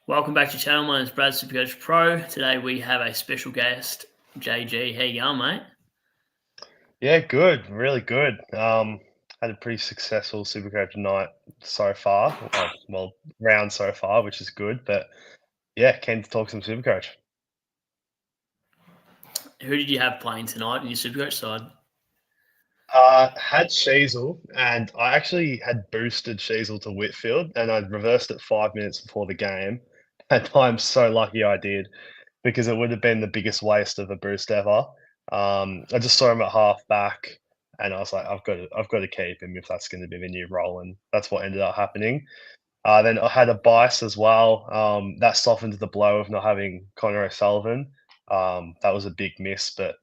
Welcome back to the channel. My name is Brad, SuperCoach Pro. Today we have a special guest, JG. How you going, mate? Yeah, good, really good. Had a pretty successful Supercoach night so far. Round so far, which is good. But yeah, keen to talk some Supercoach. Who did you have playing tonight in your SuperCoach side? Had Sheasel, and I actually had boosted Sheasel to Whitfield, and I'd reversed it 5 minutes before the game. And I'm so lucky I did because it would have been the biggest waste of a boost ever. I just saw him at half back, and I was like, I've got to keep him if that's going to be the new role, and that's what ended up happening. Then I had a bias as well. That softened the blow of not having Connor O'Sullivan. That was a big miss, but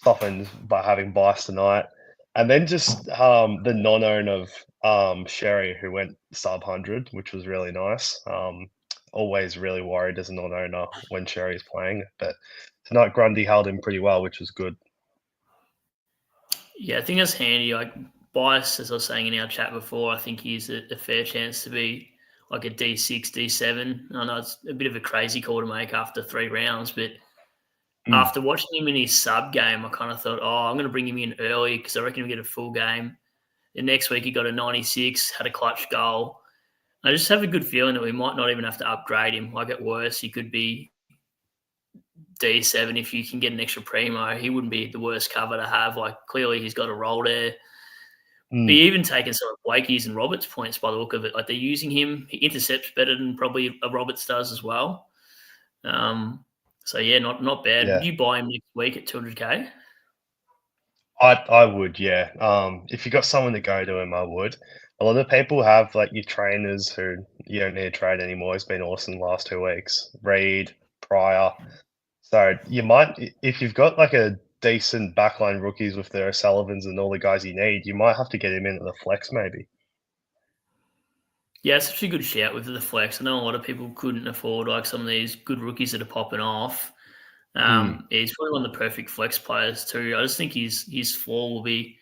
softened by having bias tonight. And then just the non-own of Sherry, who went sub 100, which was really nice. Always really worried as a non-owner when Sherry's playing, but tonight Grundy held him pretty well, which was good. Yeah, I think that's handy. Like Bias, as I was saying in our chat before, I think he's a fair chance to be like a D6, D7. I know it's a bit of a crazy call to make after 3 rounds, but Mm, after watching him in his sub game, I kind of thought, oh, I'm going to bring him in early because I reckon he'll get a full game. The next week he got a 96, had a clutch goal. I just have a good feeling that we might not even have to upgrade him. Like at worst, he could be D7 if you can get an extra primo. He wouldn't be the worst cover to have. Like clearly he's got a role there. But mm, even taking some of Blakey's and Roberts' points by the look of it, like they're using him. He intercepts better than probably a Roberts does as well. So yeah, not bad. Would yeah. you buy him next week at 200k? I would, yeah. If you got someone to go to him, I would. A lot of people have like your trainers who you don't need to trade anymore. It's been awesome the last 2 weeks. Reed, Pryor. So you might, if you've got like a decent backline rookies with their O'Sullivans and all the guys you need, you might have to get him in at the flex maybe. Yeah, it's such a good shout with the flex. I know a lot of people couldn't afford like some of these good rookies that are popping off. Mm, He's probably one of the perfect flex players too. I just think his floor will be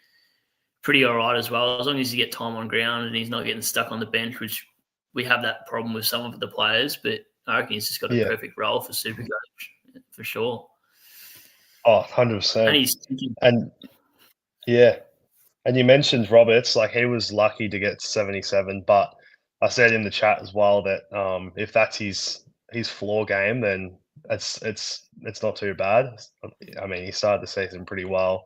pretty all right as well, as long as you get time on ground and he's not getting stuck on the bench, which we have that problem with some of the players. But I reckon he's just got a yeah. perfect role for Supercoach for sure. Oh, And 100%. he's thinking, And yeah. And you mentioned Roberts, like he was lucky to get to 77, but I said in the chat as well that if that's his floor game, then it's not too bad. I mean, he started the season pretty well.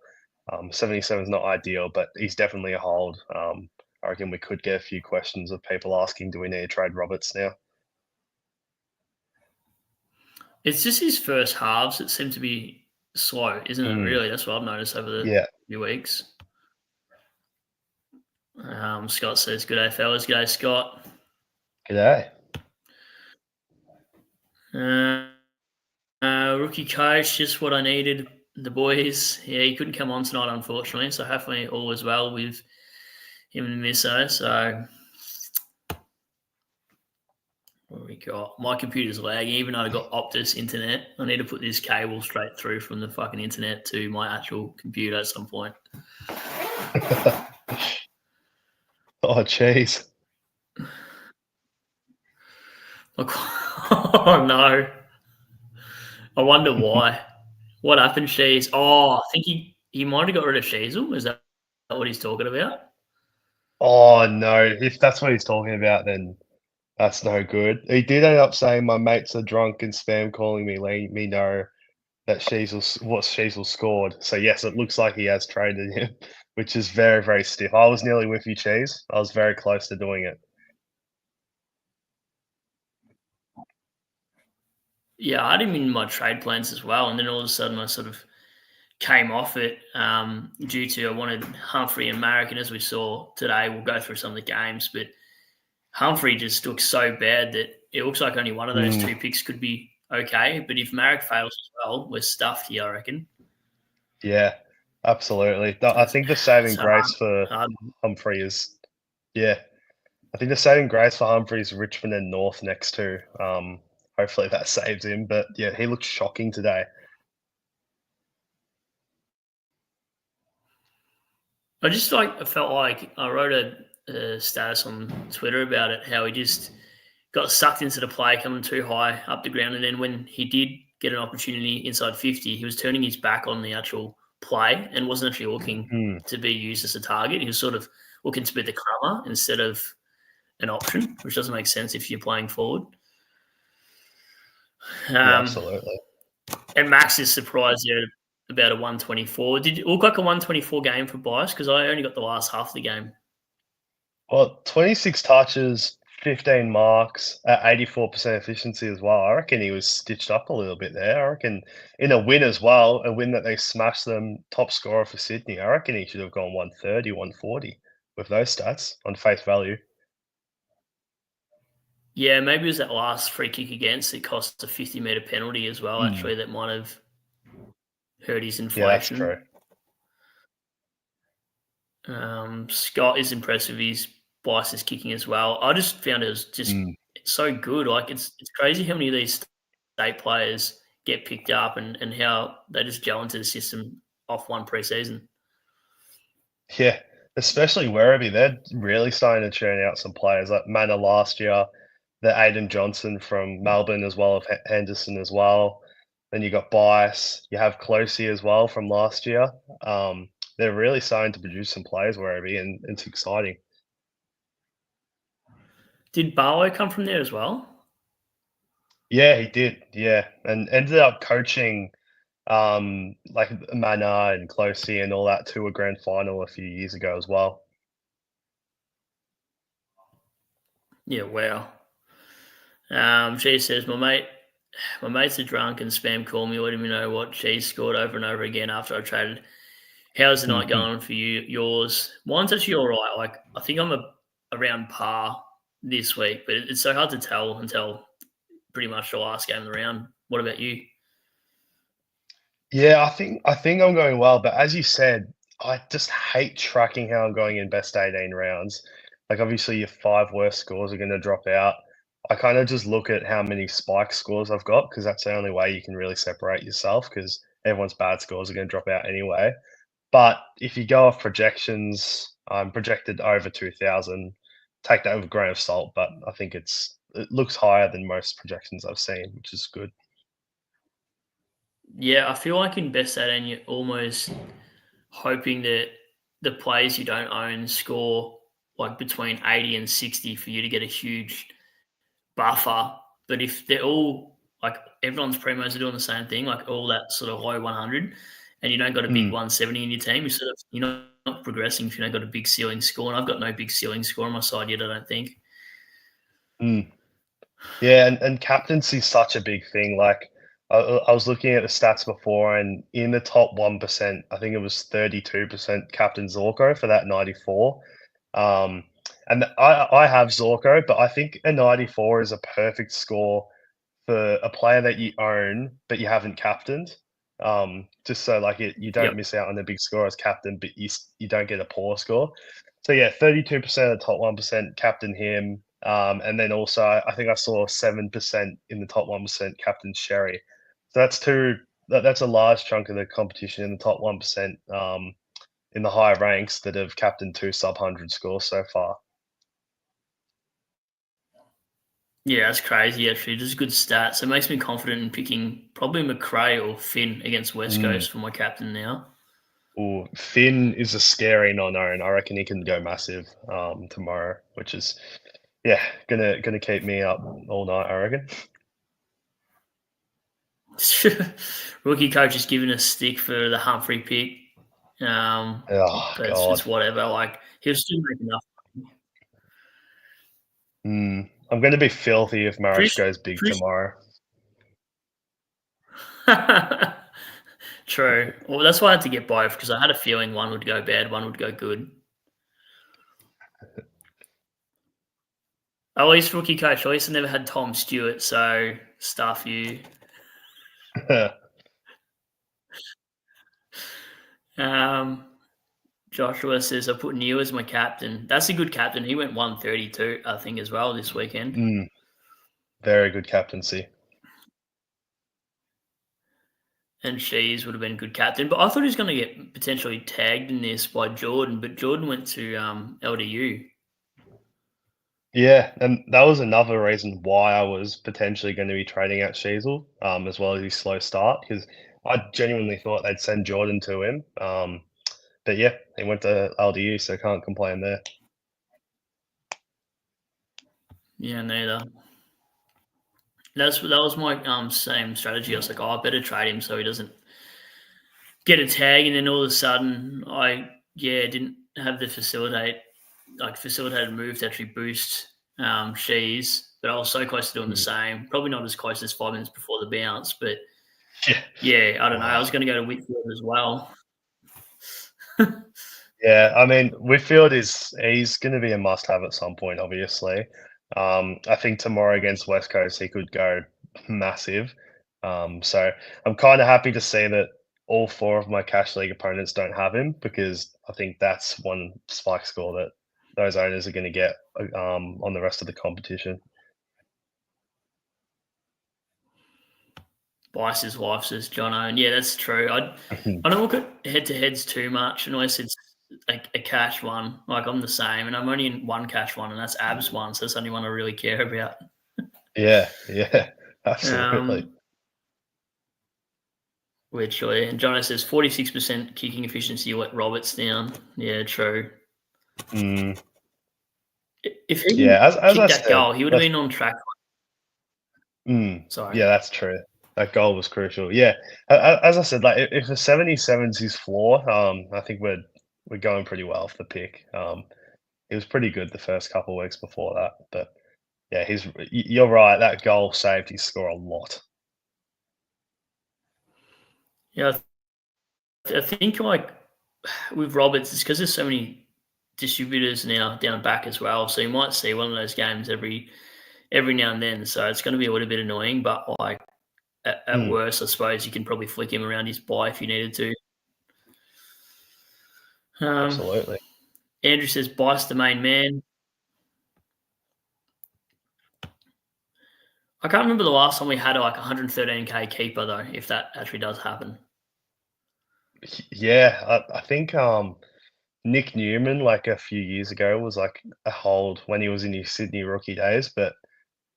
77 is not ideal, but he's definitely a hold. I reckon we could get a few questions of people asking, do we need to trade Roberts now? it's just his first halves that seem to be slow, isn't it? Mm, Really, that's what I've noticed over the yeah. few weeks. Scott says, "Good day, fellas. Good day, Scott." G'day. Uh, Rookie coach, just what I needed. The boys, yeah, he couldn't come on tonight, unfortunately. So hopefully all is well with him and Misso. So what we got? My computer's lagging, even though I got Optus internet. I need to put this cable straight through from the fucking internet to my actual computer at some point. Oh, jeez. Like, oh no. I wonder why. What happened, Shees? Oh, I think he might have got rid of Sheasel. Is that what he's talking about? Oh, no. If that's what he's talking about, then that's no good. He did end up saying my mates are drunk and spam calling me, letting me know that Sheasel scored. So yes, it looks like he has traded him, which is very, very stiff. I was nearly with you, Cheese. I was very close to doing it. Yeah, I had him in my trade plans as well, and then all of a sudden I sort of came off it due to I wanted Humphrey and Marek, and as we saw today, we'll go through some of the games, but Humphrey just looks so bad that it looks like only one of those Mm, two picks could be okay. But if Marek fails as well, we're stuffed here, I reckon. yeah, absolutely. I It's, think the saving it's a hard, grace for hard. Humphrey is, yeah, I think the saving grace for Humphrey is Richmond and North next to. Hopefully that saves him. But yeah, he looks shocking today. I felt like I wrote a status on Twitter about it, how he just got sucked into the play coming too high up the ground. And then when he did get an opportunity inside 50, he was turning his back on the actual play and wasn't actually looking to be used as a target. He was sort of looking to be the cover instead of an option, which doesn't make sense if you're playing forward. Yeah, absolutely. And Max is surprised there about a 124. Did it look like a 124 game for Bias? Because I only got the last half of the game. Well, 26 touches, 15 marks at 84% efficiency as well. I reckon he was stitched up a little bit there. I reckon in a win as well, a win that they smashed them, top scorer for Sydney. I reckon he should have gone 130, 140 with those stats on face value. Yeah, maybe it was that last free kick against. It cost a 50-metre penalty as well, actually, that might have hurt his Yeah, that's true. inflation. Scott is impressive. His Bice's kicking as well. I just found it was just so good. Like it's crazy how many of these state players get picked up and how they just gel into the system off one preseason. Yeah, especially Werribee. They're really starting to churn out some players like Manor last year, the Aiden Johnson from Melbourne as well, of Henderson as well. Then you got Bice. You have Closey as well from last year. They're really starting to produce some players, Werribee, and it's exciting. Did Barlow come from there as well? Yeah, he did. Yeah, and ended up coaching like Manor and Closey and all that to a grand final a few years ago as well. Yeah, wow. She says, my mates are drunk and spam call me, letting me know what she's scored over and over again after I traded. How's the night going for you? Yours? Mine's actually all right. Like I think I'm around par this week, but it's so hard to tell until pretty much the last game of the round. What about you? Yeah, I think I'm going well, but as you said, I just hate tracking how I'm going in best 18 rounds. Like obviously your five worst scores are going to drop out. I kind of just look at how many spike scores I've got because that's the only way you can really separate yourself because everyone's bad scores are going to drop out anyway. But if you go off projections, I'm projected over 2,000. Take that with a grain of salt, but I think it looks higher than most projections I've seen, which is good. Yeah, I feel like in best 18, you're almost hoping that the players you don't own score like between 80 and 60 for you to get a huge buffer. But if they're all like everyone's primos are doing the same thing, like all that sort of low 100, and you don't got a big 170 in your team, you're not progressing if you don't got a big ceiling score. And I've got no big ceiling score on my side yet, I don't think. Mm. Yeah, and captaincy is such a big thing. Like I was looking at the stats before, and in the top 1%, I think it was 32% captain Zorko for that 94. And I have Zorko, but I think a 94 is a perfect score for a player that you own but you haven't captained. Just so like you don't Yep. miss out on a big score as captain, but you don't get a poor score. So yeah, 32% of the top 1% captain him. And then also I think I saw 7% in the top 1% captain Sherry. So that's a large chunk of the competition in the top 1%, in the higher ranks that have captained two sub 100 scores so far. Yeah, that's crazy, actually. Just good stats. It makes me confident in picking probably McRae or Finn against West Mm. Coast for my captain now. Ooh, Finn is a scary non-own. I reckon he can go massive tomorrow, which is yeah, gonna keep me up all night, I reckon. Rookie coach is giving us stick for the Humphrey pick. Oh But God. it's whatever. Like he'll still make enough. I'm gonna be filthy if Marish Pretty, goes big pretty. tomorrow. True. Well, that's why I had to get both because I had a feeling one would go bad, one would go good. At least rookie coach. At least I never had Tom Stewart. So stuff you. Um, Joshua says I put Neil as my captain. That's a good captain. He went 132, I think, as well this weekend. Very good captaincy. And Shees would have been a good captain. But I thought he was going to get potentially tagged in this by Jordan, but Jordan went to LDU. Yeah, and that was another reason why I was potentially going to be trading out Sheasel, as well as his slow start, because I genuinely thought they'd send Jordan to him. But yeah, he went to LDU, so can't complain there. Yeah, neither. That was my same strategy. I was like, oh, I better trade him so he doesn't get a tag, and then all of a sudden, didn't have the facilitated move to actually boost Shees, but I was so close to doing the Mm. same. Probably not as close as 5 minutes before the bounce, but Yeah. yeah, I don't know. I Oh. was going to go to Whitfield as well. Yeah, I mean, Whitfield he's going to be a must-have at some point, obviously. I think tomorrow against West Coast he could go massive. So I'm kind of happy to see that all four of my cash league opponents don't have him because I think that's one spike score that those owners are going to get on the rest of the competition. Bice's wife says Jono, and yeah, that's true. I don't look at head to heads too much unless it's a cash one. Like I'm the same, and I'm only in one cash one, and that's Abs one, so that's the only one I really care about. Yeah, yeah, absolutely. Um, Literally, and Jono says 46% kicking efficiency let Roberts down. Yeah, true. Mm, If he yeah, didn't as I kick that said, goal, he would have that's been on track. Sorry. yeah, that's true. That goal was crucial. Yeah, as I said, like if a 77's his floor, I think we're going pretty well off the pick. He was pretty good the first couple of weeks before that, but yeah, you're right. That goal saved his score a lot. Yeah, I think like with Roberts, it's because there's so many distributors now down back as well. So you might see one of those games every now and then. So it's going to be a little bit annoying, but like at Mm, worst, I suppose you can probably flick him around his bye if you needed to. Um, absolutely. Andrew says Bice the main man. I can't remember the last time we had like 113k keeper though. If that actually does happen. Yeah, I think Nick Newman like a few years ago was like a hold when he was in his Sydney rookie days, but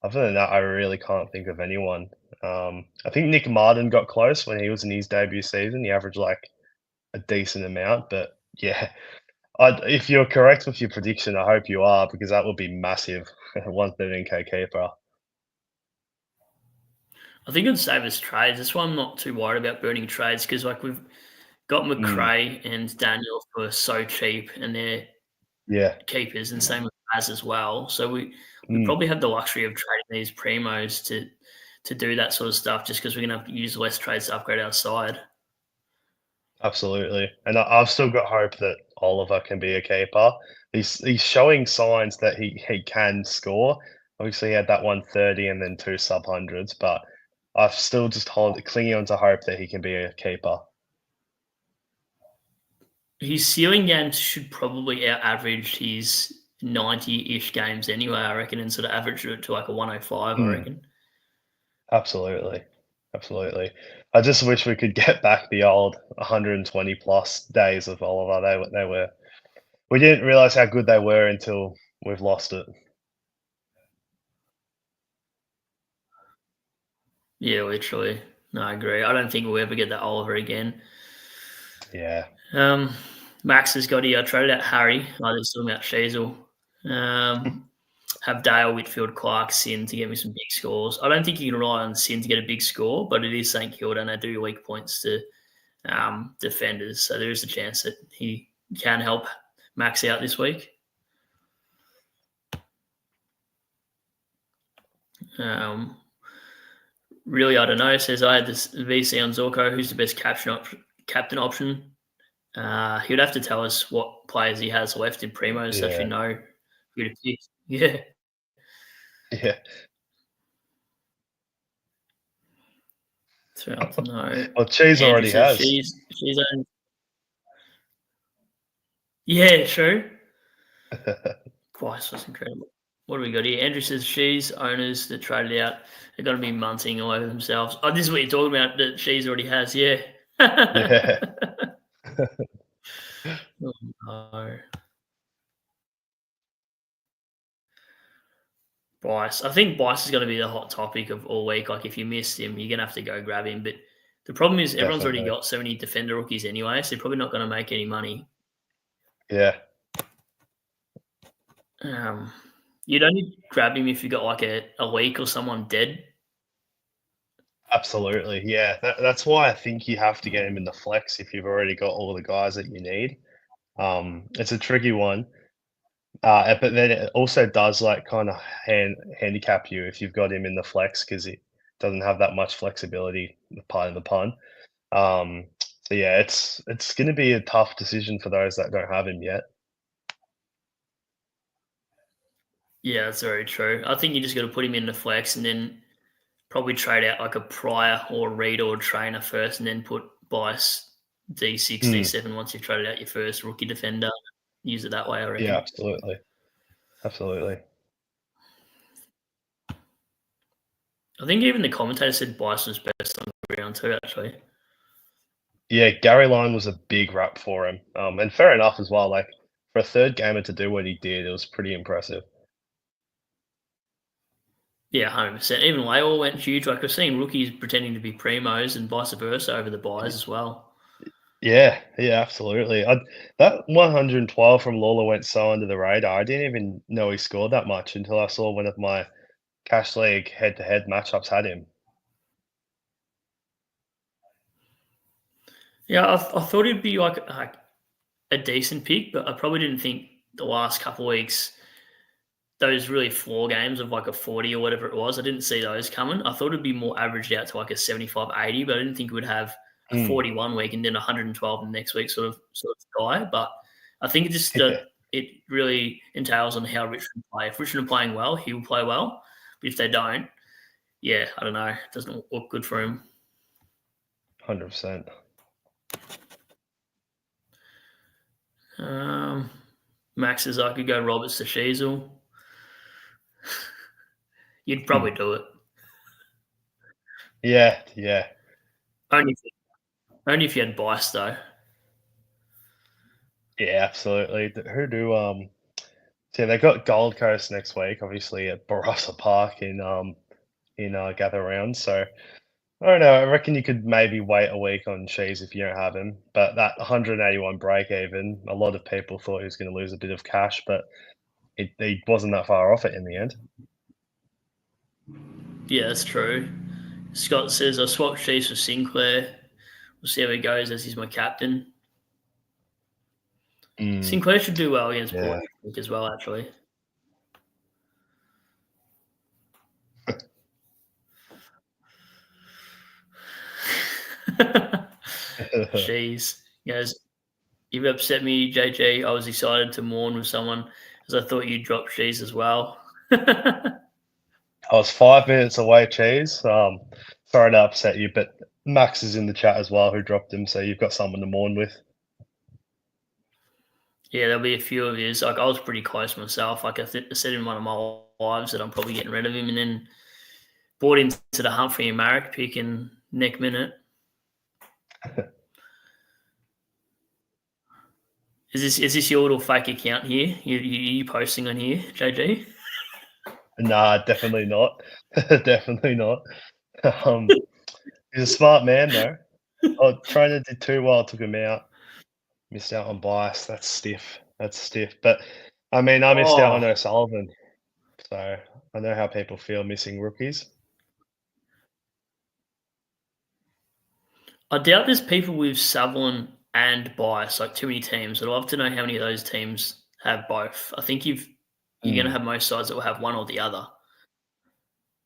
other than that, I really can't think of anyone. I think Nick Martin got close when he was in his debut season. He averaged like a decent amount, but yeah, if you're correct with your prediction, I hope you are because that would be massive. 113k keeper. I think it'd save us trades. That's why I'm not too worried about burning trades because like we've got Mm, McRae and Daniel for so cheap, and they're yeah. keepers, and same with Baz as well. So we Mm, probably have the luxury of trading these primos to do that sort of stuff, just because we're gonna have to use less trades to upgrade our side. absolutely. And I've still got hope that Oliver can be a keeper. He's showing signs that he can score. Obviously, he had that 130 and then two sub hundreds, but I've still just clinging on to hope that he can be a keeper. His ceiling games should probably out average his 90-ish games anyway, I reckon, and sort of average it to like a 105, I Mm, reckon. absolutely. Absolutely. I just wish we could get back the old 120 plus days of Oliver. They were we didn't realize how good they were until we've lost it. Yeah, literally. No, I agree. I don't think we'll ever get that Oliver again. Yeah. Um, Max has got here. I traded out Harry. I was talking about Sheasel. Have Dale, Whitfield, Clark, Sin to get me some big scores. I don't think you can rely on Sin to get a big score, but it is St Kilda and they do weak points to defenders. So there is a chance that he can help Max out this week. Um, Really, I don't know. It says I had this VC on Zorko. Who's the best captain option? He would have to tell us what players he has left in Primo to actually Yeah. know who to pick. Yeah, Yeah. it's hard to know. Well, Cheese Andrew already says has. she's on. Yeah, true. Christ, that's incredible. What do we got here? Andrew says she's owners that traded out. They're going to be munting all over themselves. Oh, this is what you're talking about that she's already has. Yeah. Yeah. Oh, no. Bice. I think Bice is going to be the hot topic of all week. Like, if you missed him, you're going to have to go grab him. But the problem is everyone's already Definitely. got so many defender rookies anyway, so you're probably not going to make any money. Yeah. You'd only grab him if you got like a week or someone dead. Absolutely. Yeah. That's why I think you have to get him in the flex if you've already got all the guys that you need. It's a tricky one. But then it also does like kind of handicap you if you've got him in the flex because it doesn't have that much flexibility, pardon the pun. Um, so yeah, it's going to be a tough decision for those that don't have him yet. Yeah, that's very true. I think you just got to put him in the flex and then probably trade out like a Pryor or a Reed or a trainer first, and then put Bice D6, Mm, D7 once you've traded out your first rookie defender. Use it that way, I yeah, reckon. absolutely, absolutely. I think even the commentator said Bice was best on round two, actually. Yeah, Gary Line was a big rap for him, and fair enough as well. Like for a third gamer to do what he did, it was pretty impressive. Yeah, 100%. Even Laywell went huge. Like, I've seen rookies pretending to be primos and vice versa over the buys as well. Yeah, yeah, absolutely. That 112 from Lawler went so under the radar. I didn't even know he scored that much until I saw one of my Cash League head-to-head matchups had him. Yeah, I thought he'd be like a decent pick, but I probably didn't think the last couple of weeks those really floor games of like a 40 or whatever it was, I didn't see those coming. I thought it'd be more averaged out to like a 75, 80, but I didn't think it would have a Mm. 41 week and then 112 the next week sort of guy. But I think it just Yeah, it really entails on how Richmond play. If Richmond are playing well, he will play well. But if they don't, yeah, I don't know. It doesn't look good for him. 100%. Max says I could go Roberts to Sheasel. You'd Hmm. probably do it. Yeah, yeah, Only if, only if you had Bice, though. yeah, absolutely. Who do so yeah, they got Gold Coast next week, obviously at Barossa Park in Gather Round. So I don't know. I reckon you could maybe wait a week on Cheese if you don't have him. But that 181 break even, a lot of people thought he was going to lose a bit of cash, but he wasn't that far off it in the end. Yeah, that's true. Scott says I swapped Chiefs for Sinclair. We'll see how he goes as he's my captain. Mm, Sinclair should do well against Port yeah. as well, actually. Jeez. He goes, you've upset me, JG. I was excited to mourn with someone as I thought you'd drop Shees as well. I was 5 minutes away, Cheese. Sorry to upset you, but Max is in the chat as well who dropped him, so you've got someone to mourn with. Yeah, there'll be a few of his. Like, I was pretty close myself. Like, I said in one of my lives that I'm probably getting rid of him, and then bought into the Humphrey and Marek pick in neck minute. Is this your little fake account here? You posting on here, JG? Nah, definitely not. Definitely not. Um, he's a smart man though. Oh, trainer did too well, took him out. Missed out on Bias. That's stiff. That's stiff. But I mean, I missed out Oh, on O'Sullivan, so I know how people feel missing rookies. I doubt there's people with Sutherland and Bias, like too many teams. I'd love to know how many of those teams have both. I think you're going to Mm, have most sides that will have one or the other.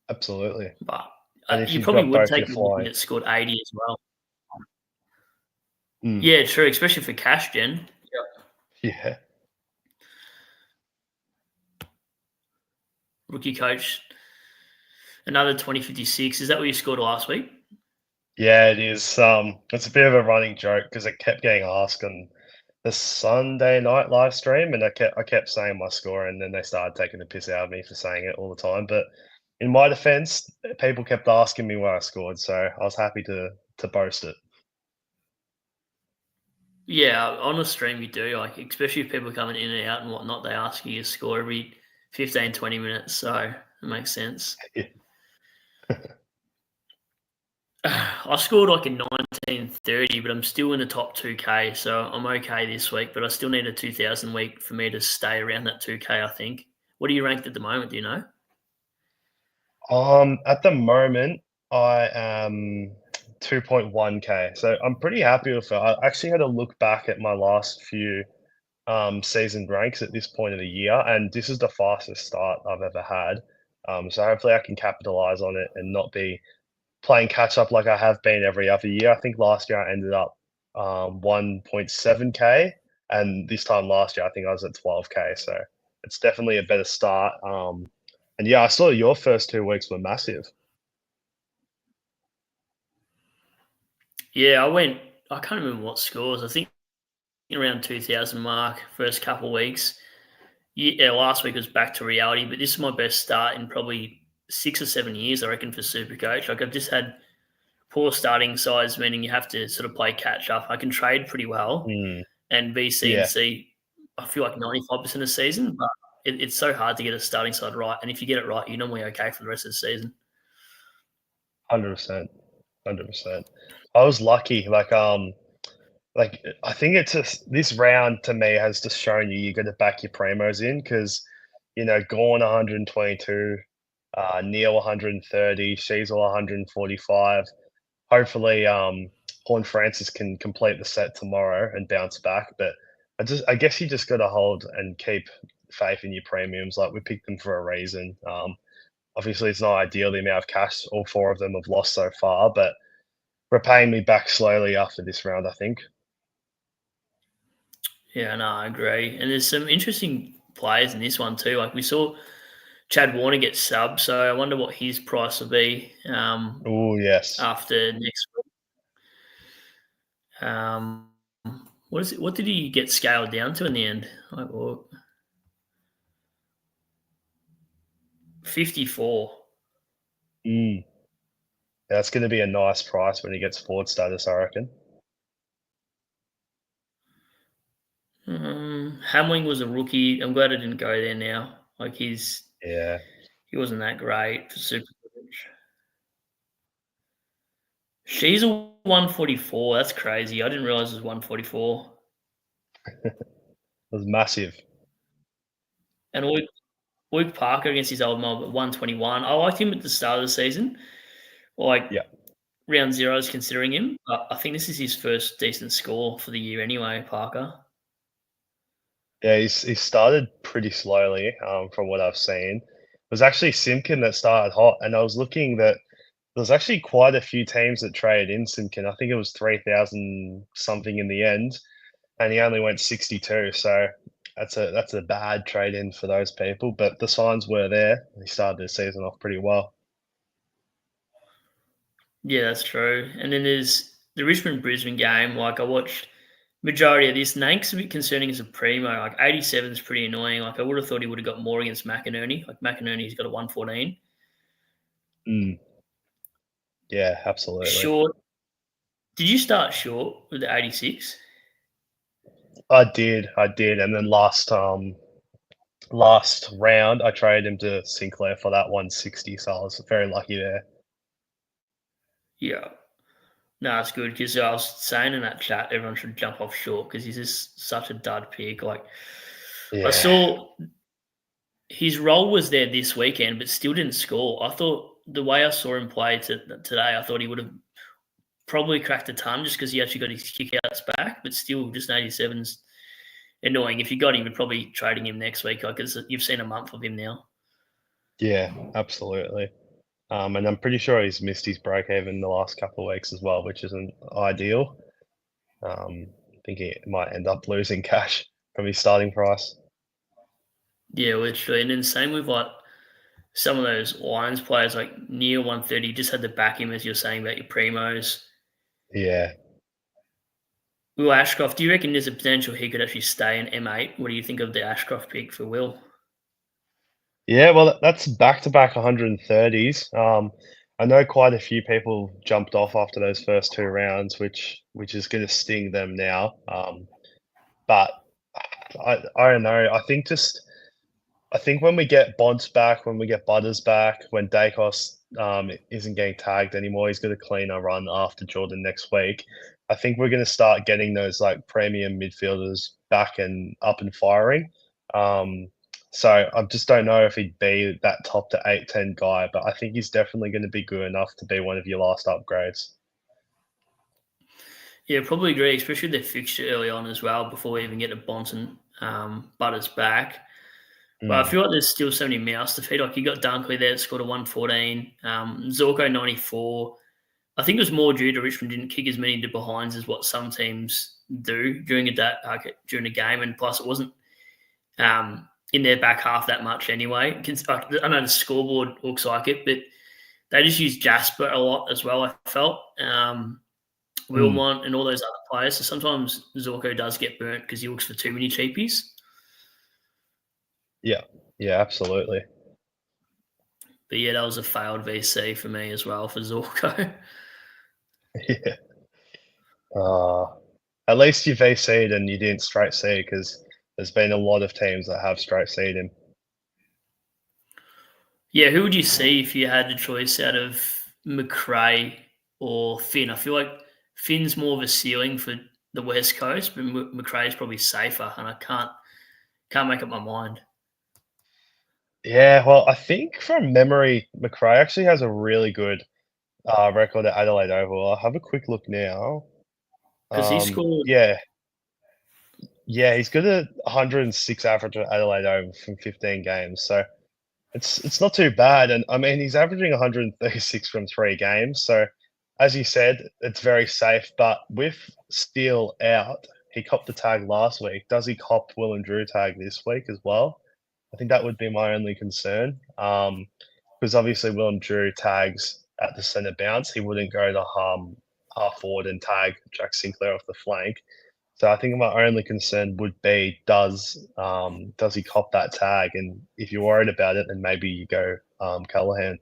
absolutely. But And if you you've probably got would both, take you're the rookie flying. that scored 80 as well. Mm, Yeah, true, especially for cash gen. Yep. yeah. Rookie coach, another 2056. Is that what you scored last week? Yeah, it is. It's a bit of a running joke because it kept getting asked on the Sunday night live stream, and I kept saying my score, and then they started taking the piss out of me for saying it all the time. But in my defense, people kept asking me where I scored, so I was happy to boast it. Yeah, on the stream you do, like, especially if people are coming in and out and whatnot, they ask you your score every 15, 20 minutes. So That makes sense. Yeah. I scored like a 1930, but I'm still in the top 2K, so I'm okay this week. But I still need a 2,000 week for me to stay around that 2K, I think. What are you ranked at the moment? Do you know? At the moment, I am 2.1K, so I'm pretty happy with it. I actually had a look back at my last few season ranks at this point of the year, and this is the fastest start I've ever had. So hopefully I can capitalize on it and not be playing catch up like I have been every other year. I think last year I ended up 1.7K, and this time last year I think I was at 12K. So it's definitely a better start. And yeah, I saw your first 2 weeks were massive. Yeah, I can't remember what scores. I think around 2,000 mark, first couple of weeks. Yeah, last week was back to reality, but this is my best start in probably 6 or 7 years, I reckon, for SuperCoach. Like, I've just had poor starting sides, meaning you have to sort of play catch up. I can trade pretty well, Mm, and B, C, and yeah, C, I feel like 95% of the season, but it's so hard to get a starting side right. And if you get it right, you're normally okay for the rest of the season. 100%, 100%. I was lucky. Like I think it's just this round to me has just shown you got to back your primos in because Gorn 122, Neil 130, Sheasel 145. Hopefully, Horn Francis can complete the set tomorrow and bounce back. But I guess you just got to hold and keep faith in your premiums. Like we picked them for a reason. Obviously, it's not ideal the amount of cash all four of them have lost so far, but repaying me back slowly after this round, I think. Yeah, no, I agree. And there's some interesting players in this one too. Like we saw Chad Warner get subbed, so I wonder what his price will be Oh yes. after next week. What is it? What did he get scaled down to in the end? Like, well, 54. Mm. That's going to be a nice price when he gets forward status, I reckon. Hamling was a rookie. I'm glad I didn't go there now. Like Yeah. he wasn't that great for Super. She's a 144. That's crazy. I didn't realize it was 144. It was massive. And Luke Parker against his old mob at 121. I liked him at the start of the season, like Yeah. round zeros considering him. But I think this is his first decent score for the year anyway, Parker. Yeah, he started pretty slowly, from what I've seen. It was actually Simkin that started hot, and I was looking that there was actually quite a few teams that traded in Simkin. I think it was 3,000 something in the end, and he only went 62. So that's a bad trade in for those people. But the signs were there. He started the season off pretty well. Yeah, that's true. And then there's the Richmond Brisbane game. Like I watched majority of this. Nank's a bit concerning as a primo. Like 87 is pretty annoying. Like I would have thought he would have got more against McInerney. Like McInerney's got a 114. Mm, yeah, absolutely. Short. Did you start short with the 86? I did, and then last round I traded him to Sinclair for that 160. So I was very lucky there. Yeah. No, it's good because I was saying in that chat everyone should jump off short because he's just such a dud pick. Like I Yeah, saw his role was there this weekend, but still didn't score. I thought the way I saw him play today, I thought he would have probably cracked a ton just because he actually got his kickouts back, but still just 87's annoying. If you got him, you're probably trading him next week because you've seen a month of him now. yeah, absolutely. And I'm pretty sure he's missed his break even the last couple of weeks as well, which isn't ideal. I think he might end up losing cash from his starting price. Yeah, literally. And then same with like some of those Lions players like near 130 just had to back him as you're saying about your primos. Yeah. Will Ashcroft, do you reckon there's a potential he could actually stay in M8? What do you think of the Ashcroft pick for Will? Yeah, well, that's back-to-back 130s. I know quite a few people jumped off after those first 2 rounds, which is gonna sting them now. But I don't know. I think just I think when we get Bonds back, when we get Butters back, when Dacos isn't getting tagged anymore, he's going to clean our run after Jordan next week. I think we're going to start getting those like premium midfielders back and up and firing. Um, so I just don't know if he'd be that top to 8-10 guy, but I think he's definitely going to be good enough to be one of your last upgrades. Yeah, probably agree, especially their fixture early on as well, before we even get to Bonson, Butters back. But I Mm, feel like there's still so many mouths to feed. Like you got Dunkley there that scored a 114, Zorko 94. I think it was more due to Richmond didn't kick as many into behinds as what some teams do during a game, and plus it wasn't in their back half that much anyway. I know the scoreboard looks like it, but they just used Jasper a lot as well. I felt mm, Wilmont and all those other players. So sometimes Zorko does get burnt because he looks for too many cheapies. yeah, yeah, absolutely. But yeah, that was a failed VC for me as well for Zorko. Yeah. Uh, at least you VC'd and you didn't straight C because there's been a lot of teams that have straight C'd him. Yeah, who would you see if you had the choice out of McRae or Finn? I feel like Finn's more of a ceiling for the West Coast, but McRae's probably safer, and I can't make up my mind Yeah, well, I think from memory, McRae actually has a really good record at Adelaide Oval. I'll have a quick look now. because he scored. Yeah, yeah, he's got a 106 average at Adelaide Oval from 15 games, so it's not too bad. And I mean, he's averaging 136 from 3 games. So, as you said, it's very safe. But with Steele out, he copped the tag last week. Does he cop Will and Drew tag this week as well? I think that would be my only concern. Because obviously Will and Drew tags at the centre bounce. He wouldn't go to half forward and tag Jack Sinclair off the flank. So I think my only concern would be does he cop that tag? And if you're worried about it, then maybe you go Callahan.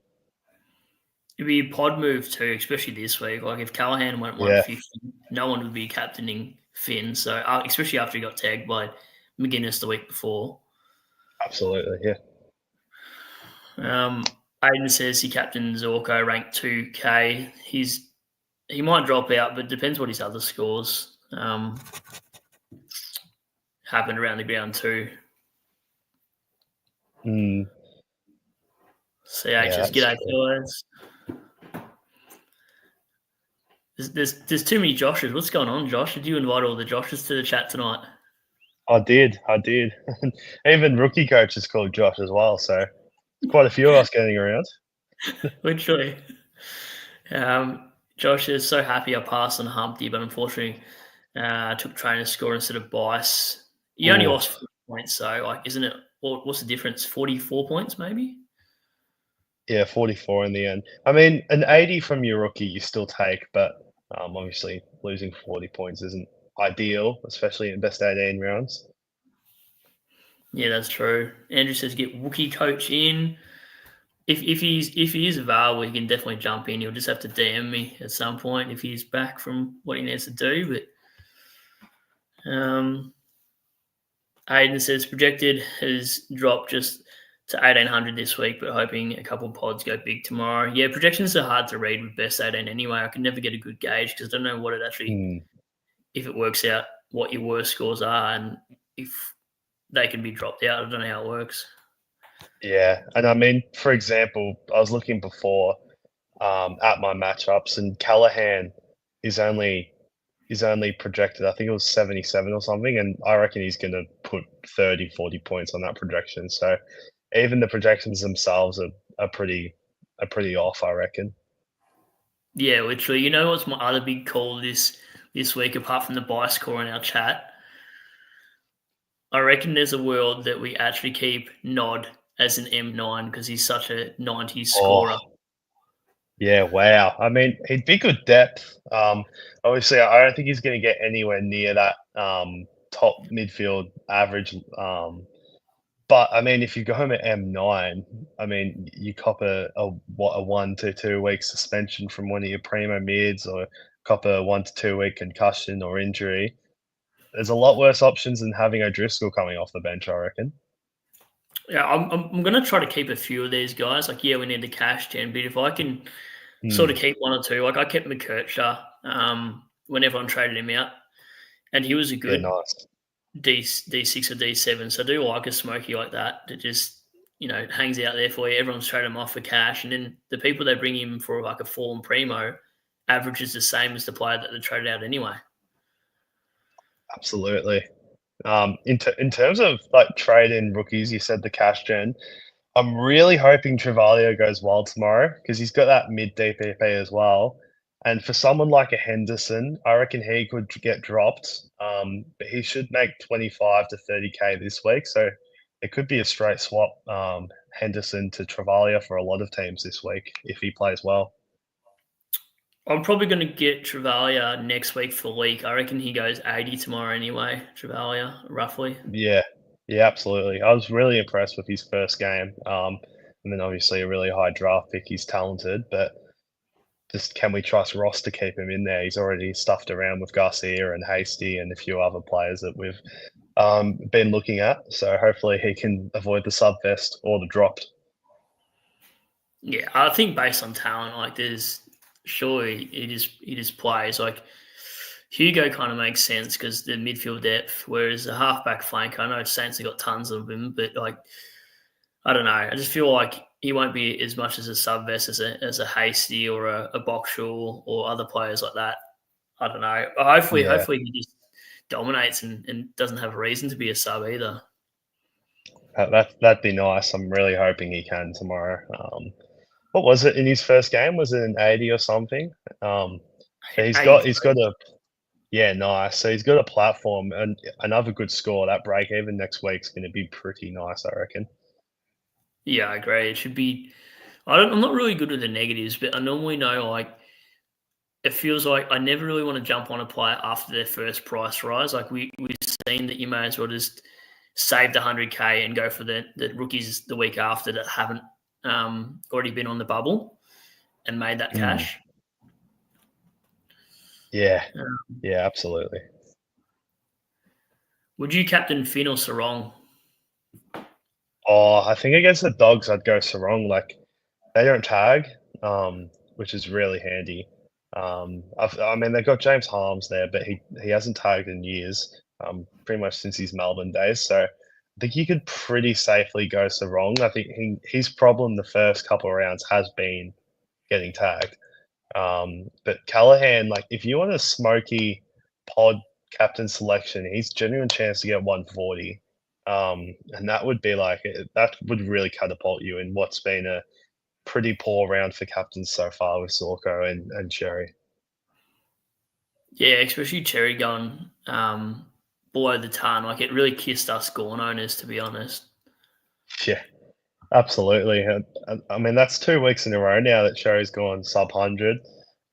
It'd be a pod move too, especially this week. Like if Callahan went Yeah, 150, no one would be captaining Finn. So especially after he got tagged by McGuinness the week before. absolutely. Yeah. Aiden says he captains Zorko ranked 2K. He might drop out, but depends what his other scores happened around the ground too. Mm, yeah, CH's that's g'day true. fellas. There's too many Joshes. What's going on, Josh? Did you invite all the Joshes to the chat tonight? I did. Even rookie coach is called Josh as well. So it's quite a few of us getting around. Literally. Josh is so happy I passed on Humpty, but unfortunately, I took trainer score instead of Bice. You only Oh, lost 4 points, so like, isn't it? What's the difference? 44 points, maybe. yeah, 44 in the end. I mean, an 80 from your rookie you still take, but obviously losing 40 points isn't ideal, especially in best 18 rounds. Yeah, that's true. Andrew says get Wookie coach in. If he is available, he can definitely jump in. He'll just have to DM me at some point if he's back from what he needs to do. But Aiden says projected has dropped just to 1,800 this week, but hoping a couple of pods go big tomorrow. Yeah, projections are hard to read with best 18 anyway. I can never get a good gauge because I don't know what it actually, Hmm. if it works out what your worst scores are and if they can be dropped out. I don't know how it works. Yeah, and I mean, for example, I was looking before at my matchups, and Callahan is only projected. I think it was 77 or something, and I reckon he's going to put 30, 40 points on that projection. So even the projections themselves are pretty off, I reckon. Yeah, literally. You know what's my other big call this week, apart from the buy score in our chat? I reckon there's a world that we actually keep Nod as an M9 because he's such a 90s scorer. Oh, yeah, wow. I mean, he'd be good depth. Obviously, I don't think he's going to get anywhere near that top midfield average. But I mean, if you go home at M9, I mean, you cop a 1 to 2 week suspension from one of your primo mids, or cop a 1 to 2 week concussion or injury. There's a lot worse options than having O'Driscoll coming off the bench, I reckon. Yeah, I'm going to try to keep a few of these guys. Like, yeah, we need the cash gen, but if I can sort of Mm, keep one or two, like I kept McKercher when everyone traded him out, and he was a yeah, good nice. D6 or D7. So I do like a smoky like that just hangs out there for you. Everyone's trading him off for cash, and then the people they bring him for like a fallen primo averages the same as the player that they traded out anyway. Absolutely. In terms of like trade in rookies, you said the cash gen. I'm really hoping Travaglio goes wild tomorrow because he's got that mid DPP as well. And for someone like a Henderson, I reckon he could get dropped. But he should make 25 to 30K this week. So it could be a straight swap, Henderson to Travaglio for a lot of teams this week if he plays well. I'm probably going to get Travalia next week for Leak. I reckon he goes 80 tomorrow anyway, Travalia, roughly. Yeah, yeah, absolutely. I was really impressed with his first game. And then obviously a really high draft pick. He's talented, but just can we trust Ross to keep him in there? He's already stuffed around with Garcia and Hasty and a few other players that we've been looking at. So hopefully he can avoid the sub vest or the dropped. Yeah, I think based on talent, like there's surely he just plays like Hugo kind of makes sense because the midfield depth, whereas the halfback flank, I know Saints have got tons of them, but like I don't know, I just feel like he won't be as much as a sub vest as a Hasty or a Boxall or other players like that. I don't know. But Yeah, hopefully he just dominates and doesn't have a reason to be a sub either. that'd be nice. I'm really hoping he can tomorrow. What was it in his first game? Was it an 80 or something? Um, but he's got 83. a yeah, nice. So he's got a platform and another good score. That break even next week's going to be pretty nice, I reckon. Yeah, I agree. It should be. I'm not really good with the negatives, but I normally know like it feels like I never really want to jump on a player after their first price rise. Like we've seen that you may as well just save the 100K and go for the rookies the week after that haven't already been on the bubble and made that Mm, cash. yeah, Um, yeah, absolutely. would you captain Finn or Sarong? Oh, I think against the dogs, I'd go Sarong. Like they don't tag, which is really handy. I mean, they've got James Harms there, but he hasn't tagged in years, pretty much since his Melbourne days. So I think he could pretty safely go Sarong. I think his problem the first couple of rounds has been getting tagged. But Callahan, like if you want a smoky pod captain selection, he's genuine chance to get 140. And that would be like that would really catapult you in what's been a pretty poor round for captains so far with Sorko and Cherry. Yeah, especially Cherry going below the ton. Like it really kissed us Gorn owners, to be honest. Yeah, absolutely. I mean, that's 2 weeks in a row now that Cherry's gone sub 100.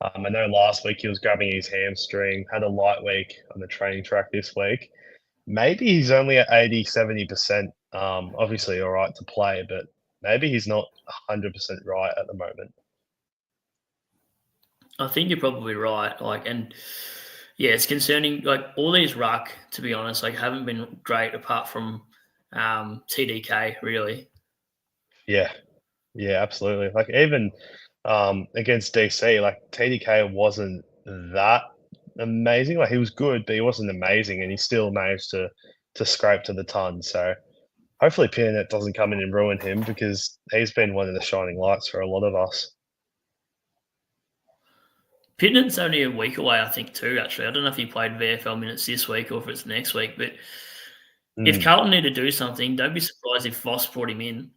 I know last week he was grabbing his hamstring, had a light week on the training track this week. Maybe he's only at 80, 70%. Obviously, all right to play, but maybe he's not 100% right at the moment. I think you're probably right. Like, and yeah, it's concerning. Like all these ruck, to be honest, like haven't been great apart from TDK. Really, Yeah, yeah, absolutely. Like even against DC, like TDK wasn't that amazing. Like he was good, but he wasn't amazing, and he still managed to scrape to the ton. So hopefully Peanut doesn't come in and ruin him because he's been one of the shining lights for a lot of us. Pittman's only a week away, I think, too. Actually, I don't know if he played VFL minutes this week or if it's next week. But if Mm, Carlton need to do something, don't be surprised if Voss brought him in.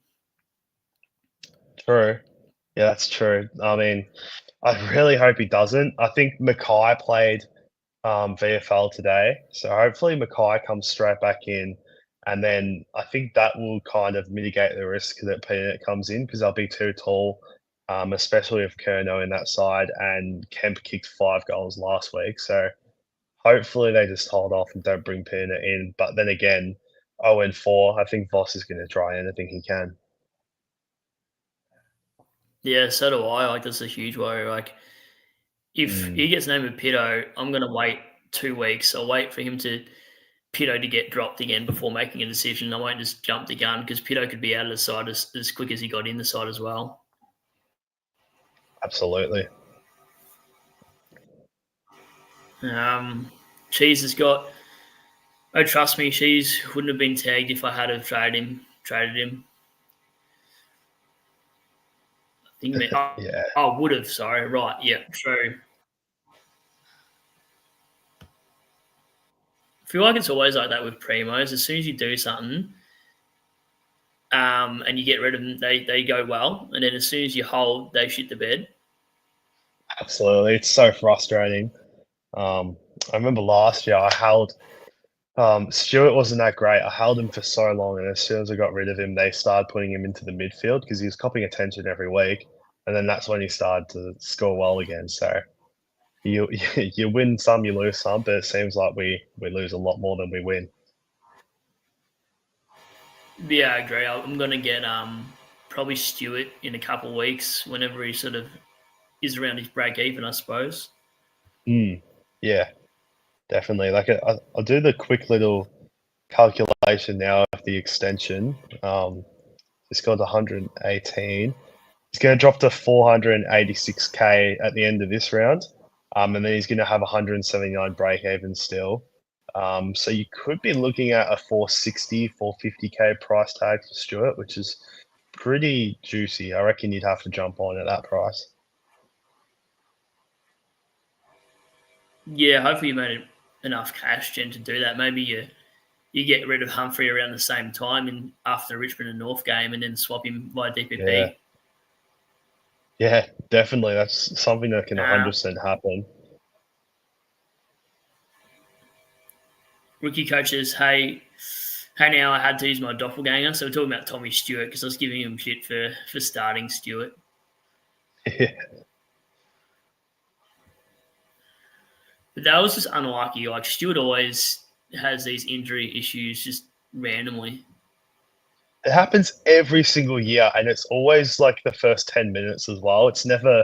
true. Yeah, that's true. I mean, I really hope he doesn't. I think Mackay played VFL today, so hopefully Mackay comes straight back in, and then I think that will kind of mitigate the risk that Peanut comes in because they'll be too tall, especially with Kerno in that side, and Kemp kicked 5 goals last week. So hopefully they just hold off and don't bring Peanut in. But then again, 0-4, I think Voss is going to try anything he can. Yeah, so do I. Like that's a huge worry. Like if Mm, he gets named a Pitto, I'm going to wait 2 weeks. I'll wait for him to Pito to get dropped again before making a decision. I won't just jump the gun because Pito could be out of the side as quick as he got in the side as well. Absolutely. Cheese has got. Oh, trust me, Cheese wouldn't have been tagged if I had have traded him. I think. Yeah. Oh, would have. Sorry. Right. Yeah. True. I feel like it's always like that with primos. As soon as you do something, and you get rid of them, they go well, and then as soon as you hold, they shit the bed. Absolutely. It's so frustrating. I remember last year I held Stewart wasn't that great. I held him for so long, and as soon as I got rid of him, they started putting him into the midfield because he was copying attention every week, and then that's when he started to score well again. So you you win some, you lose some, but it seems like we lose a lot more than we win. Yeah, I agree. I'm gonna get probably Stewart in a couple of weeks whenever he sort of is around his break even, I suppose. Yeah, definitely. Like I'll do the quick little calculation now of the extension. It's got 118. He's going to drop to 486K at the end of this round, and then he's going to have 179 break even still. So you could be looking at a 460, 450K price tag for Stewart, which is pretty juicy. I reckon you'd have to jump on at that price. Yeah, hopefully you made enough cash, Jen, to do that. Maybe you get rid of Humphrey around the same time in after the Richmond and North game, and then swap him via Yeah, DPP. yeah, definitely. That's something that can Uh, 100% happen. Rookie coaches, hey now I had to use my doppelganger. So we're talking about Tommy Stewart because I was giving him shit for starting Stewart. Yeah, But that was just unlucky. Like Stewart always has these injury issues just randomly. it happens every single year, and it's always like the first 10 minutes as well. It's never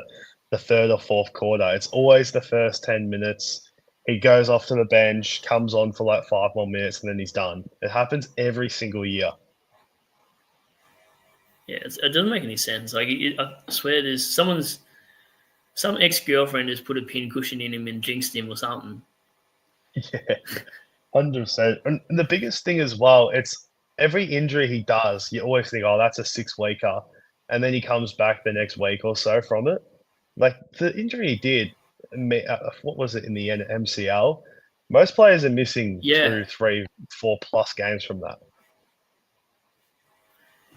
the third or fourth quarter. It's always the first 10 minutes. He goes off to the bench, comes on for like 5 more minutes, and then he's done. It happens every single year. Yeah, it doesn't make any sense. Like I swear, there's some ex girlfriend has put a pin cushion in him and jinxed him or something. Yeah, 100%. And the biggest thing as well, it's every injury he does, you always think, oh, that's a 6 weeker. And then he comes back the next week or so from it. Like the injury he did, what was it in the end, MCL? Most players are missing Yeah, 2, 3, 4+ games from that.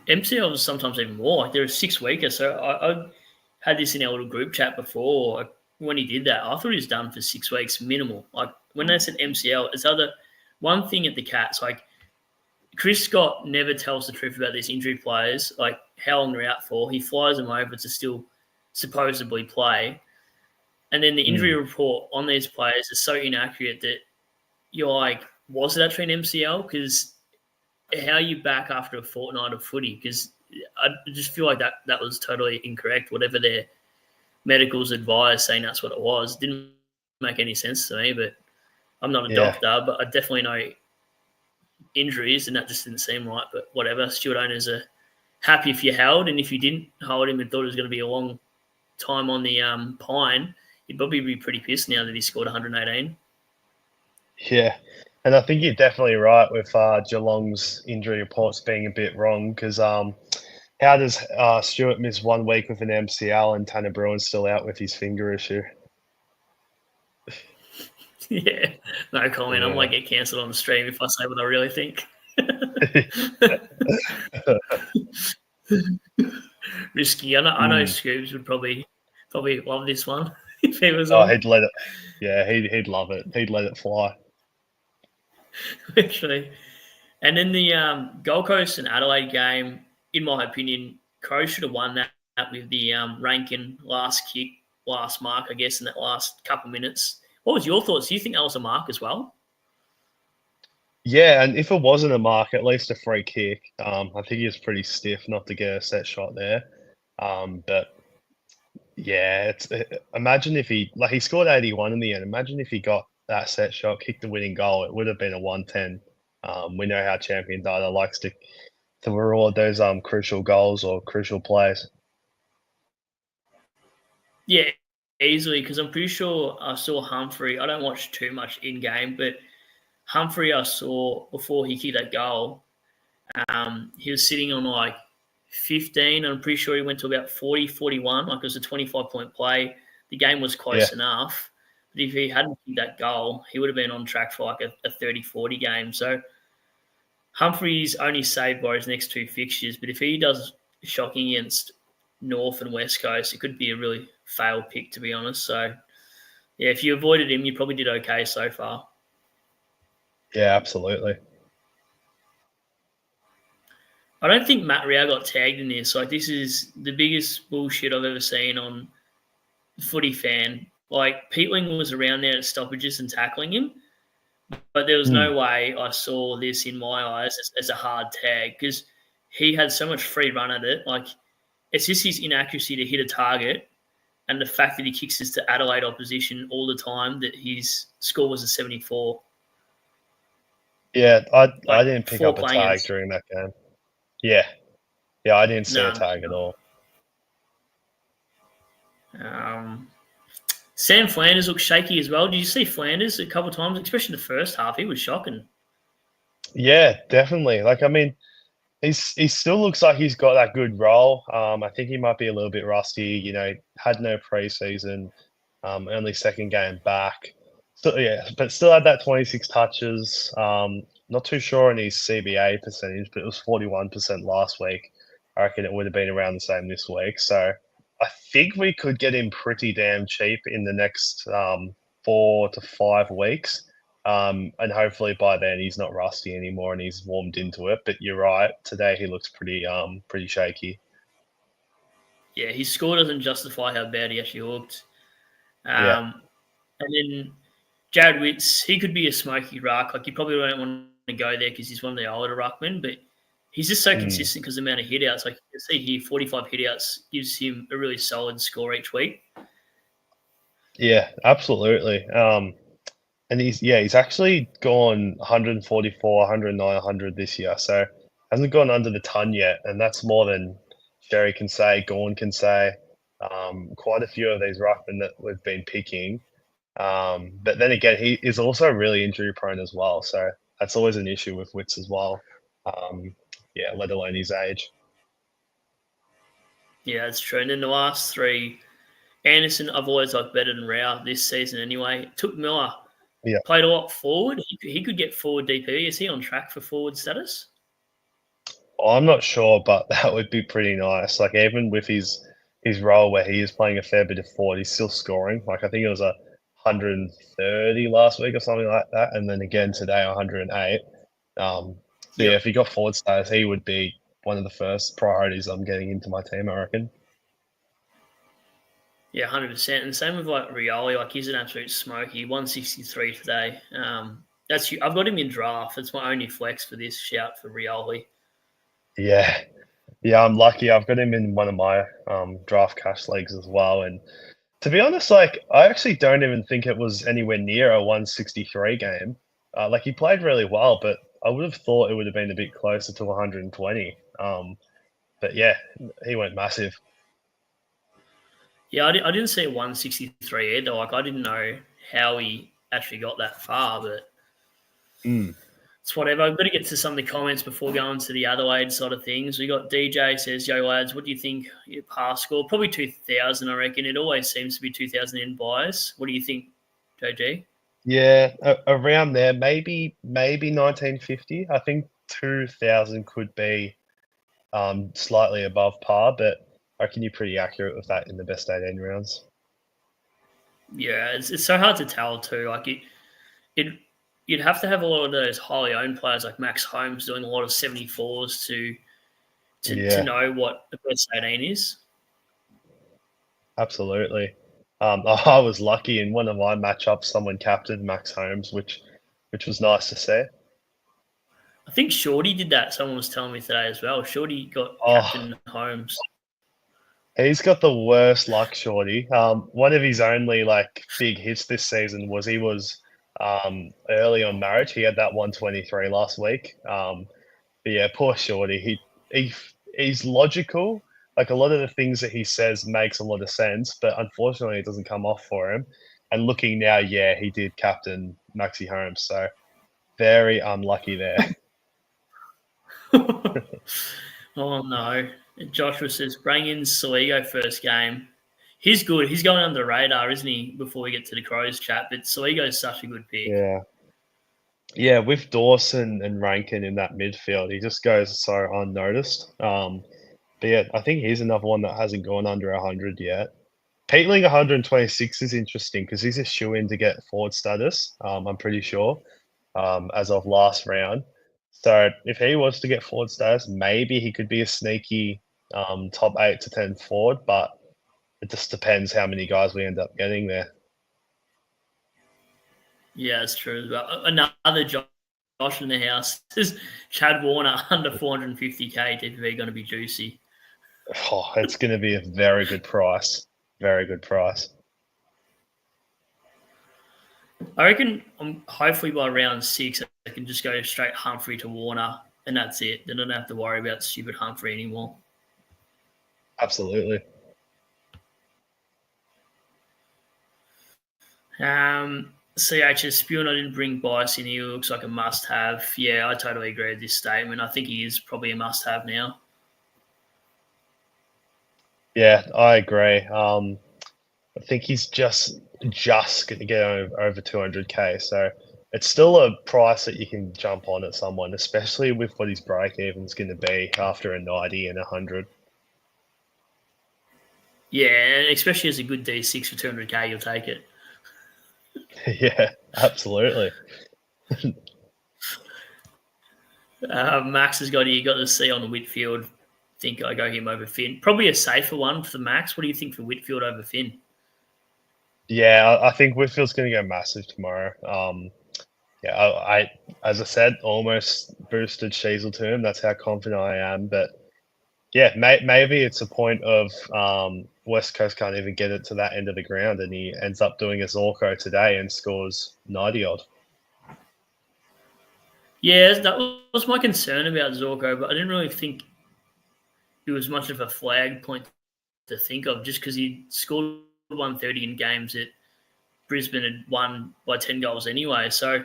MCL was sometimes even more. Like there are 6 weekers. So I had this in our little group chat before. Like, when he did that, I thought he was done for 6 weeks minimal. Like when they said MCL, it's other one thing at the Cats. Like Chris Scott never tells the truth about these injury players, like how long they're out for. He flies them over to still supposedly play. And then the injury Mm, report on these players is so inaccurate that you're like, was it actually an MCL? Because how are you back after a fortnight of footy? Because I just feel like that was totally incorrect. Whatever their medicals advised saying that's what it was didn't make any sense to me. But I'm not a yeah, doctor, but I definitely know injuries, and that just didn't seem right. But whatever, Stewart owners are happy if you held, and if you didn't hold him and thought it was going to be a long time on the pine, he'd probably be pretty pissed now that he scored 118. yeah. And I think you're definitely right with Geelong's injury reports being a bit wrong because how does Stewart miss 1 week with an MCL and Tanner Bruin's still out with his finger issue? Yeah, no comment. I Yeah. might get cancelled on the stream if I say what I really think. Risky. I know Mm. Scoobs would probably love this one if he was Oh, on. he'd let it. Yeah, he'd love it. He'd let it fly. Actually. And then the Gold Coast and Adelaide game, in my opinion, Crows should have won that with the Rankin last kick, last mark, I guess, in that last couple minutes. What was your thoughts? Do you think that was a mark as well? Yeah, and if it wasn't a mark, at least a free kick. I think he was pretty stiff not to get a set shot there. But yeah, imagine if he scored 81 in the end. Imagine if he got that set shot, kicked the winning goal, it would have been a 110. We know how champion data likes to reward those crucial goals or crucial plays. Yeah, easily, because I'm pretty sure I saw Humphrey. I don't watch too much in game, but Humphrey I saw before he kicked that goal. He was sitting on like 15. I'm pretty sure he went to about 40, 41. Like it was a 25-point play. The game was Yeah, close enough. But if he hadn't kicked that goal, he would have been on track for like a 30, 40 game. So Humphrey's only saved by his next two fixtures. But if he does shocking against North and West Coast, it could be a really failed pick, to be honest. So, yeah, if you avoided him, you probably did okay so far. yeah, absolutely. I don't think Matt Rao got tagged in this. Like, this is the biggest bullshit I've ever seen on Footy Fan. Like, Peatling was around there at stoppages and tackling him, but there was Mm. no way I saw this in my eyes as a hard tag because he had so much free run at it. Like, it's just his inaccuracy to hit a target and the fact that he kicks this to Adelaide opposition all the time that his score was a 74. Yeah, I Like, didn't pick four up a playing tag against. during that game. Yeah, yeah, I didn't see a No. tag at all. Sam Flanders looked shaky as well. Did you see Flanders a couple of times, especially the first half? He was shocking. Yeah, definitely. Like, I mean, he still looks like he's got that good role. I think he might be a little bit rusty. You know, had no preseason, only second game back. So yeah, but still had that 26 touches. Not too sure on his CBA percentage, but it was 41% last week. I reckon it would have been around the same this week. So I think we could get him pretty damn cheap in the next 4 to 5 weeks. And hopefully by then he's not rusty anymore and he's warmed into it. But you're right, today he looks pretty shaky. Yeah, his score doesn't justify how bad he actually looked. Yeah. And then Jared Witts, he could be a smoky ruck. Like, you probably don't want to go there because he's one of the older ruckmen, but he's just so Mm. consistent because the amount of hitouts. Like, you see here, 45 hitouts gives him a really solid score each week. Yeah, absolutely. And he's actually gone 144, 109, 100 this year. So hasn't gone under the ton yet, and that's more than Sherry can say, Gorn can say. Quite a few of these ruckmen that we've been picking. But then again, he is also really injury prone as well. So that's always an issue with Wits as well. Yeah, let alone his age. Yeah, that's true. And then the last three, Anderson, I've always liked better than Rao this season anyway. Took Miller, Yeah. played a lot forward. He could get forward DP. Is he on track for forward status? I'm not sure, but that would be pretty nice. Like even with his role where he is playing a fair bit of forward, he's still scoring. Like I think it was 130 last week or something like that, and then again today 108. So yeah, Yep. if he got forward status, he would be one of the first priorities I'm getting into my team, I reckon. Yeah, 100%. And same with like Rioli. Like he's an absolute smoky. 163 today. I've got him in draft. It's my only flex for this shout for Rioli. Yeah, yeah, I'm lucky. I've got him in one of my draft cash leagues as well, and to be honest, like I actually don't even think it was anywhere near a 163 game. Like he played really well, but I would have thought it would have been a bit closer to 120. But yeah, he went massive. Yeah, I didn't see 163 either. Like I didn't know how he actually got that far, but Mm. it's whatever. I've got to get to some of the comments before going to the Adelaide side of things. We got DJ says, "Yo lads, what do you think your pass score? Probably 2,000, I reckon. It always seems to be 2,000 in bias. What do you think, JG?" Yeah, around there, maybe 1950. I think 2000 could be slightly above par, but I reckon you're pretty accurate with that in the best 18 rounds. Yeah, it's so hard to tell too. Like it you'd have to have a lot of those highly owned players like Max Holmes doing a lot of 74s to Yeah, know what the best 18 is. absolutely. I was lucky in one of my matchups, someone captained Max Holmes, which was nice to see. I think Shorty did that. Someone was telling me today as well. Shorty got Oh, Captain Holmes. he's got the worst luck, Shorty. One of his only like big hits this season was he was early on marriage. He had that 123 last week. But yeah, poor Shorty. He he's logical. Like a lot of the things that he says makes a lot of sense, but unfortunately, it doesn't come off for him. And looking now, yeah, he did captain Maxi Holmes, so very unlucky there. Oh no. Joshua says, bring in Saligo first game. He's good. He's going under the radar, isn't he, before we get to the Crows chat? But Saligo's such a good pick. Yeah. Yeah, with Dawson and Rankin in that midfield, he just goes so unnoticed. But yeah, I think he's another one that hasn't gone under 100 yet. Peatling 126 is interesting because he's a shoe-in to get forward status, I'm pretty sure, as of last round. So if he was to get forward status, maybe he could be a sneaky top 8 to 10 forward, but it just depends how many guys we end up getting there. Yeah, it's true. Another Josh in the house is Chad Warner under 450k TPV going to be juicy. Oh, it's going to be a very good price. Very good price. I reckon hopefully by round 6, I can just go straight Humphrey to Warner, and that's it. Then I don't have to worry about stupid Humphrey anymore. Absolutely. CHS Spewing, I didn't bring Bice in. He looks like a must-have. Yeah, I totally agree with this statement. I think he is probably a must-have now. Yeah, I agree. I think he's just going to get over 200k. So it's still a price that you can jump on at someone, especially with what his break even is going to be after a 90 and 100. Yeah, especially as a good D6 for 200k, you'll take it. Yeah, absolutely. Max has got the C on Whitfield. I think I go him over Finn. Probably a safer one for Max. What do you think for Whitfield over Finn? Yeah, I think Whitfield's going to go massive tomorrow. Yeah, I as I said, almost boosted Sheasel to him. That's how confident I am. But yeah, maybe it's a point of West Coast can't even get it to that end of the ground, and he ends up doing a Zorko today and scores 90 odd. Yeah, that was my concern about Zorko, but I didn't really think it was much of a flag point to think of, just because he scored 130 in games that Brisbane had won by 10 goals anyway. So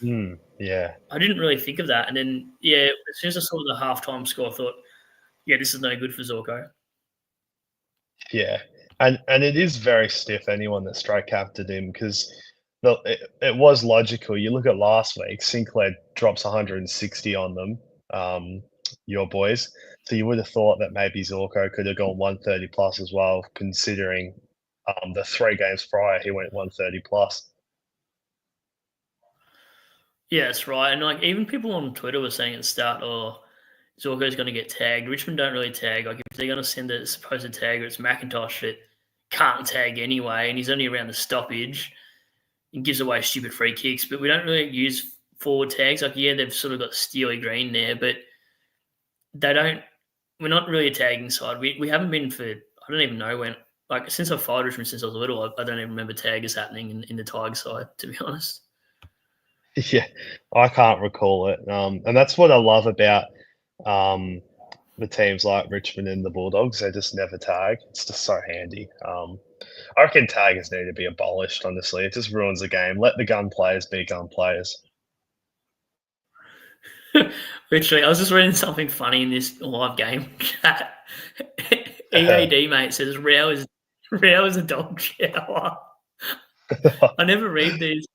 yeah, I didn't really think of that. And then, yeah, as soon as I saw the halftime score, I thought, yeah, this is no good for Zorko. yeah, and it is very stiff. Anyone that straight captured him because it was logical. You look at last week, Sinclair drops 160 on them, your boys. So you would have thought that maybe Zorko could have gone 130 plus as well, considering the 3 games prior he went 130 plus. Yeah, that's right. And like even people on Twitter were saying at the start, oh, Zorko's going to get tagged. Richmond don't really tag. Like if they're going to send a supposed tagger, it's McIntosh that can't tag anyway, and he's only around the stoppage and gives away stupid free kicks. But we don't really use forward tags. Like yeah, they've sort of got Steely Green there, but they don't. We're not really a tagging side. We haven't been for I don't even know when. Like since I've followed Richmond since I was little, I don't even remember taggers happening in the Tiger side. To be honest. Yeah, I can't recall it. And that's what I love about um, the teams like Richmond and the Bulldogs. They just never tag. It's just so handy. I reckon taggers need to be abolished, honestly. It just ruins the game. Let the gun players be gun players. Literally, I was just reading something funny in this live game chat. EAD mate says Rao is a dog shower. I never read these.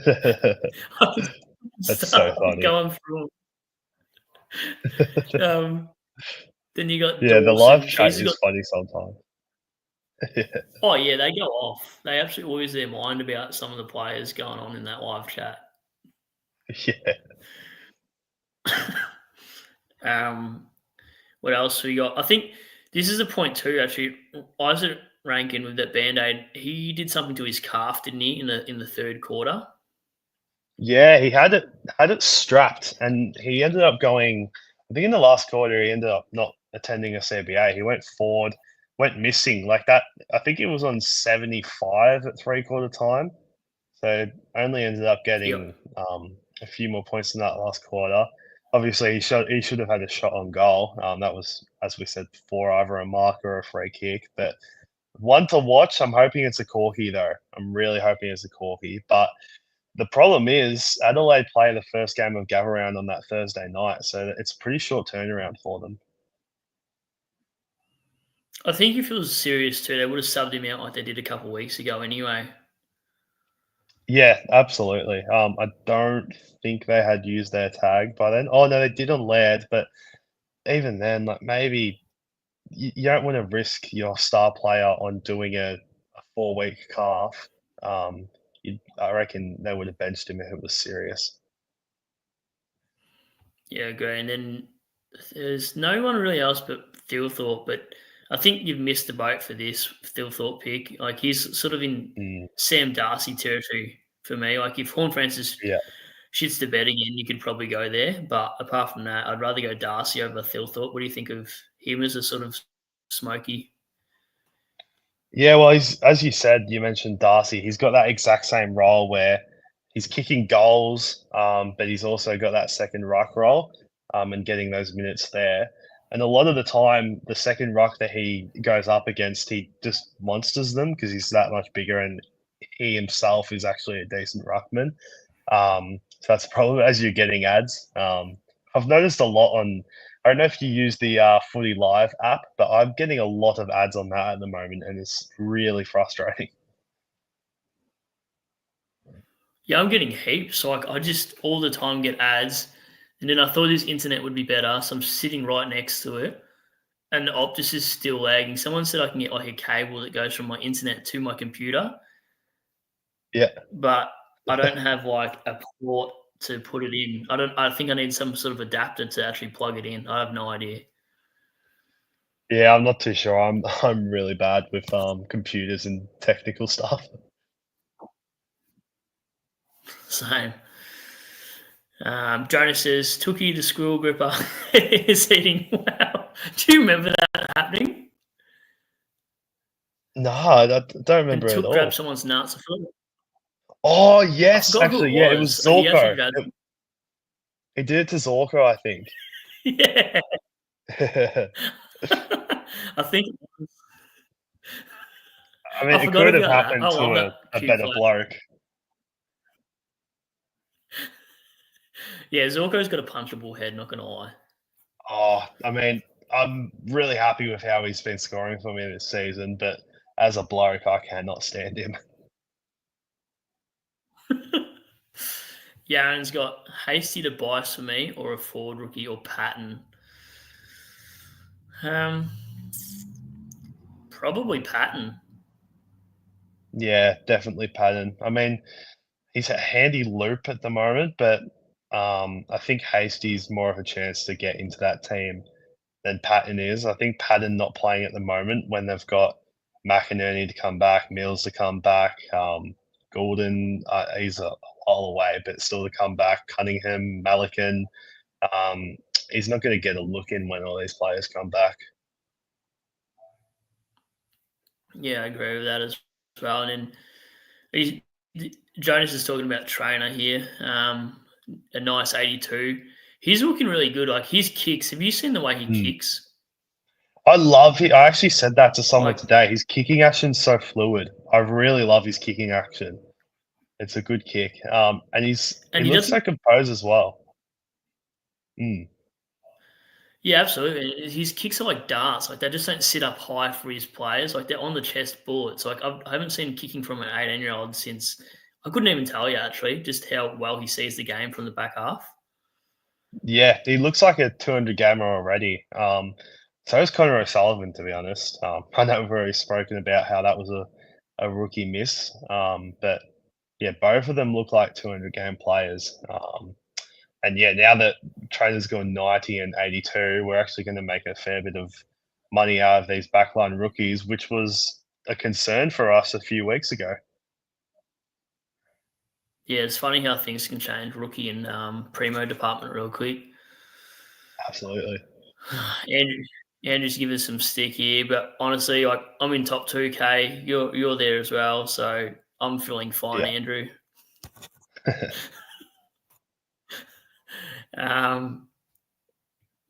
That's so funny. Going through. Then you got Yeah, the live Dawson. chat She's is got. funny sometimes. Oh yeah, they go off. They absolutely lose their mind about some of the players going on in that live chat. Yeah. What else we got? I think this is a point too. Actually, Isaac Rankin with that band-aid, he did something to his calf, didn't he? In the third quarter. Yeah, he had it strapped, and he ended up going. I think in the last quarter, he ended up not attending a CBA. He went forward, went missing like that. I think it was on 75 at 3/4 time. So only ended up Yep. getting a few more points in that last quarter. Obviously, he should have had a shot on goal. That was, as we said before, either a mark or a free kick. But one to watch. I'm hoping it's a corky though. I'm really hoping it's a corky. But the problem is Adelaide play the first game of Gather Round on that Thursday night, so it's a pretty short turnaround for them. I think if it was serious too, they would have subbed him out like they did a couple of weeks ago anyway. Yeah, absolutely. I don't think they had used their tag by then. Oh no, they did on Laird, but even then, like maybe you don't want to risk your star player on doing a 4 week calf. I reckon they would have benched him if it was serious. Yeah, I agree. And then there's no one really else but Thilthorpe, but I think you've missed the boat for this Thilthorpe pick. Like he's sort of in Mm, Sam Darcy territory for me. Like if Horn Francis yeah. shits the bed again, you could probably go there. But apart from that, I'd rather go Darcy over Thilthorpe. What do you think of him as a sort of smoky? Yeah, well, he's as you said, you mentioned Darcy. He's got that exact same role where he's kicking goals, but he's also got that second ruck role, and getting those minutes there. And a lot of the time, the second ruck that he goes up against, he just monsters them because he's that much bigger, and he himself is actually a decent ruckman. So that's probably as you're getting ads. I've noticed a lot on. I don't know if you use the Footy Live app, but I'm getting a lot of ads on that at the moment, and it's really frustrating. Yeah, I'm getting heaps. Like I just all the time get ads, and then I thought this internet would be better, so I'm sitting right next to it, and the Optus is still lagging. Someone said I can get like a cable that goes from my internet to my computer, Yeah, but I don't have like a port to put it in. I don't. I think I need some sort of adapter to actually plug it in. I have no idea. yeah, I'm not too sure. I'm really bad with computers and technical stuff. Same. Jonas says Tookie the squirrel gripper is eating well. Do you remember that happening? No, I don't And remember at Took grabbed all. someone's nuts. Oh I yes, forgot who it actually, yeah, it was was. He actually Zorko. grabbed. He did it to Zorko, I think. Yeah. I think I mean, I it forgot could have about that. happened I to love that a cute better play. bloke. Yeah, Zorko's got a punchable head, not gonna lie. Oh, I mean, I'm really happy with how he's been scoring for me this season, but as a bloke, I cannot stand him. Yaron's got Hasty to Bice for me, or a forward rookie, or Patton. Um, Probably Patton. Yeah, definitely Patton. I mean, he's a handy loop at the moment, but I think Hasty's more of a chance to get into that team than Patton is. I think Patton not playing at the moment when they've got McInerney to come back, Mills to come back, Gordon, he's a while away, but still to come back, Cunningham, Malikan. Um, he's not going to get a look in when all these players come back. Yeah, I agree with that as well. And then he's, Jonas is talking about trainer here. A nice 82. He's looking really good. Like his kicks. Have you seen the way he Mm. kicks? I love it. I actually said that to someone Like, today. His kicking action's so fluid. I really love his kicking action. It's a good kick. And he and he looks doesn't. so composed as well. Mm. Yeah, absolutely. His kicks are like darts. Like they just don't sit up high for his players. Like they're on the chest boards. Like I haven't seen him kicking from an 18-year-old since. I couldn't even tell you actually just how well he sees the game from the back half. Yeah, he looks like a 200 gamer already. So is Connor O'Sullivan, to be honest. I know we've already spoken about how that was a rookie miss. But yeah, both of them look like 200 game players. And yeah, now that trainers going 90 and 82, we're actually going to make a fair bit of money out of these backline rookies, which was a concern for us a few weeks ago. Yeah, it's funny how things can change rookie and primo department real quick. Absolutely. Andrew, Andrew's giving us some stick here, but honestly, like I'm in top 2K. You're there as well, so I'm feeling fine, Yeah. Andrew.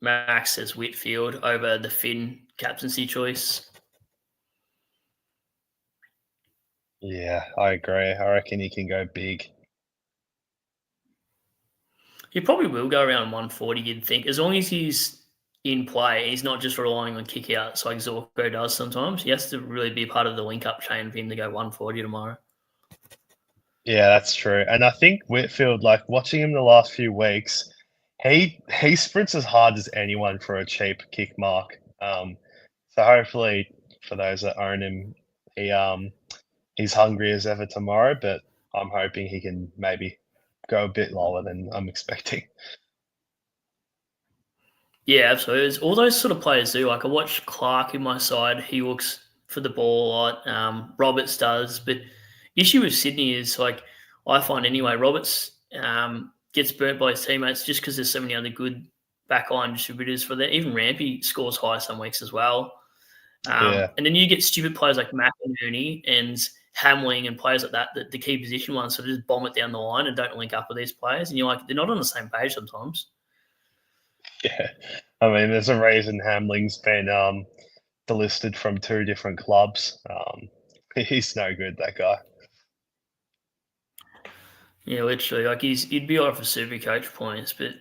Max says Whitfield over the Finn captaincy choice. Yeah, I agree. I reckon he can go big. He probably will go around 140, you'd think, as long as he's in play. He's not just relying on kick outs like Zorko does sometimes. He has to really be part of the link up chain for him to go 140 tomorrow. Yeah, that's true. And I think Whitfield, like watching him the last few weeks, he sprints as hard as anyone for a cheap kick mark. So hopefully for those that own him, he's hungry as ever tomorrow. But I'm hoping he can maybe go a bit lower than I'm expecting. Yeah, absolutely. It's all those sort of players do. Like I watch Clark in my side. He looks for the ball a lot. Roberts does, but issue with Sydney is like I find anyway. Roberts gets burnt by his teammates just because there's so many other good backline distributors for that. Even Rampy scores high some weeks as well. Yeah, And then you get stupid players like McInerney and Hamling and players like that, the key position ones, sort of just bomb it down the line and don't link up with these players. And you're like, they're not on the same page sometimes. yeah. I mean, there's a reason Hamling's been delisted from 2 different clubs. He's no good, that guy. Yeah, literally. Like he'd be all right for SuperCoach points, but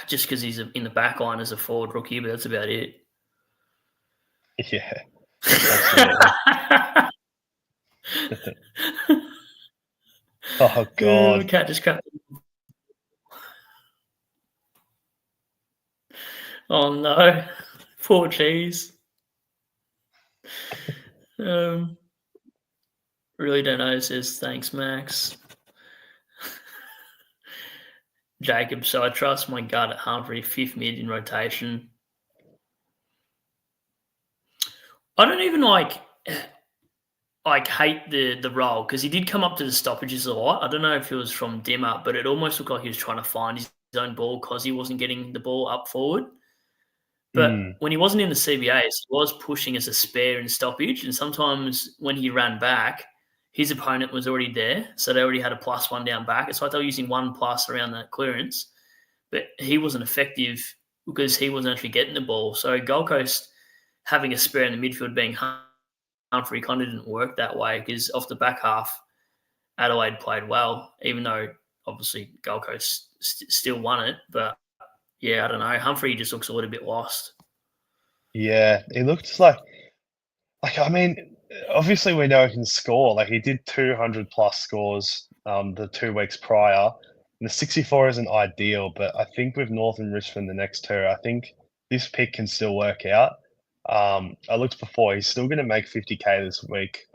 just because he's in the back line as a forward rookie, but that's about it. Yeah, absolutely. Oh God. Cat just cracked. Oh no, poor cheese. Um, really don't know. Says thanks, Max. Jacob. So I trust my gut at Humphrey, fifth mid in rotation. I don't even hate the role because he did come up to the stoppages a lot. I don't know if it was from Dimmer, but it almost looked like he was trying to find his own ball because he wasn't getting the ball up forward. But Mm, when he wasn't in the CBAs, he was pushing as a spare in stoppage. And sometimes when he ran back, his opponent was already there. So they already had a +1 down back. It's like they were using 1+ around that clearance. But he wasn't effective because he wasn't actually getting the ball. So Gold Coast having a spare in the midfield being Humphrey kind of didn't work that way because off the back half, Adelaide played well, even though obviously Gold Coast still won it. But yeah, I don't know. Humphrey just looks a little bit lost. yeah, he looked like, I mean, obviously we know he can score. Like he did 200 plus scores the 2 weeks prior. And the 64 isn't ideal, but I think with Northern Richmond the next two, I think this pick can still work out. I looked before; he's still going to make 50K this week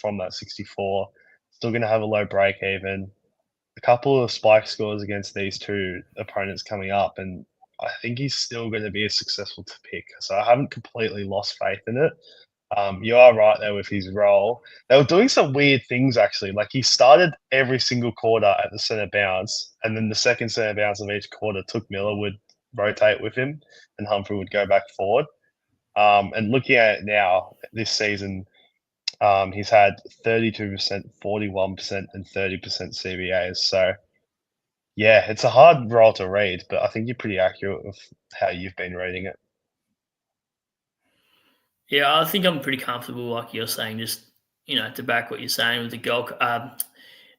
from that 64. Still going to have a low break even. A couple of spike scores against these two opponents coming up, and I think he's still going to be a successful to pick. So I haven't completely lost faith in it. You are right there with his role. They were doing some weird things actually. Like he started every single quarter at the centre bounce, and then the second centre bounce of each quarter, Took Miller would rotate with him, and Humphrey would go back forward. And looking at it now, this season, he's had 32%, 41%, and 30% CBAs. So yeah, it's a hard role to read, but I think you're pretty accurate with how you've been reading it. Yeah, I think I'm pretty comfortable, like you're saying, just to back what you're saying with the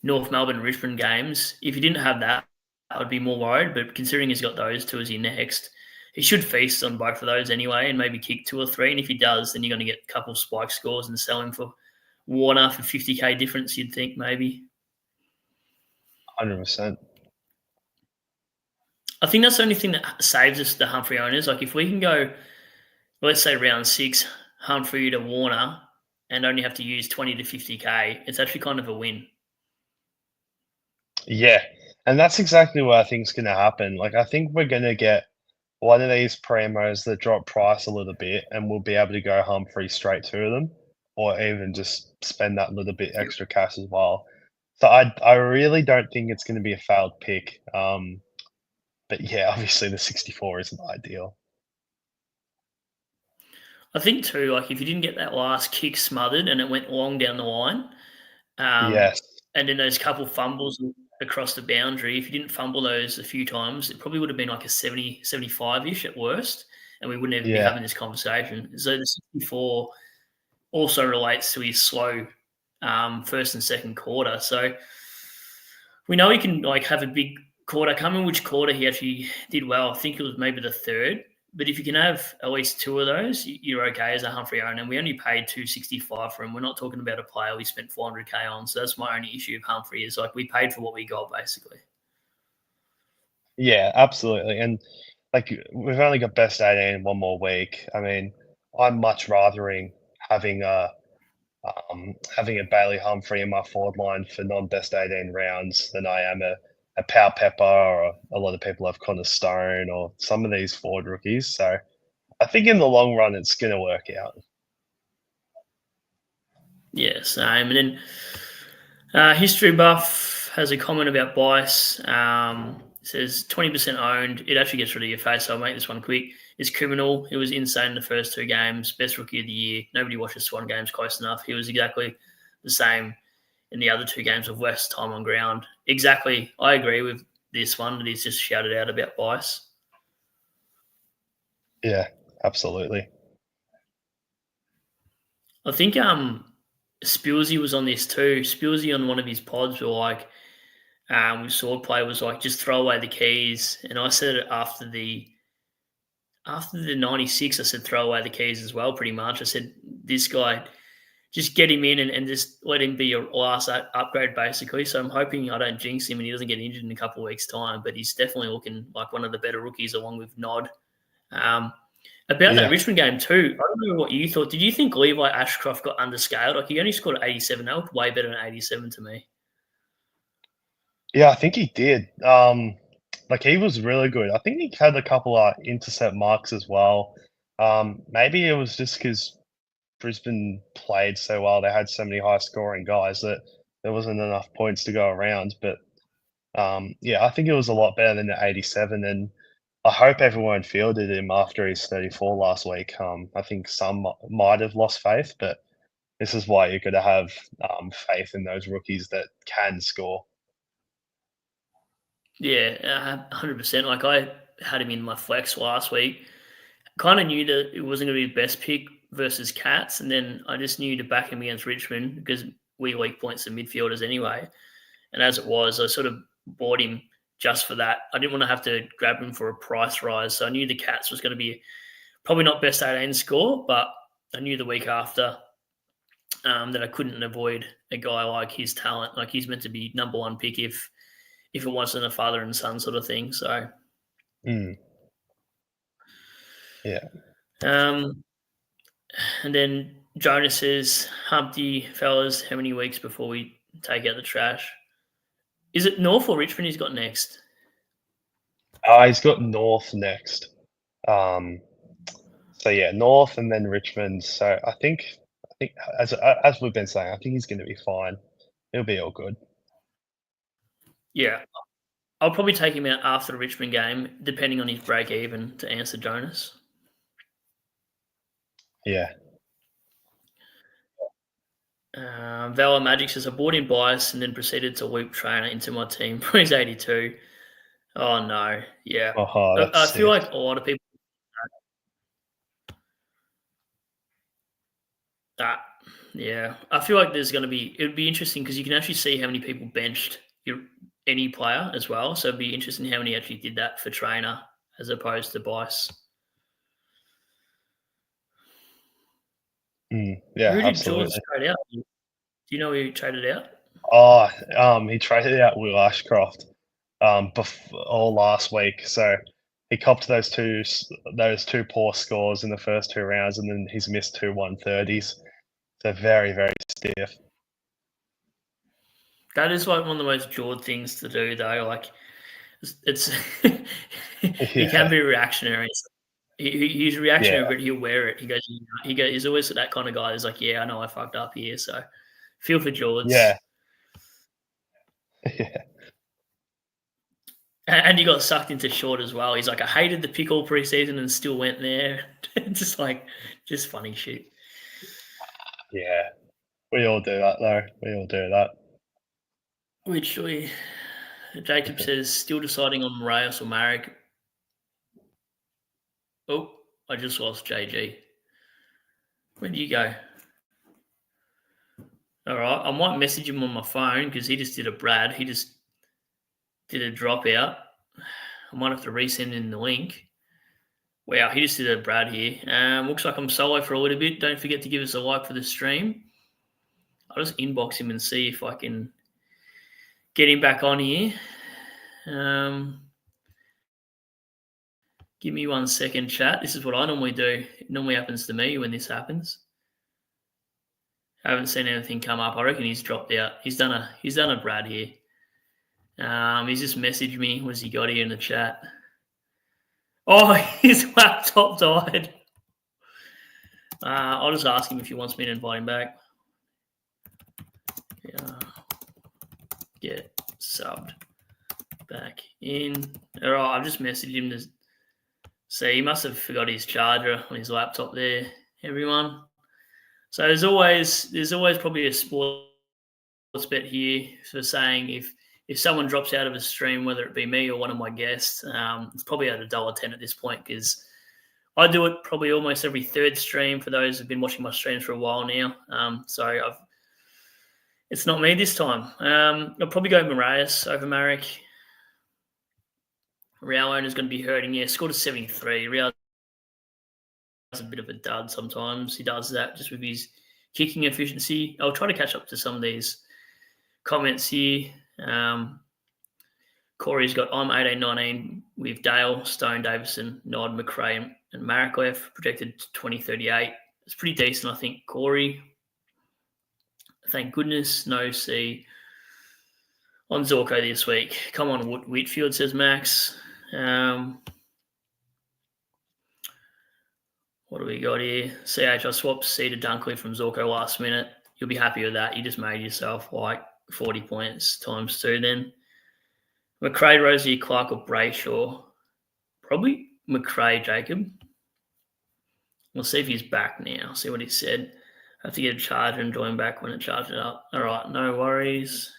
North Melbourne Richmond games. If you didn't have that, I would be more worried. But considering he's got those two as your next, he should feast on both of those anyway, and maybe kick 2 or 3. And if he does, then you're going to get a couple of spike scores and sell him for Warner for 50K difference. You'd think maybe. 100%. I think that's the only thing that saves us, the Humphrey owners. Like if we can go, let's say round 6, Humphrey to Warner, and only have to use 20 to 50K, it's actually kind of a win. Yeah, and that's exactly what I think's gonna happen. Like, I think we're gonna get one of these promos that drop price a little bit, and we'll be able to go Humphrey straight to them, or even just spend that little bit Yep. extra cash as well. So I really don't think it's gonna be a failed pick. But yeah, obviously the 64 isn't ideal. I think too, like if you didn't get that last kick smothered and it went long down the line, um, Yes. and then those couple fumbles across the boundary, if he didn't fumble those a few times, it probably would have been like a 70, 75-ish at worst, and we wouldn't even be Yeah. having this conversation. So the 64 also relates to his slow first and second quarter. So we know he can like have a big quarter. I can't remember which quarter he actually did well. I think it was maybe the third. But if you can have at least two of those, you're okay as a Humphrey owner. And we only paid 265 for him. We're not talking about a player we spent 400K on. So that's my only issue with Humphrey is like we paid for what we got basically. Yeah, absolutely. And like we've only got best 18 in one more week. I mean, I'm much rathering having a having a Bailey Humphrey in my forward line for non-best 18 rounds than I am a Power Pepper or a lot of people have Connor Stone or some of these forward rookies. So I think in the long run, it's going to work out. Yeah, same. And then History Buff has a comment about Bice. Says 20% owned. It actually gets rid of your face, so I'll make this one quick. It's criminal. It was insane in the first two games. Best rookie of the year. Nobody watches Swan games close enough. He was exactly the same in the other two games of West time on ground. Exactly. I agree with this one that he's just shouted out about Bice. Yeah, absolutely. I think Spilsy was on this too. Spilsy on one of his pods were like, with sword play was like, just throw away the keys. And I said it after the 96, I said throw away the keys as well, pretty much. I said, this guy, just get him in and just let him be your last upgrade, basically. So I'm hoping I don't jinx him and he doesn't get injured in a couple of weeks' time, but he's definitely looking like one of the better rookies along with Nod. About that Yeah. Richmond game too, I don't know what you thought. Did you think Levi Ashcroft got underscaled? Like he only scored 87. That looked way better than 87 to me. Yeah, I think he did. Like he was really good. I think he had a couple of intercept marks as well. Maybe it was just because Brisbane played so well. They had so many high scoring guys that there wasn't enough points to go around. But yeah, I think it was a lot better than the 87. And I hope everyone fielded him after his 34 last week. I think some might have lost faith, but this is why you're going to have faith in those rookies that can score. Yeah, 100%. Like I had him in my flex last week. Kind of knew that it wasn't going to be the best pick versus Cats, and then I just knew to back him against Richmond because we weak points in midfielders anyway. And as it was, I sort of bought him just for that. I didn't want to have to grab him for a price rise, so I knew the Cats was going to be probably not best 18 score, but I knew the week after that I couldn't avoid a guy like his talent. Like he's meant to be number one pick if it wasn't a father and son sort of thing. So, Yeah. and then Jonas says, Humpty, fellas, how many weeks before we take out the trash? Is it North or Richmond he's got next? He's got North next. So yeah, North and then Richmond. So I think as we've been saying, I think he's going to be fine. He'll be all good. Yeah. I'll probably take him out after the Richmond game, depending on his break even to answer Jonas. Yeah. Valor Magic says, I bought in Bias and then proceeded to loop Trainer into my team for his 82. Oh, no. Yeah. Oh, I that's feel sick. like a lot of people that. Yeah. I feel like there's going to be, it would be interesting because you can actually see how many people benched any player as well. So it'd be interesting how many actually did that for Trainer as opposed to Bice. Yeah, Who did George absolutely. trade out? Do you know who he traded out? Oh, he traded out Will Ashcroft before last week. So he copped those two poor scores in the first two rounds, and then he's missed two 130s. So very, very stiff. That is like one of the most Jord things to do, though. Like, it's he can Yeah. be reactionary. He's reactionary, Yeah. but he'll wear it. He's always that kind of guy. He's like, yeah, I know I fucked up here, so feel for Jords. Yeah. Yeah. And he got sucked into short as well. He's like, I hated the pick all preseason and still went there. just funny shit. Yeah. We all do that though. We all do that. Literally. Jacob says, still deciding on Moraes or Marek. Oh, I just lost JG. Where do you go? All right, I might message him on my phone because he just did a Brad. He just did a dropout. I might have to resend in the link. Wow, he just did a Brad here. Looks like I'm solo for a little bit. Don't forget to give us a like for the stream. I'll just inbox him and see if I can get him back on here. Give me 1 second, chat. This is what I normally do. It normally happens to me when this happens. I haven't seen anything come up. I reckon he's dropped out. He's done a Brad here. He's just messaged me. What's he got here in the chat? Oh, his laptop died. I'll just ask him if he wants me to invite him back. Get subbed back in. All right, I've just messaged him to say he must have forgot his charger on his laptop there, everyone. So there's always probably a sports bet here for saying if someone drops out of a stream, whether it be me or one of my guests, it's probably at $1.10 at this point because I do it probably almost every third stream for those who've been watching my streams for a while now. So it's not me this time. I'll probably go Moraes over Marek. Real owner's going to be hurting. Yeah, scored a 73. Real is a bit of a dud sometimes. He does that just with his kicking efficiency. I'll try to catch up to some of these comments here. Corey's got I'm 18-19 with Dale, Stone, Davison, Nod, McRae, and Mariklev, projected 2038. It's pretty decent, I think, Corey. Thank goodness, no C on Zorko this week. Come on, Whitfield, says Max. What do we got here? CH, I swapped C to Dunkley from Zorko last minute. You'll be happy with that. You just made yourself like 40 points times 2 then. McRae, Rosie, Clark, or Brayshaw? Probably McRae, Jacob. We'll see if he's back now. See what he said. I have to get a charger and join back when it charges up. All right, no worries.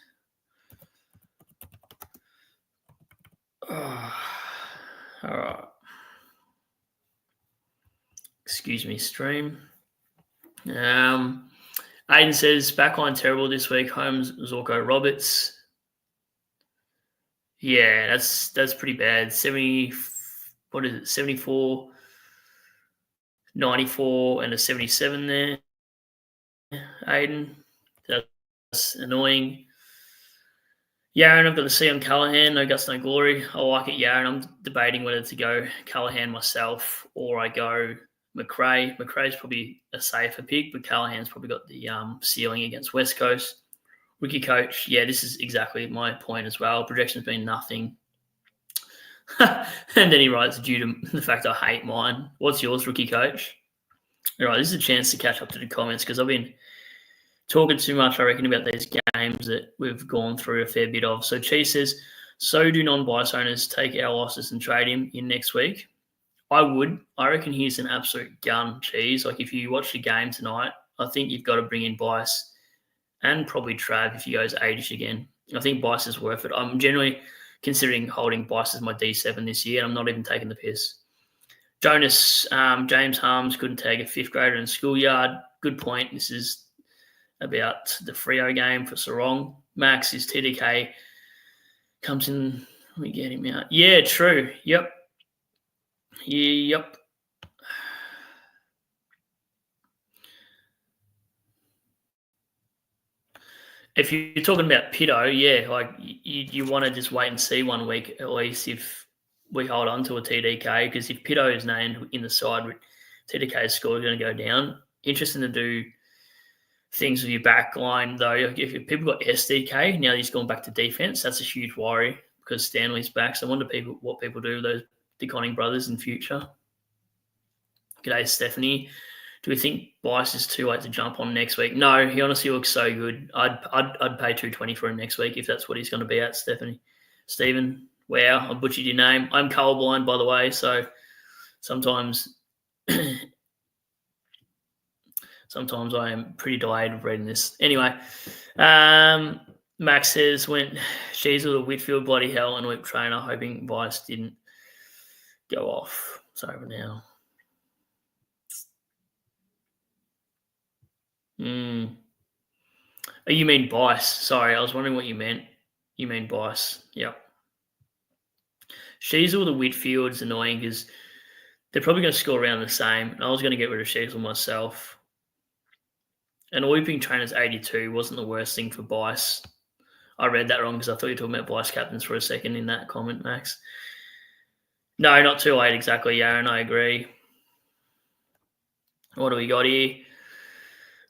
Oh, all right. Excuse me, stream. Aiden says, backline terrible this week. Holmes, Zorko, Roberts. Yeah, that's pretty bad. 70, what is it? 74, 94, and a 77 there. Aiden, that's annoying. Yaron, I've got the C on Callahan. No guts, no glory. I like it, Yaron. I'm debating whether to go Callahan myself or I go McRae. McRae's probably a safer pick, but Callahan's probably got the ceiling against West Coast. Rookie coach, yeah, this is exactly my point as well. Projection's been nothing. And then he writes, due to the fact I hate mine. What's yours, rookie coach? All right, this is a chance to catch up to the comments because I've been talking too much, I reckon, about these games that we've gone through a fair bit of. So Cheese says, so do non-bias owners take our losses and trade him in next week? I would. I reckon he's an absolute gun, Cheese. Like if you watch the game tonight, I think you've got to bring in Bias and probably Trav if he goes 80-ish again. I think Bias is worth it. I'm generally considering holding Bias as my D7 this year, and I'm not even taking the piss. Jonas, James Harms couldn't take a 5th grader in schoolyard. Good point. This is about the Freo game for Sarong. Max is TDK. Comes in. Let me get him out. Yeah, true. Yep. If you're talking about Pitto, yeah, like you want to just wait and see 1 week at least if we hold on to a TDK, because if Pitto is named in the side, TDK's score is going to go down. Interesting to do things with your back line, though. If people got SDK, now he's gone back to defense, that's a huge worry because Stanley's back. So I wonder what people do with those DeConning brothers in future. G'day, Stephanie. Do we think Bias is too late to jump on next week? No, he honestly looks so good. I'd pay $220 for him next week if that's what he's going to be at, Stephanie. Stephen, wow, I butchered your name. I'm colourblind, by the way, so sometimes I am pretty delayed reading this. Anyway, Max says, went Sheasel to Whitfield, bloody hell, and whip trainer, hoping Vice didn't go off. It's over now. Oh, you mean Bice. Sorry, I was wondering what you meant. You mean Bice. Yep. Sheasel to Whitfield's annoying because they're probably going to score around the same. I was going to get rid of Sheasel myself. And whipping trainer's 82 wasn't the worst thing for Bice. I read that wrong because I thought you were talking about Bice captains for a second in that comment, Max. No, not too late exactly, Aaron. I agree. What do we got here?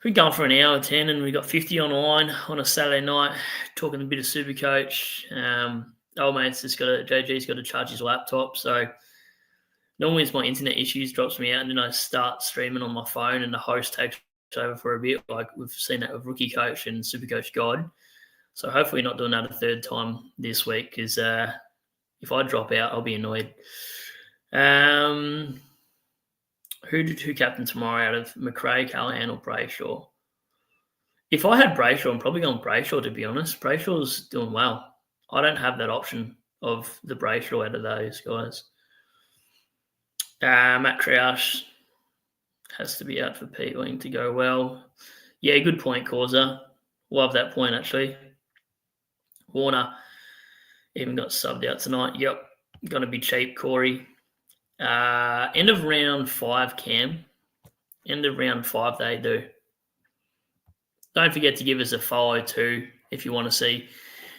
We've gone for an hour 10 and we got 50 online on a Saturday night, talking a bit of SuperCoach. Old mate's JG's got to charge his laptop. So normally it's my internet issues, drops me out, and then I start streaming on my phone and the host takes over for a bit. Like we've seen that with Rookie Coach and SuperCoach God. So hopefully not doing that a third time this week because if I drop out, I'll be annoyed. Who captain tomorrow out of McRae, Callahan, or Brayshaw? If I had Brayshaw, I'm probably going Brayshaw, to be honest. Brayshaw's doing well. I don't have that option of the Brayshaw out of those guys. Matt Crouch has to be out for Pete Wing to go well. Yeah, good point, Causa. Love that point, actually. Warner even got subbed out tonight. Yep, going to be cheap, Corey. End of round 5, Cam. End of round 5, they do. Don't forget to give us a follow too if you want to see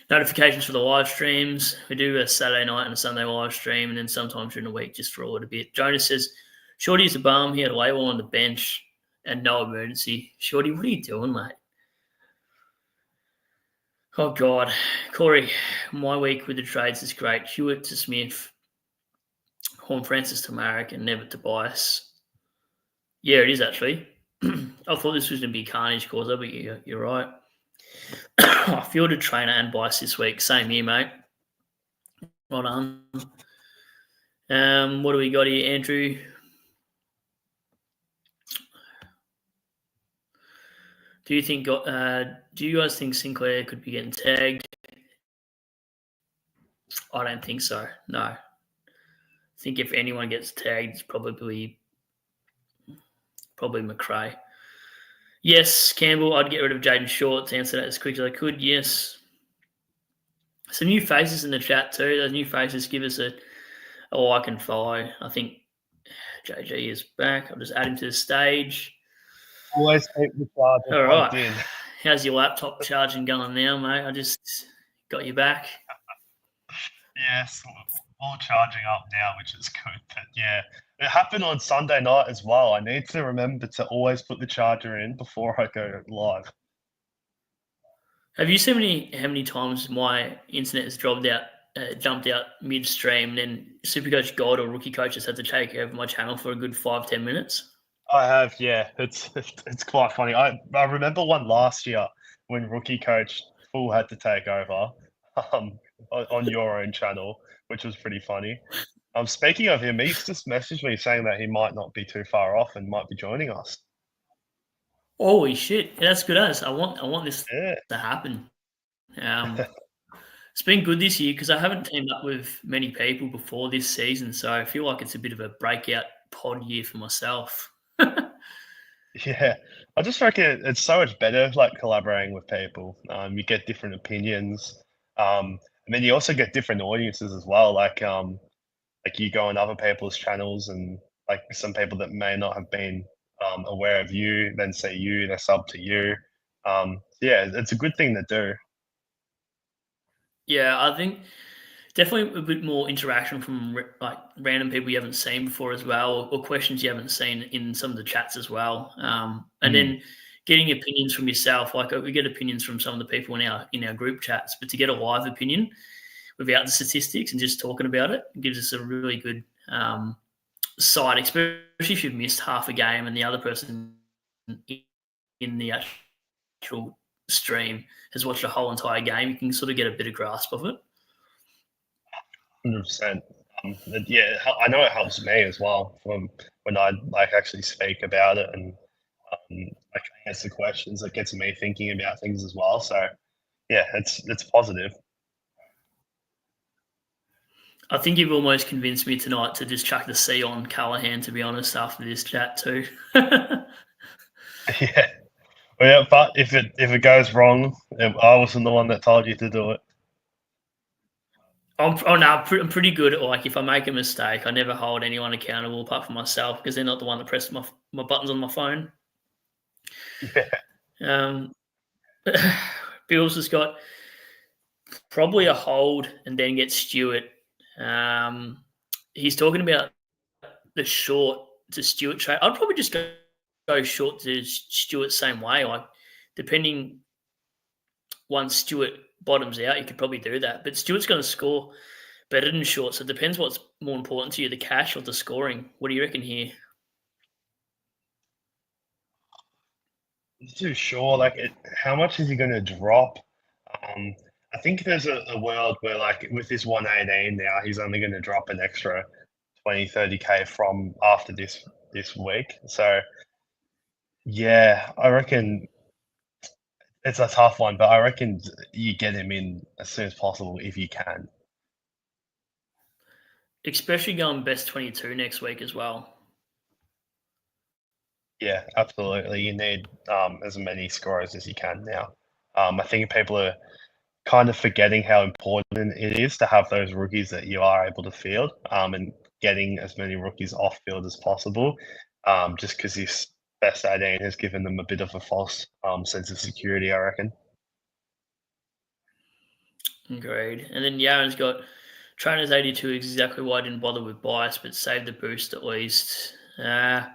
notifications for the live streams. We do a Saturday night and a Sunday live stream, and then sometimes during the week just for a little bit. Jonas says, Shorty's a bum. He had a label on the bench and no emergency. Shorty, what are you doing, mate? Oh, God. Corey, my week with the trades is great. Hewitt to Smith, Horn Francis to Marek, and Nevitt to Bias. Yeah, it is actually. I thought this was going to be carnage, Causa, but you're right. I fielded trainer and Bias this week. Same here, mate. Well done. What do we got here, Andrew? Do you guys think Sinclair could be getting tagged? I don't think so. No. I think if anyone gets tagged, it's probably McRae. Yes, Campbell, I'd get rid of Jaden Short to answer that as quick as I could. Yes. Some new faces in the chat too. Those new faces give us a like and follow. I think JG is back. I'll just add him to the stage. Always keep the charger plugged in. How's your laptop charging going now, mate? I just got you back. Yes, all charging up now, which is good. But yeah, it happened on Sunday night as well. I need to remember to always put the charger in before I go live. Have you seen how many times my internet has jumped out midstream, and then SuperCoach God or Rookie Coach has had to take over my channel for a good 5-10 minutes? I have, yeah. It's quite funny. I remember one last year when Rookie Coach full had to take over on your own channel, which was pretty funny. Speaking of him, he's just messaged me saying that he might not be too far off and might be joining us. Holy shit! That's good as I want this to happen. It's been good this year because I haven't teamed up with many people before this season, so I feel like it's a bit of a breakout pod year for myself. Yeah, I just reckon it's so much better, like collaborating with people. You get different opinions, and then you also get different audiences as well. Like you go on other people's channels, and like some people that may not have been aware of you, then see you, they sub to you. Yeah, it's a good thing to do. Yeah, I think definitely a bit more interaction from like random people you haven't seen before as well, or questions you haven't seen in some of the chats as well. And then getting opinions from yourself. Like we get opinions from some of the people in our group chats, but to get a live opinion without the statistics and just talking about it gives us a really good side, especially if you've missed half a game and the other person in the actual stream has watched a whole entire game. You can sort of get a better grasp of it. 100%. Yeah, I know it helps me as well from when I like actually speak about it and like answer questions. It gets me thinking about things as well. So yeah, it's positive. I think you've almost convinced me tonight to just chuck the C on Callahan, to be honest, after this chat too. Yeah. Well, yeah, but if it goes wrong, I wasn't the one that told you to do it. I'm pretty good at, like, if I make a mistake, I never hold anyone accountable apart from myself because they're not the one that presses my buttons on my phone. Yeah. Um, Bills has got probably a hold and then get Stewart. He's talking about the short to Stewart trade. I'd probably just go short to Stewart same way. Like, depending, once Stewart bottoms out, you could probably do that. But Stewart's going to score better than short, so it depends what's more important to you, the cash or the scoring. What do you reckon here? Not too sure. Like, how much is he going to drop? I think there's a world where, like, with this 118 now, he's only going to drop an extra 20, 30K from after this week. So, yeah, I reckon it's a tough one, but I reckon you get him in as soon as possible if you can. Especially going best 22 next week as well. Yeah, absolutely. You need as many scorers as you can now. I think people are kind of forgetting how important it is to have those rookies that you are able to field, and getting as many rookies off field as possible. Just because this best 18 has given them a bit of a false sense of security, I reckon. Agreed. And then Yaron's got trainers 82 is exactly why I didn't bother with bias, but saved the boost at least. Yeah,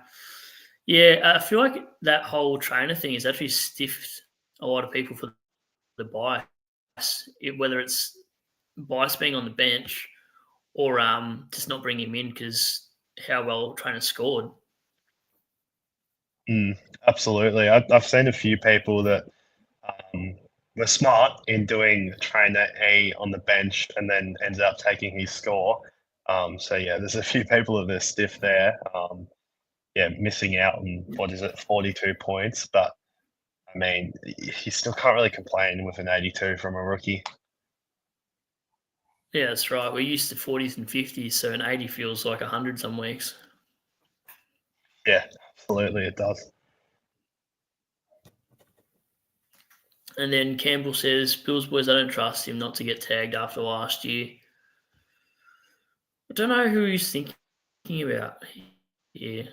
I feel like that whole trainer thing has actually stiffed a lot of people for the bias, whether it's bias being on the bench or just not bringing him in because how well trainer scored. Absolutely. I've seen a few people that were smart in doing trainer A on the bench and then ended up taking his score. So yeah, there's a few people that are stiff there. Yeah, missing out on what is it, 42 points. But I mean, you still can't really complain with an 82 from a rookie. Yeah, that's right. We're used to 40s and 50s, so an 80 feels like 100 some weeks. Yeah, absolutely, it does. And then Campbell says, Bills boys, I don't trust him not to get tagged after last year. I don't know who he's thinking about here.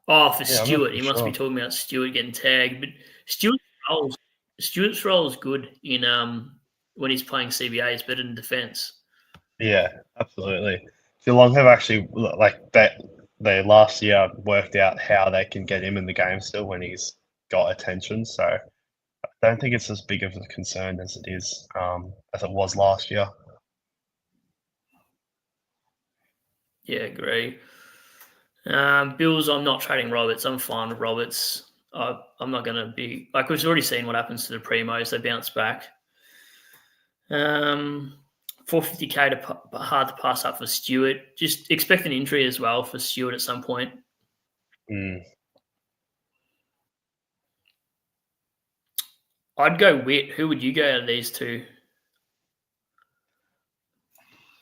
Oh, for Yeah, I'm not Stewart. too He must be sure. talking about Stewart getting tagged. But Stewart's role is good in when he's playing CBA. It's better than defence. Yeah, absolutely. Geelong have actually like that. They last year worked out how they can get him in the game still when he's got attention. So I don't think it's as big of a concern as it was last year. Yeah, agree. Bills, I'm not trading Roberts. I'm fine with Roberts. I'm not going to be like we've already seen what happens to the Primos. They bounce back. 450K to hard to pass up for Stewart. Just expect an injury as well for Stewart at some point. Mm. I'd go Witt. Who would you go out of these two?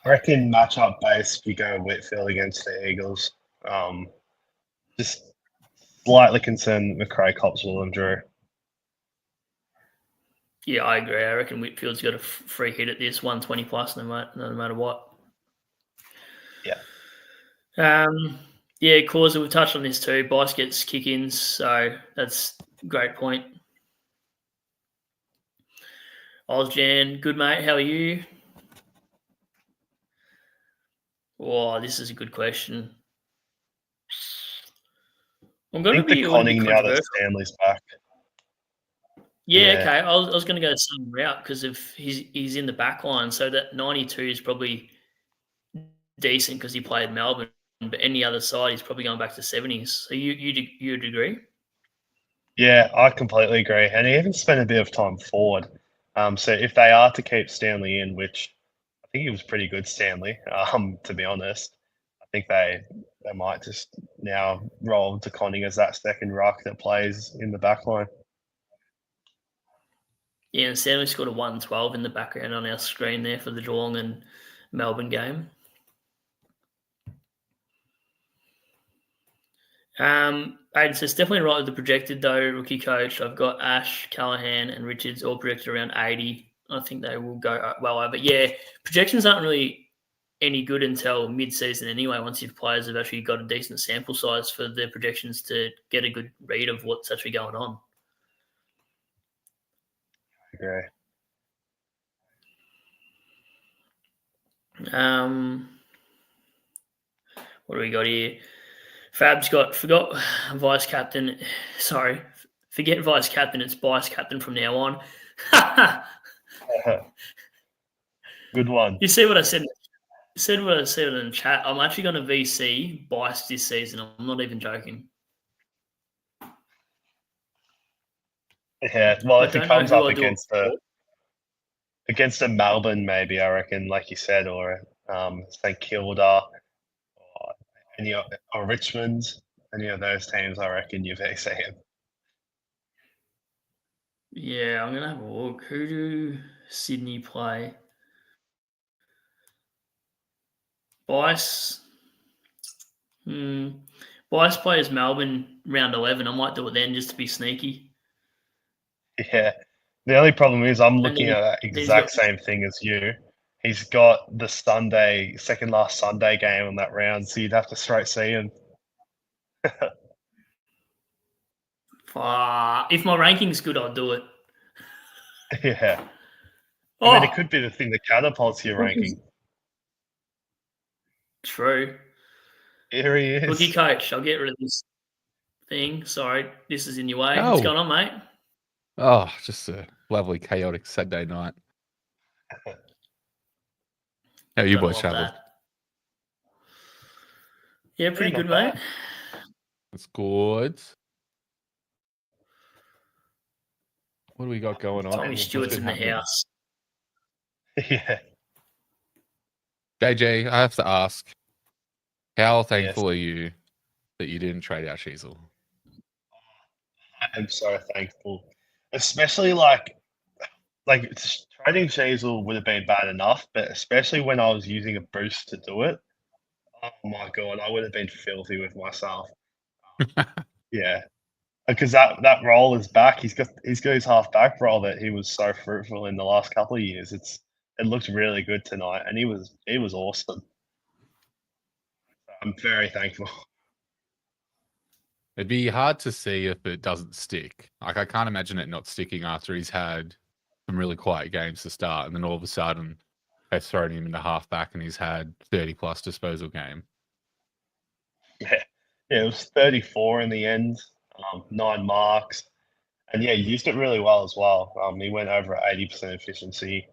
I reckon matchup based, you go Whitfield against the Eagles. Just slightly concerned McRae Cops will and Drew. Yeah, I agree. I reckon Whitfield's got a free hit at this 120 plus, no matter what. Yeah. Yeah, Causa, we've touched on this too. Bice gets kick-ins, so that's a great point. Ozjan, good mate. How are you? Oh, this is a good question. I'm I going to think the be a little bit conning now that controversial. Stanley's back. Yeah, Yeah. okay. I was going to go some route because if he's in the back line, so that 92 is probably decent because he played Melbourne. But any other side, he's probably going back to 70s. So you'd agree? Yeah, I completely agree. And he even spent a bit of time forward. So if they are to keep Stanley in, which I think he was pretty good, Stanley, to be honest, I think they might just now roll to Conning as that second ruck that plays in the back line. Yeah, and Stanley scored a 112 in the background on our screen there for the Geelong and Melbourne game. Aiden says definitely right with the projected though, rookie coach. I've got Ash, Callahan, and Richards all projected around 80. I think they will go well over. Yeah, projections aren't really any good until mid-season anyway. Once your players have actually got a decent sample size for their projections to get a good read of what's actually going on. Okay. What do we got here? Fab's forgot vice captain. Sorry, forget vice captain. It's vice captain from now on. Good one. You see what I said? Said what I said in the chat. I'm actually going to VC Bice this season. I'm not even joking. Yeah, well, I if it don't know comes who up I do. against a Melbourne, maybe I reckon, like you said, or St Kilda, or Richmond, any of those teams, I reckon you're VC him. Yeah, I'm going to have a look. Who do Sydney play? Bice. Bice plays Melbourne round 11. I might do it then just to be sneaky. Yeah. The only problem is I'm looking then, at that exact same thing as you. He's got the second last Sunday game on that round, so you'd have to straight see him. If my ranking's good, I'll do it. Yeah. I mean, it could be the thing that catapults your ranking. True. Here he is. Rookie coach, I'll get rid of this thing. Sorry, this is in your way. Oh. What's going on, mate? Oh, just a lovely, chaotic Saturday night. How are you boys traveling? Yeah, pretty good, mate. That's good. What do we got going on? Tommy Stewart's in the house. Yeah. JJ, I have to ask, how thankful are you that you didn't trade out Sheasel? I'm so thankful. Especially like trading Sheasel would have been bad enough, but especially when I was using a boost to do it. Oh my god, I would have been filthy with myself. Yeah. Because that role is back. He's got his half-back role that he was so fruitful in the last couple of years. It looked really good tonight, and he was awesome. I'm very thankful. It'd be hard to see if it doesn't stick. Like, I can't imagine it not sticking after he's had some really quiet games to start, and then all of a sudden they've thrown him into half-back and he's had 30-plus disposal game. Yeah, it was 34 in the end, 9 marks. And yeah, he used it really well as well. He went over 80% efficiency.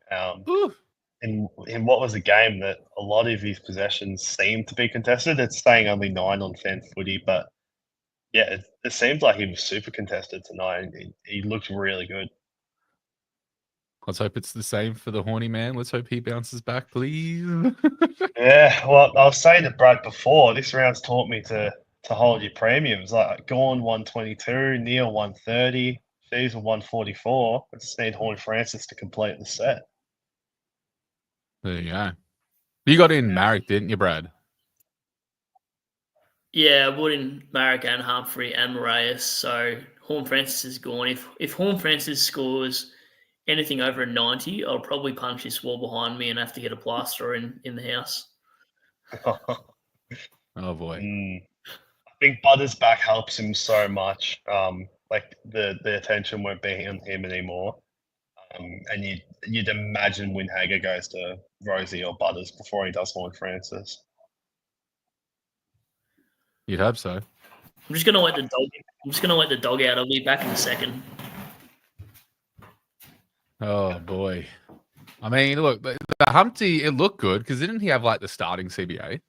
In what was a game that a lot of his possessions seemed to be contested. It's saying only 9 on fan footy, but yeah, it seemed like he was super contested tonight. He looked really good. Let's hope it's the same for the horny man. Let's hope he bounces back, please. Yeah, well, I was saying to Brad before, this round's taught me to hold your premiums. Like Gorn 122, Neil 130, Sheasel 144. I just need Horn Francis to complete the set. There you go. You got in Marek, didn't you, Brad? Yeah, I brought in Marek and Humphrey and Moraes. So Horn Francis is gone. If Horn Francis scores anything over a 90, I'll probably punch this wall behind me and have to get a plaster in the house. Oh boy. I think Butters back helps him so much. Like the attention won't be on him anymore. And you'd imagine Windhager goes to Rosie or Butters before he does Horn Francis. You'd hope so. I'm just gonna let the dog out. I'll be back in a second. Oh boy. I mean, look, the Humpty, it looked good because didn't he have like the starting CBA?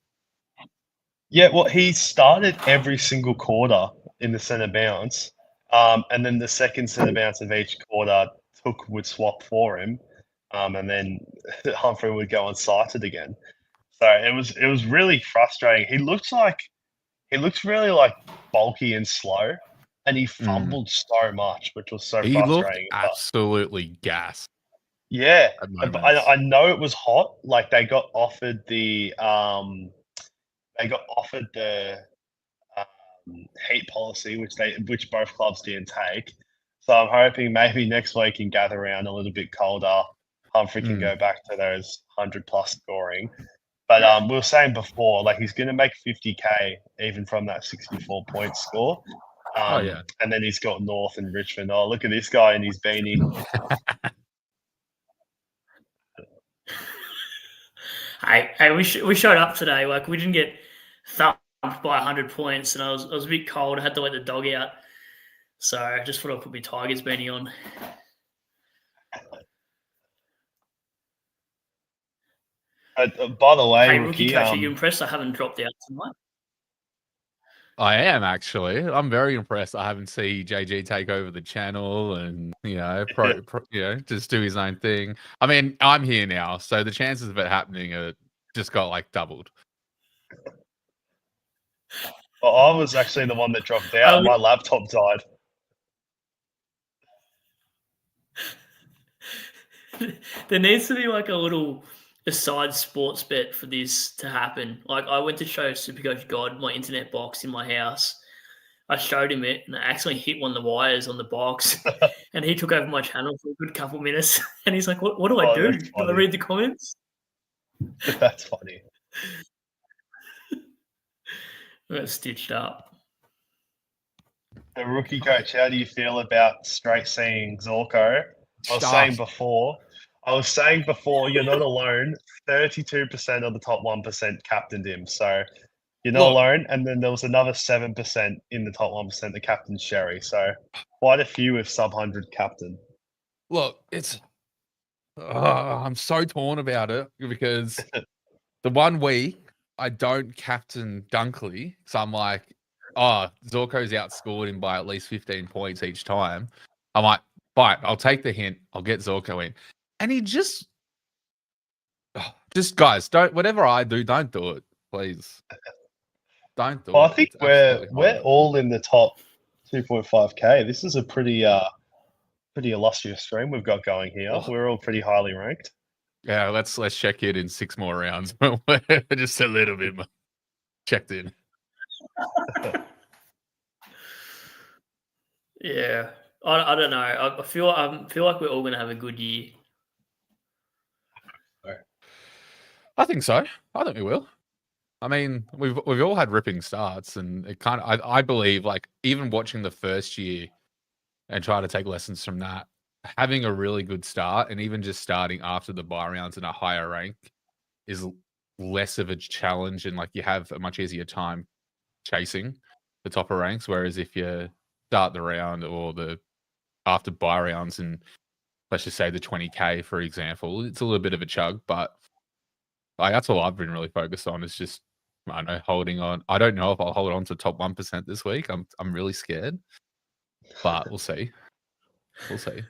Yeah, well, he started every single quarter in the centre bounce, and then the second centre bounce of each quarter would swap for him, and then Humphrey would go unsighted again. So it was really frustrating. He looks really like bulky and slow. and he fumbled so much, which was so He looked frustrating. absolutely gassed Yeah, at but moments. I know it was hot. Like they got offered the heat policy, which both clubs didn't take. So I'm hoping maybe next week can gather around a little bit colder. Humphrey can go back to those 100+ scoring. But we were saying before, like he's going to make 50K even from that 64-point score. Oh yeah. And then he's got North and Richmond. Oh, look at this guy in his beanie. Hey, we showed up today. Like we didn't get thumped by 100 points, and I was a bit cold. I had to let the dog out, so I just thought I'd put my Tigers beanie on. By the way, Hey, Rookie, Rookie Coach, are you impressed I haven't dropped out tonight? I am actually. I'm very impressed. I haven't seen JG take over the channel and just do his own thing. I mean, I'm here now, so the chances of it happening are just got like doubled. well, I was actually the one that dropped out. My laptop died. There needs to be like a side sports bet for this to happen. Like I went to show SuperCoach God my internet box in my house. I showed him it and I accidentally hit one of the wires on the box and he took over my channel for a good couple of minutes and he's like, what do I do? Do I read the comments? That's funny. I got stitched up. The Rookie Coach, how do you feel about straight seeing Zorko? I was saying before, you're not alone. 32% of the top 1% captained him. So you're not alone. And then there was another 7% in the top 1% that captained Sherry. So quite a few with sub 100 captain. Look, I'm so torn about it because the 1 week I don't captain Dunkley. So I'm like, Zorko's outscored him by at least 15 points each time. I'm like, fine, I'll take the hint. I'll get Zorko in. And he just guys, whatever I do, don't do it, please. Don't do it. I think we're all in the top 2.5K. This is a pretty illustrious stream we've got going here. Oh. We're all pretty highly ranked. Yeah, let's check it in 6 more rounds. Just a little bit more checked in. Yeah, I don't know. I feel like we're all going to have a good year. I think so. I think we will. I mean, we've all had ripping starts, and it kind of I believe like even watching the first year and trying to take lessons from that, having a really good start and even just starting after the bye rounds in a higher rank is less of a challenge, and like you have a much easier time chasing the topper ranks. Whereas if you start the round or the after bye rounds and let's just say the 20K, for example, it's a little bit of a chug, but like, that's all I've been really focused on is just, I don't know, holding on. I don't know if I'll hold on to top 1% this week. I'm really scared, but we'll see. We'll see.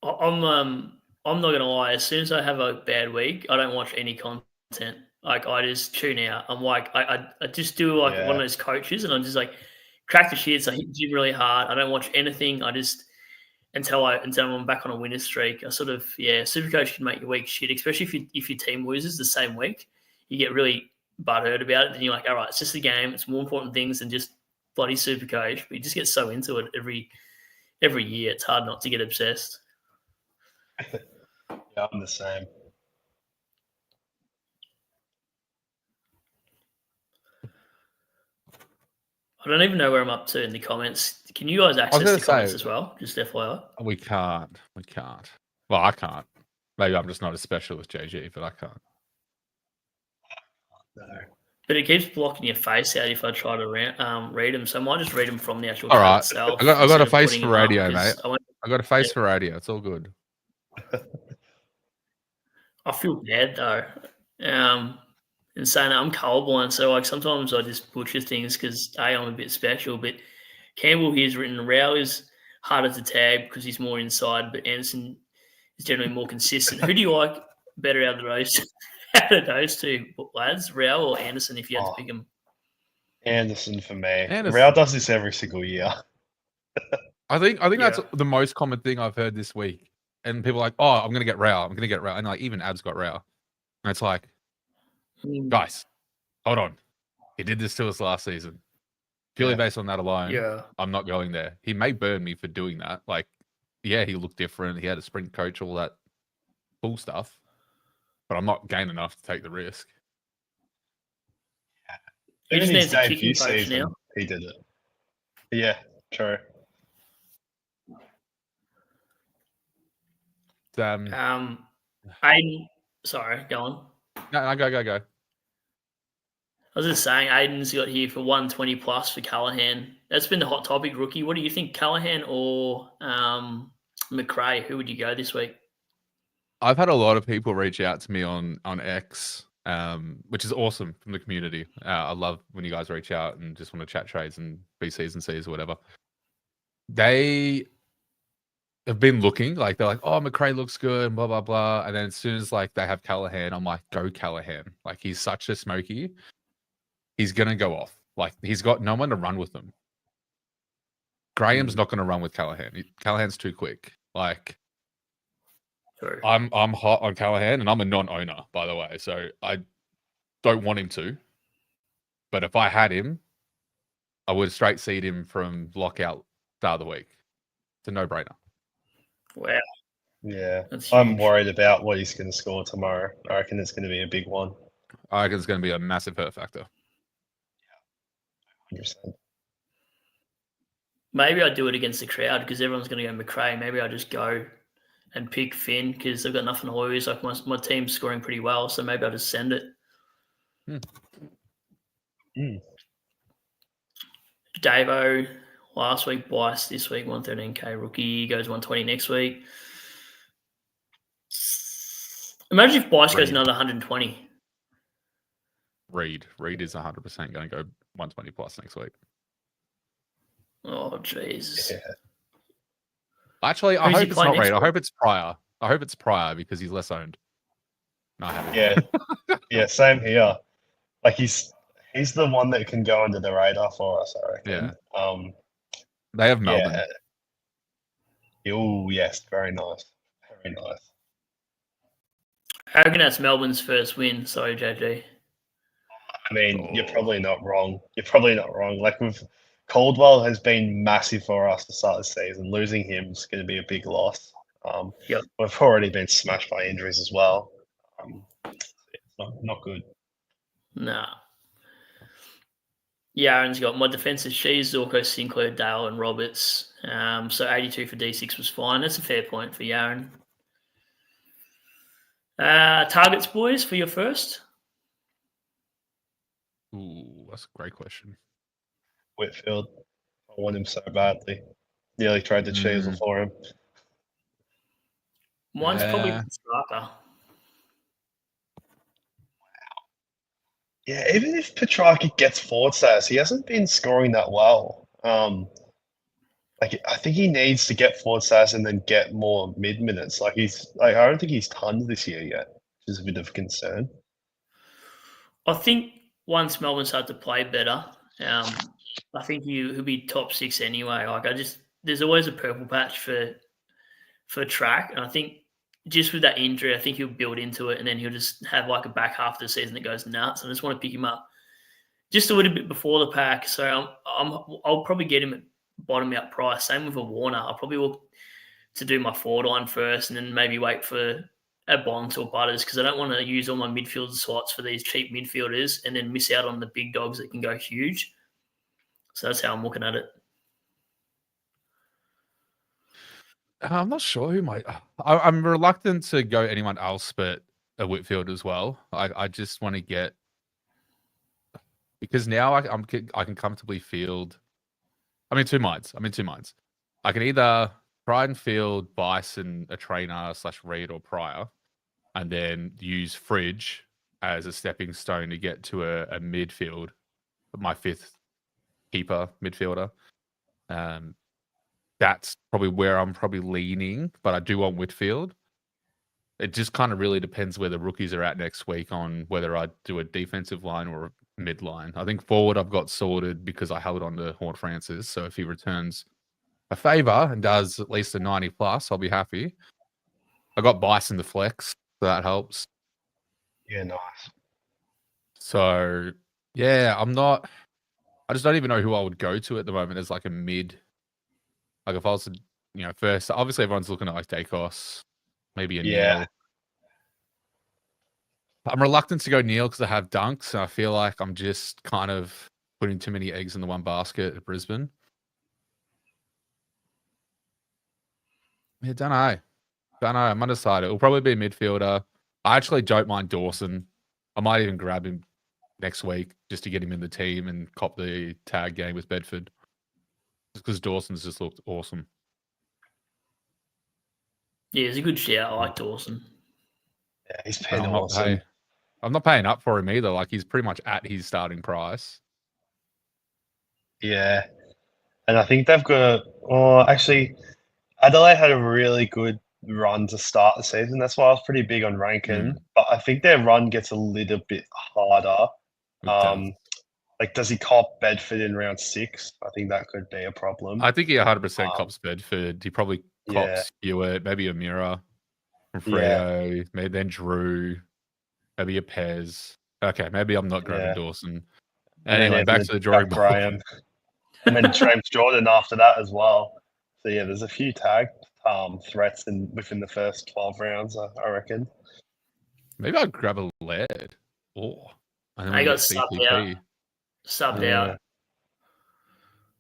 I'm not gonna lie. As soon as I have a bad week, I don't watch any content. Like I just tune out. I'm like I just do like one of those coaches, and I'm just like crack the shits. I hit the gym really hard. I don't watch anything. I just until I'm back on a winning streak. I sort of SuperCoach can make your week shit, especially if your team loses the same week. You get really butthurt about it. Then you're like, all right, it's just a game. It's more important things than just bloody SuperCoach. But you just get so into it every year. It's hard not to get obsessed. Yeah, I'm the same. I don't even know where I'm up to in the comments. Can you guys access the comments as well? Just FYI. We can't. Well, I can't. Maybe I'm just not as special as JG, but I can't. No. But it keeps blocking your face out if I try to read them. So I might just read them from the actual all right. itself. I got a face for radio, mate. I got a face for radio. It's all good. I feel bad though. In saying that I'm colorblind, so like sometimes I just butcher things because I'm a bit special. But Campbell here's written Rao is harder to tag because he's more inside, but Anderson is generally more consistent. Who do you like better out of those two lads, Rao or Anderson? If you had to pick them, Anderson for me. Anderson. Rao does this every single year. I think that's Yeah. the most common thing I've heard this week. And people are like, oh, I'm gonna get Rao. I'm gonna get Rao. And like even Ab's got Rao. And it's like, Mm, guys, hold on. He did this to us last season. Purely Yeah. based on that alone, Yeah. I'm not going there. He may burn me for doing that. Like, yeah, he looked different. He had a sprint coach, all that cool stuff. But I'm not game enough to take the risk. He Even just his needs a kicking debut coach season, now. he did it. Yeah, true. Aiden, sorry, go on. No, go. I was just saying, Aiden's got here for 120 plus for Callahan. That's been the hot topic, rookie. What do you think, Callahan or McRae? Who would you go this week? I've had a lot of people reach out to me on X, which is awesome from the community. I love when you guys reach out and just want to chat trades and BCs and Cs or whatever. They have been looking like they're like, oh, McRae looks good, and blah blah blah. And then as soon as like they have Callahan, I'm like, go Callahan. Like he's such a smoky. He's gonna go off. Like he's got no one to run with him. Graham's not gonna run with Callahan. Callahan's too quick. Like True. I'm hot on Callahan, and I'm a non-owner, by the way, so I don't want him to. But if I had him, I would straight seed him from lockout start of the week. It's a no-brainer. Wow. Yeah, That's I'm huge. worried about what he's going to score tomorrow. I reckon it's going to be a big one. I reckon it's going to be a massive hurt factor. 100%. Maybe I do it against the crowd because everyone's going to go McRae. Maybe I just go and pick Finn because I've got nothing to lose. Like my team's scoring pretty well, so maybe I'll just send it. Davo, last week, Bryce, this week, 113k rookie, goes 120 next week. Imagine if Bryce goes another 120. Reed is 100% going to go 120 plus next week. Oh, Jesus. Yeah. Actually, I Who's he hope it's playing not Reed. next I week? hope it's Pryor. I hope it's Pryor because he's less owned. No, I haven't. Yeah, yeah, same here. Like he's the one that can go under the radar for us, I reckon. Yeah. They have Melbourne. Yeah. Oh, yes, very nice. Very nice. I reckon that's Melbourne's first win. Sorry, JG. I mean, you're probably not wrong. Like Caldwell has been massive for us to start the season. Losing him is going to be a big loss. Yep. We've already been smashed by injuries as well. It's not good. Nah. Yaron's got my defensive Shees, Zorko, Sinclair, Dale, and Roberts. So 82 for D6 was fine. That's a fair point for Yaron. Targets, boys, for your first? Ooh, that's a great question. Whitfield, I want him so badly. Nearly traded Cheezel for him. Mine's probably Petrarca. Yeah, even if Petrarca gets forward status, he hasn't been scoring that well. I think he needs to get forward status and then get more mid minutes. I don't think he's tons this year yet, which is a bit of a concern. I think once Melbourne start to play better, I think he'll be top 6 anyway. There's always a purple patch for track, and I think just with that injury, I think he'll build into it, and then he'll just have like a back half of the season that goes nuts. I just want to pick him up just a little bit before the pack, so I'll probably get him at bottom out price. Same with a Warner. I'll probably look to do my forward line first, and then maybe wait for a Bonds or Butters because I don't want to use all my midfield slots for these cheap midfielders and then miss out on the big dogs that can go huge. So that's how I'm looking at it. I'm not sure who might. I'm reluctant to go anyone else but a Whitfield as well. I just want to get because now I can comfortably field. I'm in two minds. I can either try and field Bison, a trainer / Reed or Pryor, and then use Fridge as a stepping stone to get to a midfield, my 5th keeper midfielder. That's probably where I'm probably leaning, but I do want Whitfield. It just kind of really depends where the rookies are at next week on whether I do a defensive line or midline. I think forward I've got sorted because I held on to Horn Francis. So if he returns a favour and does at least a 90 plus, I'll be happy. I got Bison the flex, so that helps. Yeah, nice. So yeah, I just don't even know who I would go to at the moment as like a mid. Like if I was to, first, obviously everyone's looking at like Dacos, maybe a Yeah. Neil. I'm reluctant to go Neil because I have dunks, and I feel like I'm just kind of putting too many eggs in the one basket at Brisbane. Yeah, don't know. I'm undecided. It'll probably be a midfielder. I actually don't mind Dawson. I might even grab him next week just to get him in the team and cop the tag game with Bedford. Just because Dawson's just looked awesome. Yeah, it's a good shout. I like Dawson. Yeah, he's been awesome. I'm not paying up for him either. Like, he's pretty much at his starting price. Yeah. And I think they've got actually, Adelaide had a really good run to start the season. That's why I was pretty big on ranking. But I think their run gets a little bit harder. Like, does he cop Bedford in round 6? I think that could be a problem. I think he 100% cops Bedford. He probably cops Hewitt, maybe a Mirror from Freo, maybe then Drew, maybe a Pez. Okay, maybe I'm not grabbing Dawson. Anyway, back to the drawing board. Graham. And then James Jordan after that as well. So yeah, there's a few tag threats within the first 12 rounds, I reckon. Maybe I'd grab a lead. And then I got subbed out.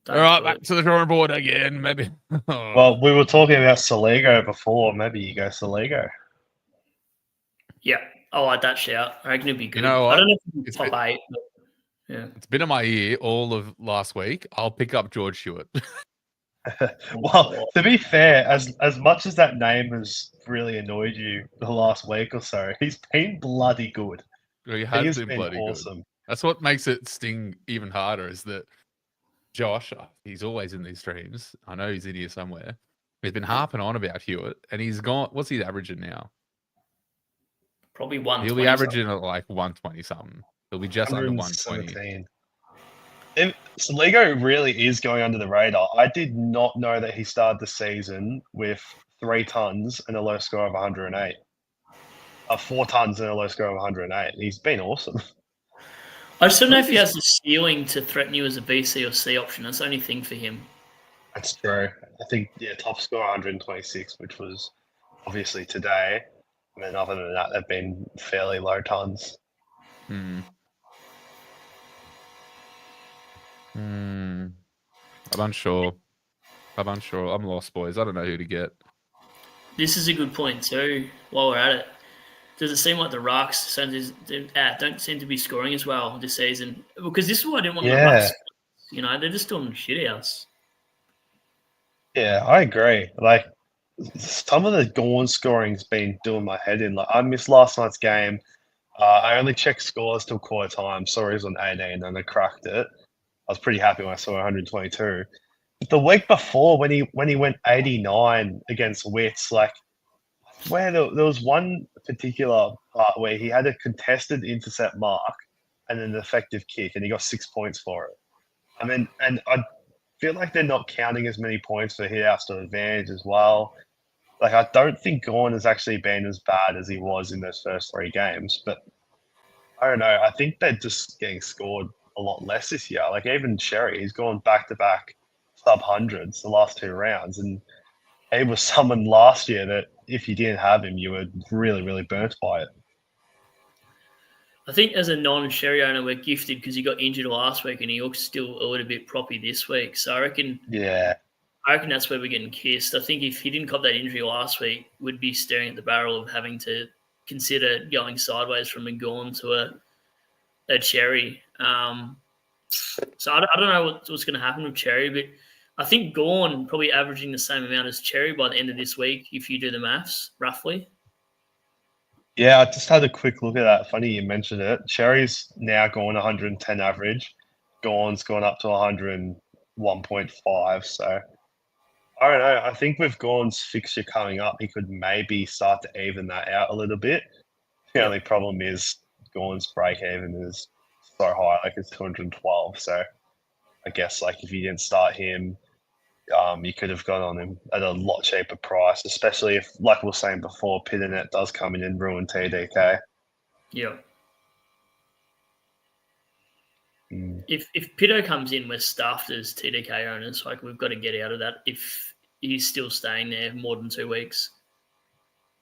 All right, back to the drawing board again. Maybe. Well, we were talking about Saligo before. Maybe you go Saligo. Yeah, I like that shout. I reckon it'd be good. You know what? I don't know if it's top 8, but yeah. It's been in my ear all of last week. I'll pick up George Hewitt. Well, to be fair, as much as that name has really annoyed you the last week or so, he's been bloody good. He has been bloody awesome. Good. That's what makes it sting even harder is that Josh, he's always in these streams. I know he's in here somewhere. He's been harping on about Hewitt, and he's gone. What's he averaging now? Probably 120. He'll be averaging at like 120 something. He'll be just under 120. Saligo really is going under the radar. I did not know that he started the season with 3 tons and a low score of 108. 4 tons and a low score of 108. He's been awesome. I just don't know if he has the ceiling to threaten you as a B, C, or C option. That's the only thing for him. That's true. I think, top score 126, which was obviously today. And then other than that, they've been fairly low tons. I'm unsure. I'm lost, boys. I don't know who to get. This is a good point too. While we're at it, does it seem like the Rucks don't seem to be scoring as well this season? Because this is why I didn't want the Rucks. They're just doing shitouts. Yeah, I agree. Like, some of the Gorn scoring's been doing my head in. Like, I missed last night's game. I only checked scores till quarter time. Saw he was on 18 and I cracked it. I was pretty happy when I saw 122. But the week before, when he went 89 against Wits, like, where there was one particular part where he had a contested intercept mark and an effective kick, and he got 6 points for it. I mean, and I feel like they're not counting as many points for hit-outs to advantage as well. Like, I don't think Gorn has actually been as bad as he was in those first 3 games, but I don't know. I think they're just getting scored a lot less this year. Like, even Sherry, he's gone back-to-back sub-hundreds the last 2 rounds, and he was someone last year that if you didn't have him, you were really, really burnt by it. I think as a non-Sherry owner, we're gifted because he got injured last week and he looks still a little bit proppy this week. So I reckon that's where we're getting kissed. I think if he didn't cop that injury last week, we'd be staring at the barrel of having to consider going sideways from a Gorn to a Cherry. So I don't know what's going to happen with Cherry, but I think Gorn probably averaging the same amount as Cherry by the end of this week if you do the maths, roughly. Yeah, I just had a quick look at that. Funny you mentioned it. Cherry's now going 110 average. Gorn's gone up to 101.5. So I don't know. I think with Gorn's fixture coming up, he could maybe start to even that out a little bit. The only problem is Gorn's break even is so high, like it's 212. So I guess like if you didn't start him, you could have gone on him at a lot cheaper price, especially if, like we were saying before, Pitternet does come in and ruin TDK. Yeah. Mm. If Pitto comes in, we're stuffed as TDK owners. Like, we've got to get out of that if he's still staying there more than 2 weeks.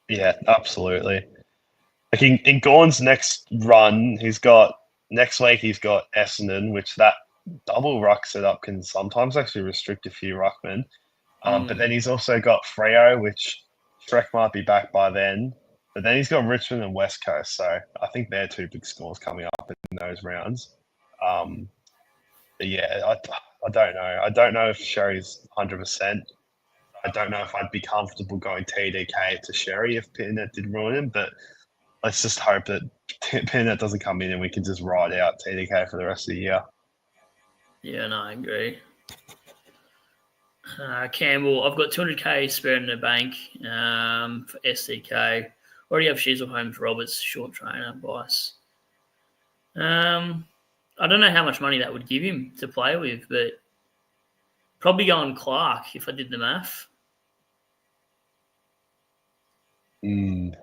Yeah, absolutely. Like in Gorn's next run, next week he's got Essendon, which that double ruck setup can sometimes actually restrict a few ruckmen. But then he's also got Freo, which Shrek might be back by then. But then he's got Richmond and West Coast. So I think they're 2 big scores coming up in those rounds. But yeah, I don't know. I don't know if Sherry's 100%. I don't know if I'd be comfortable going TDK to Sherry if Pitternet did ruin him. But let's just hope that Pitternet doesn't come in and we can just ride out TDK for the rest of the year. Yeah, no, I agree. Campbell, I've got 200k spare in the bank for SDK. Already have Sheasel Holmes, Roberts, short trainer, Bice. I don't know how much money that would give him to play with, but probably go on Clark if I did the math. Don't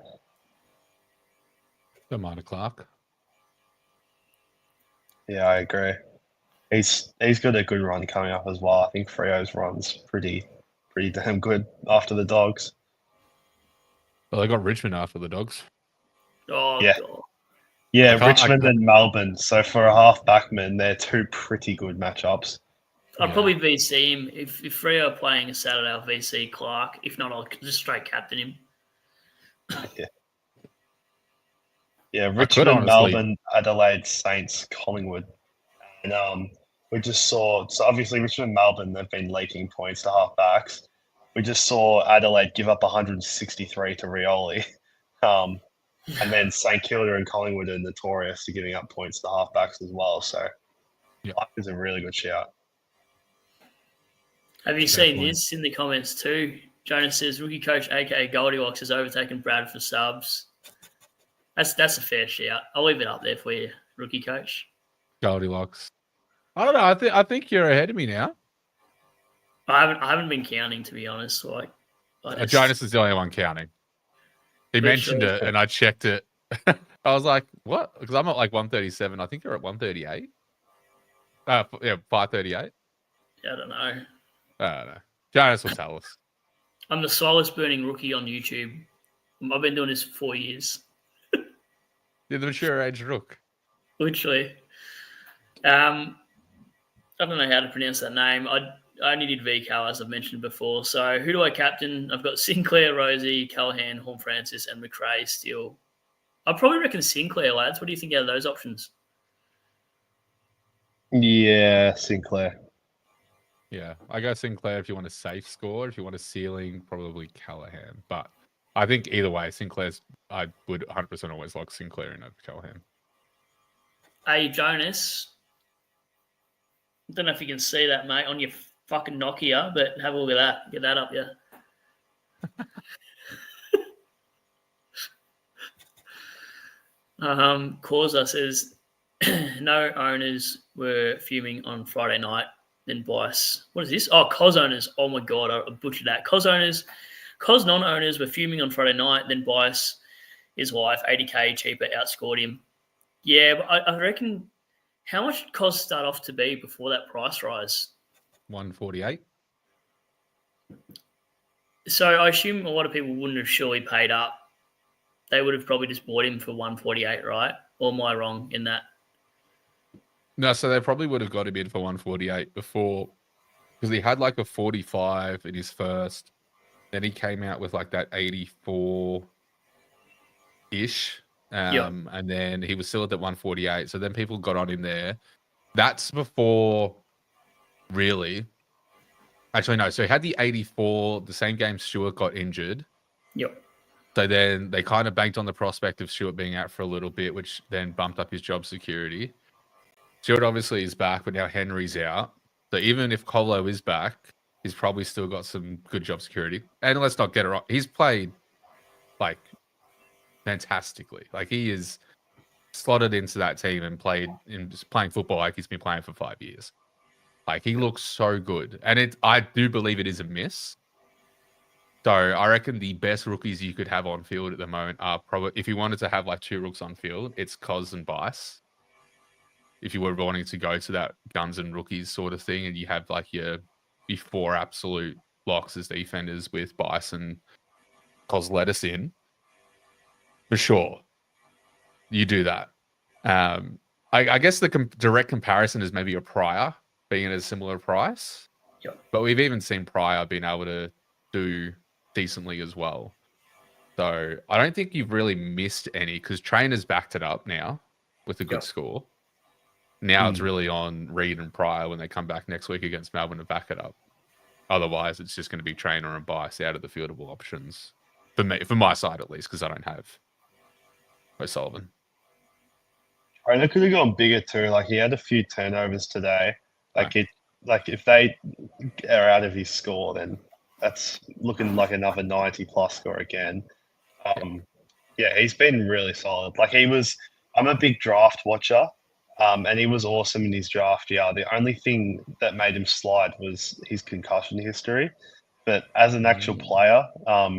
mind a Clark. Yeah, I agree. He's got a good run coming up as well. I think Freo's run's pretty damn good after the Dogs. Well, they got Richmond after the Dogs. Oh, Yeah. God. Yeah, Richmond and Melbourne. So for a half backman, they're 2 pretty good matchups. I'd probably VC him. If Freo are playing a Saturday, I'll VC Clark. If not, I'll just straight captain him. Yeah, Richmond, Melbourne, Adelaide, Saints, Collingwood. And we just saw, so obviously Richmond, Melbourne, they've been leaking points to halfbacks. We just saw Adelaide give up 163 to Rioli. And then St Kilda and Collingwood are notorious for giving up points to halfbacks as well. So Clark is a really good shout. Have you seen this in the comments too? Jonas says, rookie coach, a.k.a. Goldilocks, has overtaken Brad for subs. That's a fair shout. I'll leave it up there for you, rookie coach. Goldilocks. I don't know. I think you're ahead of me now. I haven't been counting, to be honest. Like, Jonas is the only one counting. He mentioned it, and I checked it. I was like, "What?" Because I'm at like 137. I think you're at 138. 538. Yeah, I don't know. I don't know. Jonas will tell us. I'm the slowest burning rookie on YouTube. I've been doing this for 4 years. You're the mature age rook. Literally. I don't know how to pronounce that name. I only did VCal, as I've mentioned before. So who do I captain? I've got Sinclair, Rosie, Callahan, Horn Francis, and McRae still. I probably reckon Sinclair, lads. What do you think out of those options? Yeah, Sinclair. Yeah, I go Sinclair if you want a safe score. If you want a ceiling, probably Callahan. But I think either way, I would 100% always lock Sinclair in over Callahan. Hey, Jonas. I don't know if you can see that, mate, on your fucking Nokia, but have a look at that. Get that up, yeah. Causa says, no owners were fuming on Friday night, then Bice. What is this? Oh, COS owners. Oh, my God, I butchered that. COS non-owners were fuming on Friday night, then Bice, his wife, 80k cheaper, outscored him. Yeah, but I reckon, how much did COS start off to be before that price rise? 148. So I assume a lot of people wouldn't have surely paid up. They would have probably just bought him for 148, right? Or am I wrong in that? No, so they probably would have got him in for 148 before, because he had like a 45 in his first. Then he came out with like that 84-ish. And then he was still at that 148. So then people got on him there. That's before, really. Actually, no. So he had the 84, the same game Stewart got injured. Yep. So then they kind of banked on the prospect of Stewart being out for a little bit, which then bumped up his job security. Stewart obviously is back, but now Henry's out. So even if Colo is back, he's probably still got some good job security. And let's not get it wrong. He's played like fantastically. Like he is slotted into that team and playing football like he's been playing for 5 years. Like, he looks so good. And I do believe it is a miss. So I reckon the best rookies you could have on field at the moment are probably, if you wanted to have like 2 rooks on field, it's Cos and Bice. If you were wanting to go to that guns and rookies sort of thing, and you have like your 4 absolute locks as defenders with Bice and Cos lettuce in, for sure, you do that. I guess the direct comparison is maybe a Pryor being at a similar price. Yep. But we've even seen Pryor being able to do decently as well. So I don't think you've really missed any, because Trainer's backed it up now with a good score. Now it's really on Reed and Pryor when they come back next week against Melbourne to back it up. Otherwise, it's just going to be Trainer and Bice out of the fieldable options. For me, for my side at least, because I don't have O'Sullivan. Trainer could have gone bigger too. Like, he had a few turnovers today. Like if they are out of his score, then that's looking like another 90+ score again. Yeah, he's been really solid. Like, I'm a big draft watcher, and he was awesome in his draft year. The only thing that made him slide was his concussion history. But as an actual player,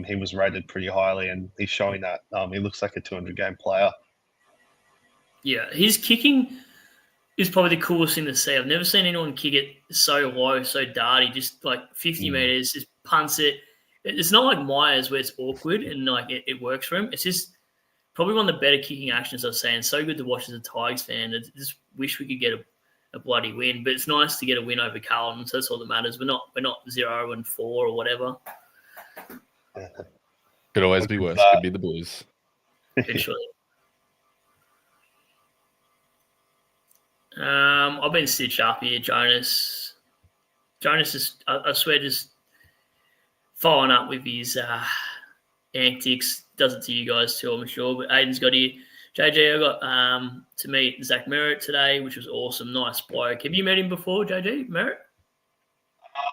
he was rated pretty highly, and he's showing that. He looks like a 200-game player. Yeah, his kicking is probably the coolest thing to see. I've never seen anyone kick it so low, so darty, just like 50 meters, just punts it. It's not like Myers where it's awkward and like it works for him. It's just probably one of the better kicking actions I've seen. It's so good to watch as a Tigers fan. I just wish we could get a bloody win, but it's nice to get a win over Carlton. So that's all that matters. We're not 0-4 or whatever. Could always be worse. Could be the Blues. Literally. I've been stitched up here, Jonas. Jonas is, I swear, just following up with his antics. Does it to you guys too, I'm sure. But Aiden's got here. JJ, I got to meet Zach Merritt today, which was awesome. Nice bloke. Have you met him before, JJ Merritt?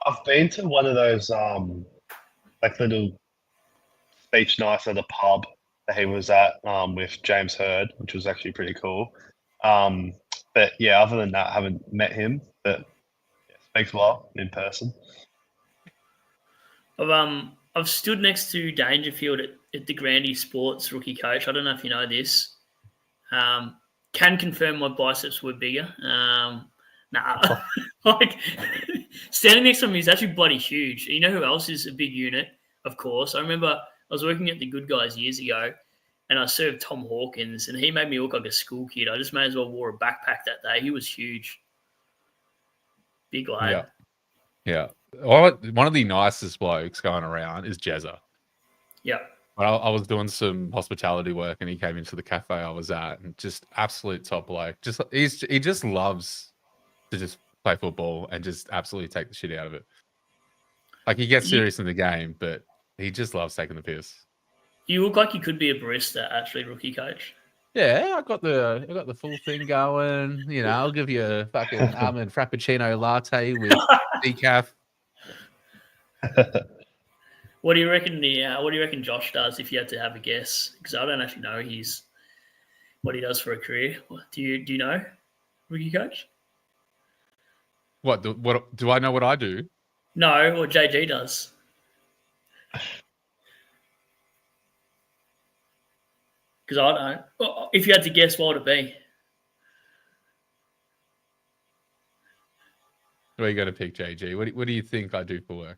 I've been to one of those like little speech nights at the pub that he was at with James Hurd, which was actually pretty cool. But yeah, other than that, I haven't met him. But yeah, speaks well in person. I've stood next to Dangerfield at the Grandy Sports rookie coach. I don't know if you know this. Can confirm my biceps were bigger. Like standing next to him, he's actually bloody huge. You know who else is a big unit? Of course. I remember I was working at the Good Guys years ago, and I served Tom Hawkins, and he made me look like a school kid. I just may as well wore a backpack that day. He was huge. Big lad. Yeah. One of the nicest blokes going around is Jezza. Yeah. I was doing some hospitality work, and he came into the cafe I was at, and just absolute top bloke. He just loves to just play football and just absolutely take the shit out of it. Like, he gets serious in the game, but he just loves taking the piss. You look like you could be a barista, actually, rookie coach. Yeah, I got the full thing going. You know, I'll give you a fucking almond frappuccino latte with decaf. What do you reckon? What do you reckon Josh does if you had to have a guess? Because I don't actually know what he does for a career. Do you know, rookie coach? What do I know? What I do? No, what JG does. Because I don't know. If you had to guess, what would it be? Where are you going to pick, JG? What do you think I do for work?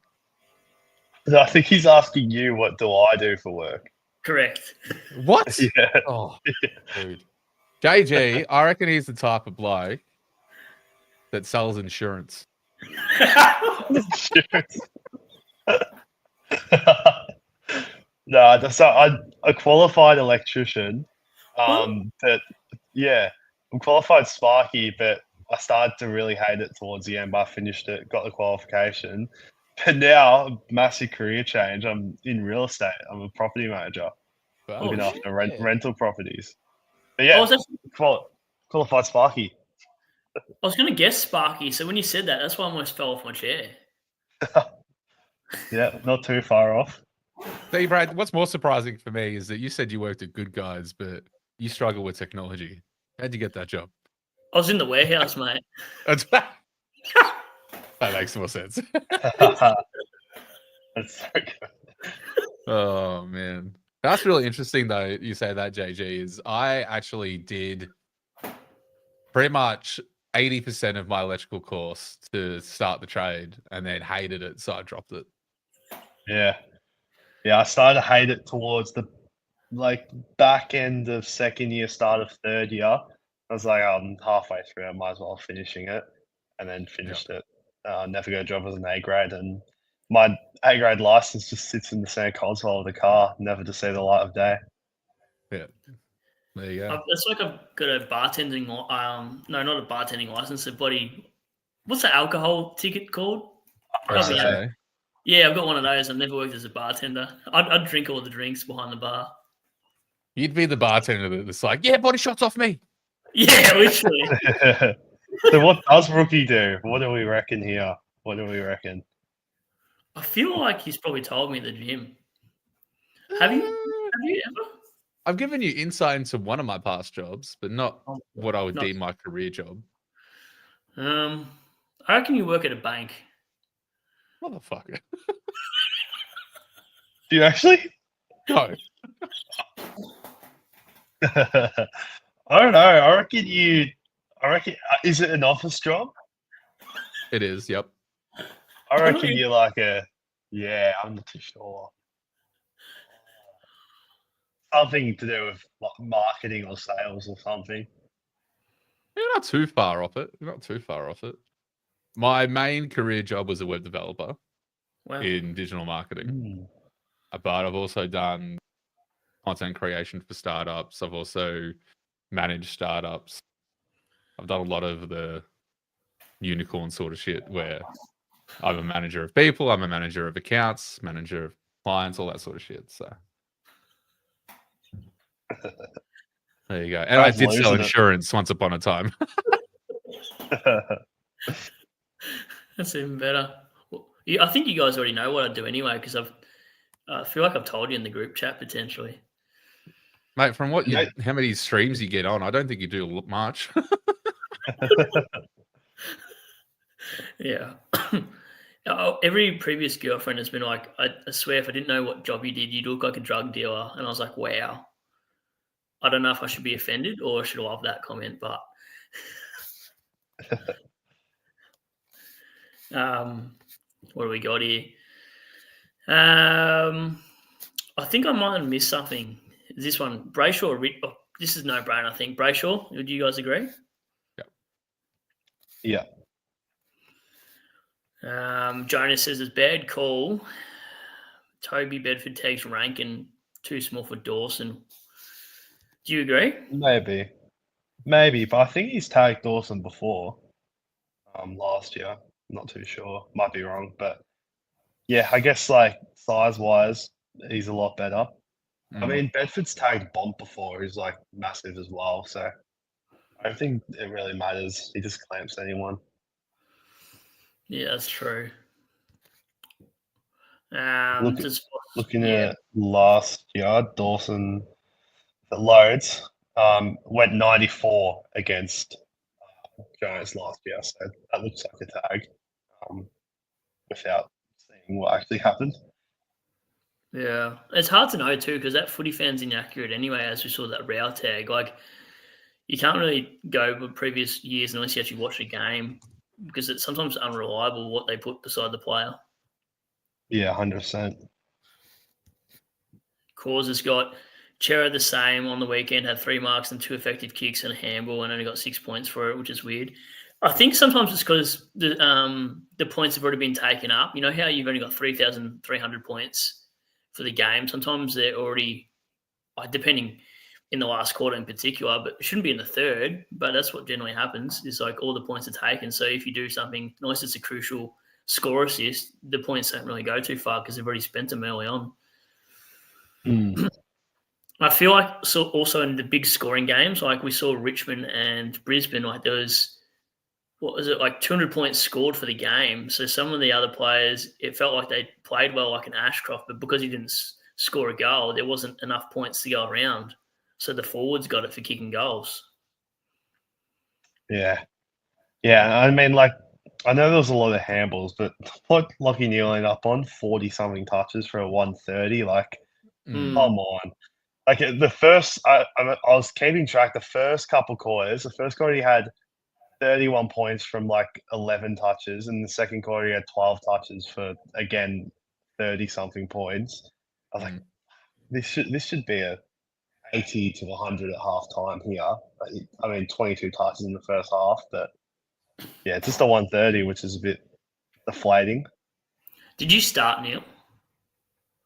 I think he's asking you, what do I do for work? Correct. What? Yeah. Oh, dude. JG, I reckon he's the type of bloke that sells insurance. Insurance. No, so I'm a qualified electrician. But yeah, I'm qualified Sparky, but I started to really hate it towards the end, but I finished it, got the qualification. But now, massive career change. I'm in real estate. I'm a property manager, looking after rental properties. But yeah, qualified Sparky. I was going to guess Sparky, so when you said that, that's why I almost fell off my chair. Yeah, not too far off. See, Brad, what's more surprising for me is that you said you worked at Good Guys, but you struggle with technology. How'd you get that job? I was in the warehouse, mate. That makes more sense. That's so good. Oh man, that's really interesting though. You say that, JG. Is I actually did pretty much 80% of my electrical course to start the trade, and then hated it, so I dropped it. Yeah. I started to hate it towards the back end of second year, start of third year. I was like, I'm halfway through. I might as well finishing it, and then finished it. Never got a job as an A grade, and my A grade license just sits in the center console of the car, never to see the light of day. Yeah, there you go. It's like I've got a bartending, no, not a bartending license. A bloody, what's the alcohol ticket called? Okay. Yeah, I've got one of those. I've never worked as a bartender. I'd drink all the drinks behind the bar. You'd be the bartender that's like, yeah, body shots off me. Yeah, literally. So what does Rookie do? What do we reckon here? What do we reckon? I feel like he's probably told me at the gym. Have you ever? I've given you insight into one of my past jobs, but not what I would deem my career job. I reckon you work at a bank. Motherfucker. Do you actually? No. I don't know. I reckon, is it an office job? It is, yep. I reckon you're like I'm not too sure. Something to do with like marketing or sales or something. You're not too far off it. My main career job was a web developer in digital marketing. But I've also done content creation for startups. I've also managed startups. I've done a lot of the unicorn sort of shit where I'm a manager of people, I'm a manager of accounts, manager of clients, all that sort of shit. So there you go. And I did sell insurance once upon a time. That's even better. Well, I think you guys already know what I do anyway, because I feel like I've told you in the group chat potentially. Mate, from how many streams you get on, I don't think you do much. Yeah. Every previous girlfriend has been like, I swear if I didn't know what job you did, you'd look like a drug dealer. And I was like, wow. I don't know if I should be offended or I should love that comment, but what do we got here? I think I might have missed something. Is this one Brayshaw or Rich? Oh, this is no brainer, I think. Brayshaw, would you guys agree? Yeah. Jonas says it's bad call. Toby Bedford takes Rankin, too small for Dawson. Do you agree? Maybe, but I think he's tagged Dawson before. Last year, not too sure. Might be wrong, but yeah, I guess like size-wise, he's a lot better. I mean, Bedford's tagged Bomb before, who's like massive as well. So I don't think it really matters. He just clamps anyone. Yeah, that's true. Looking at last year, Dawson, the loads, went 94 against Giants last year. So that looks like a tag without seeing what actually happened. Yeah, it's hard to know too because that footy fan's inaccurate anyway, as we saw that Rao tag. Like, you can't really go with previous years unless you actually watch a game because it's sometimes unreliable what they put beside the player. Yeah, 100%. Cause has got Chera the same on the weekend, had 3 marks and 2 effective kicks and a handball and only got 6 points for it, which is weird. I think sometimes it's because the points have already been taken up. You know how you've only got 3,300 points for the game? Sometimes they're already, depending in the last quarter in particular, but it shouldn't be in the third, but that's what generally happens is like all the points are taken. So if you do something, unless it's a crucial score assist, the points don't really go too far because they've already spent them early on. I feel like also in the big scoring games, like we saw Richmond and Brisbane, like there was, 200 points scored for the game. So some of the other players, it felt like they played well like an Ashcroft, but because he didn't score a goal, there wasn't enough points to go around. So the forwards got it for kicking goals. Yeah. Yeah, I mean, like, I know there was a lot of handballs, but what Lockie Neal ended up on 40-something touches for a 130, like, Mm. come on. Like, the first I was keeping track, the first couple quarters. The first quarter, he had 31 points from, like, 11 touches, and the second quarter, he had 12 touches for, again, 30-something points. I was like, Mm. this should be a 80 to 100 at halftime here. I mean, 22 touches in the first half, but yeah, just a 130, which is a bit deflating. Did you start, Neil?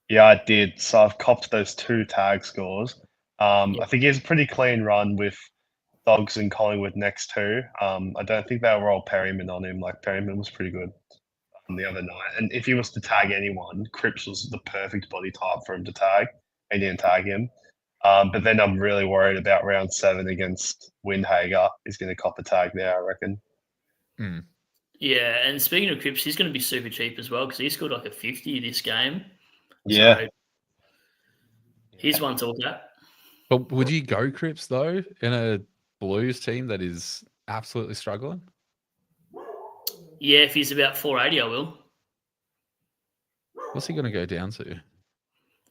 Yeah, I did. So I've copped those 2 tag scores. Yeah. I think he has a pretty clean run with Dogs and Collingwood next 2. I don't think they were all Perryman on him. Like, Perryman was pretty good on the other night. And if he was to tag anyone, Cripps was the perfect body type for him to tag. He didn't tag him. But then I'm really worried about round 7 against Windhager. He's going to cop a tag there, I reckon. Mm. Yeah, and speaking of Cripps, he's going to be super cheap as well because he scored like a 50 this game. Yeah. So he's one to look at. But would you go Cripps though in a Blues team that is absolutely struggling? Yeah, if he's about 480, I will. What's he going to go down to?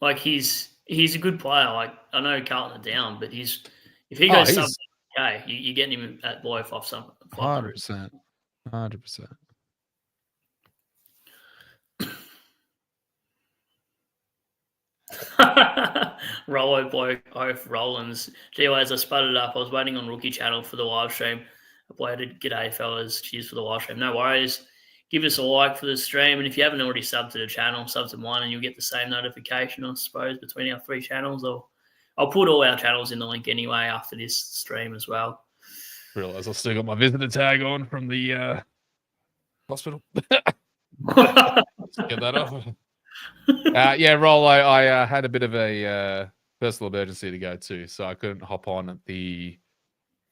Like he's a good player. Like I know Carlton are down, but if he Oh, goes sub he's K, you're getting him at below 500. 100%. 100%. Rollo bloke, oaf Rollins. Gee, as I sputtered up, I was waiting on Rookie Channel for the live stream. Uploaded. G'day, fellas. Cheers for the live stream. No worries. Give us a like for the stream. And if you haven't already subbed to the channel, sub to mine and you'll get the same notification, I suppose, between our 3 channels. I'll put all our channels in the link anyway after this stream as well. Realize I've still got my visitor tag on from the hospital. Get that off. Yeah, Rollo, I had a bit of a personal emergency to go to, so I couldn't hop on at the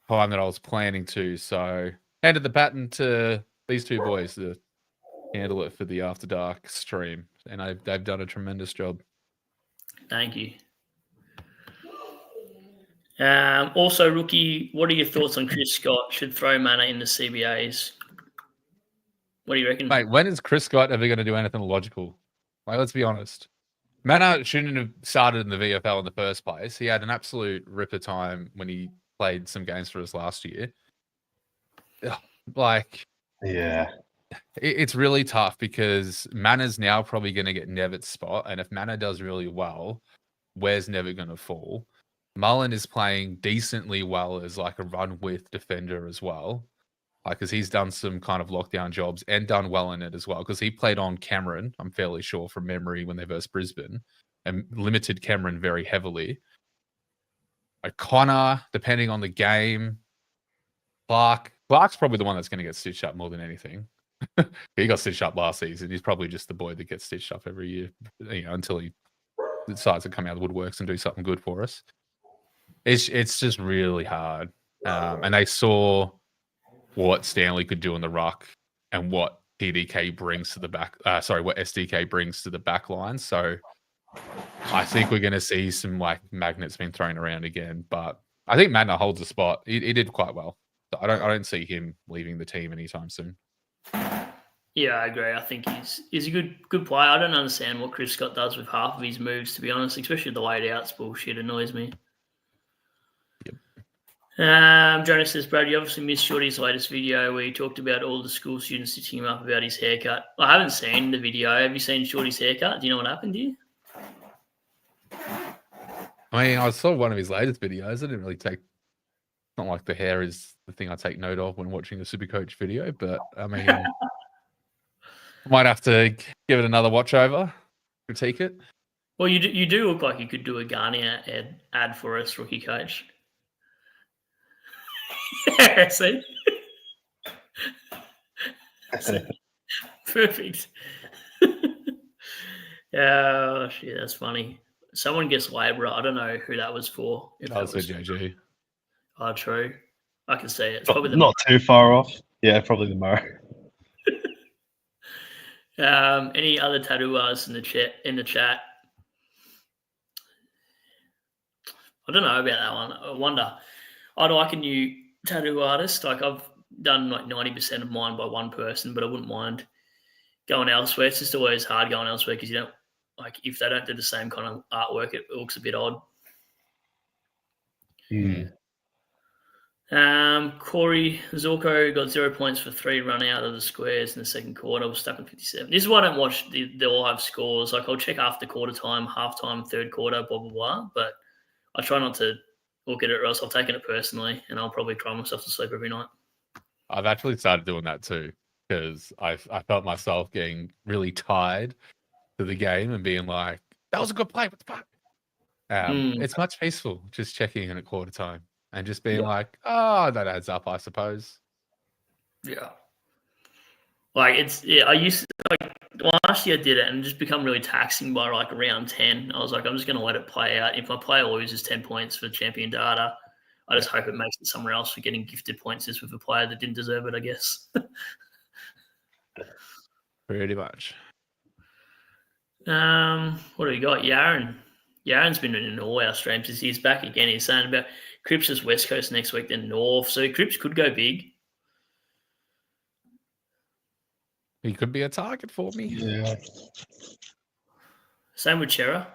time that I was planning to. So handed the baton to these 2 boys to handle it for the After Dark stream, and they've done a tremendous job. Thank you. Also, Rookie, what are your thoughts on Chris Scott? Should throw Mana in the CBAs? What do you reckon? Mate, when is Chris Scott ever going to do anything logical? Like, let's be honest. Mana shouldn't have started in the VFL in the first place. He had an absolute ripper time when he played some games for us last year. Like, Yeah. it's really tough because Mana's now probably going to get Nevitt's spot. And if Mana does really well, where's Nevitt going to fall? Mullen is playing decently well as like a run with defender as well. Like, because he's done some kind of lockdown jobs and done well in it as well. Because he played on Cameron, I'm fairly sure from memory, when they versed Brisbane, and limited Cameron very heavily. O'Connor, depending on the game. Clark's probably the one that's going to get stitched up more than anything. He got stitched up last season. He's probably just the boy that gets stitched up every year, until he decides to come out of the woodworks and do something good for us. It's just really hard. And they saw what Stanley could do in the ruck and what TDK brings to the back. What SDK brings to the back line. So I think we're going to see some like magnets being thrown around again. But I think Madna holds a spot. He did quite well. So I don't see him leaving the team anytime soon. Yeah, I agree. I think he's a good player. I don't understand what Chris Scott does with half of his moves, to be honest, especially the laid outs bullshit annoys me. Jonas says, Brad, you obviously missed Shorty's latest video where he talked about all the school students stitching him up about his haircut. I haven't seen the video. Have you seen Shorty's haircut? Do you know what happened to you? I mean, I saw one of his latest videos. I didn't really take... Not like the hair is the thing I take note of when watching a SuperCoach video, but I mean... I might have to give it another watch over, critique it. Well, you do look like you could do a Garnier ad for us, Rookie Coach. Yeah, see? Perfect. Oh, shit, that's funny. Someone guessed Labra. I don't know who that was for. That was for JG. Oh, true. I can see it. It's probably not too far off. Yeah, probably the Murray. Any other tattooers in the chat? I don't know about that one. I wonder. I'd like a new tattoo artist. Like I've done like 90% of mine by one person, but I wouldn't mind going elsewhere. It's just always hard going elsewhere because you don't like if they don't do the same kind of artwork, it looks a bit odd. Mm. Corey Zorko got 0 points for 3 run out of the squares in the second quarter. Was stuck at 57. This is why I don't watch the live scores. Like I'll check after quarter time, half time, third quarter, blah blah blah. But I try not to look at it, or else I've taken it personally, and I'll probably cry myself to sleep every night. I've actually started doing that too because I felt myself getting really tied to the game and being like, "That was a good play. What the fuck?" It's much peaceful just checking in at quarter time and just being like, "Oh, that adds up, I suppose." Yeah. Like I used to like last year I did it and just become really taxing by like around 10. I was like, I'm just gonna let it play out. If my player loses 10 points for champion data, I just hope it makes it somewhere else for getting gifted points just with a player that didn't deserve it, I guess. Pretty much. What do we got? Yaron. Yaron's been in all our streams. He's back again. He's saying about Cripps is West Coast next week, then North. So Cripps could go big. He could be a target for me. Yeah. Same with Chera.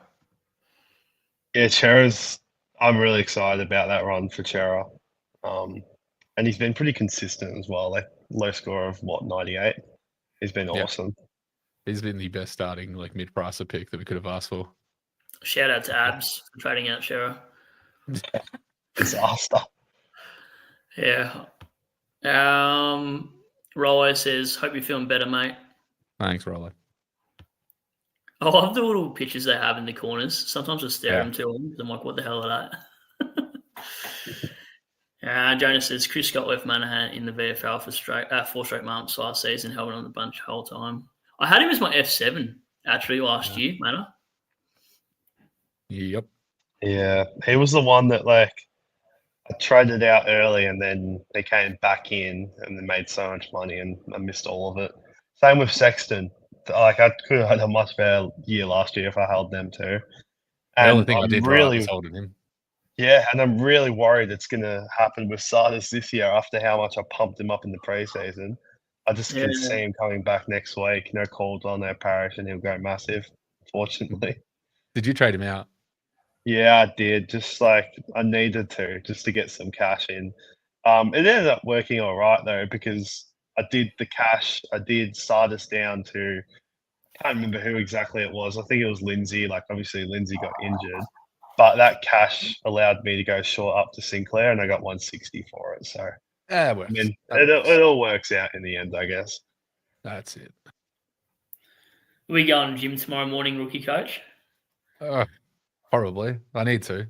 Yeah, Chera's. I'm really excited about that run for Chera. And he's been pretty consistent as well. Like low score of 98. He's been awesome. He's been the best starting like mid-pricer pick that we could have asked for. Shout out to Abs for trading out Chera. Disaster. Yeah. Rollo says, hope you're feeling better, mate. Thanks, Rollo. I love the little pictures they have in the corners. Sometimes I stare at them too. I'm like, what the hell are that? Jonas says, Chris got left Manahan in the VFL for 4 straight months last season, held on the bunch the whole time. I had him as my F7 actually last year, Mana. Yep. Yeah, he was the one that like I traded out early and then they came back in and they made so much money and I missed all of it. Same with Sexton. Like I could have had a much better year last year if I held them too. The only And thing I I'm did right was holding him. Yeah, and I'm really worried it's going to happen with Sardis this year after how much I pumped him up in the preseason. I just can see him coming back next week. No calls on their parish, and he'll go massive. Fortunately, Did you trade him out? yeah, I did. Just like I needed to, just to get some cash in. It ended up working all right though because I did the cash. I did Sardis down to. I can't remember who exactly it was. I think it was Lindsay. Like obviously Lindsay got injured. But that cash allowed me to go short up to Sinclair, and I got 160 for it. So Yeah, it works. I mean, it all works out in the end, I guess. That's it. We go on gym tomorrow morning, rookie coach? Probably. I need to.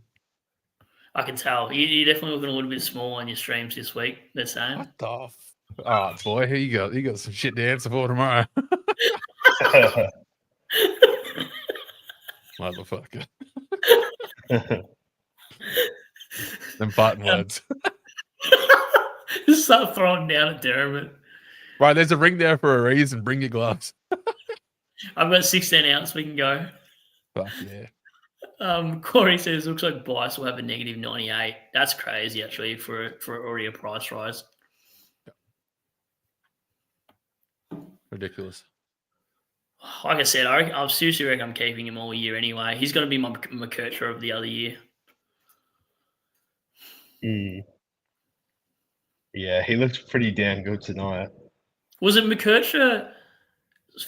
I can tell. You're definitely looking a little bit small on your streams this week, they're saying. What the All right, boy. Here you go. You got some shit to answer for tomorrow. Motherfucker. Them fighting words. Just start throwing down at Dermot. Right, there's a ring there for a reason. Bring your gloves. I've got 16 ounce. We can go. Fuck yeah. Corey says, looks like Bice will have a negative 98. That's crazy, actually, for already a price rise. Ridiculous. Like I said, I seriously reckon I'm keeping him all year anyway. He's going to be my McKercher of the other year. Yeah, he looked pretty damn good tonight. Was it McKercher's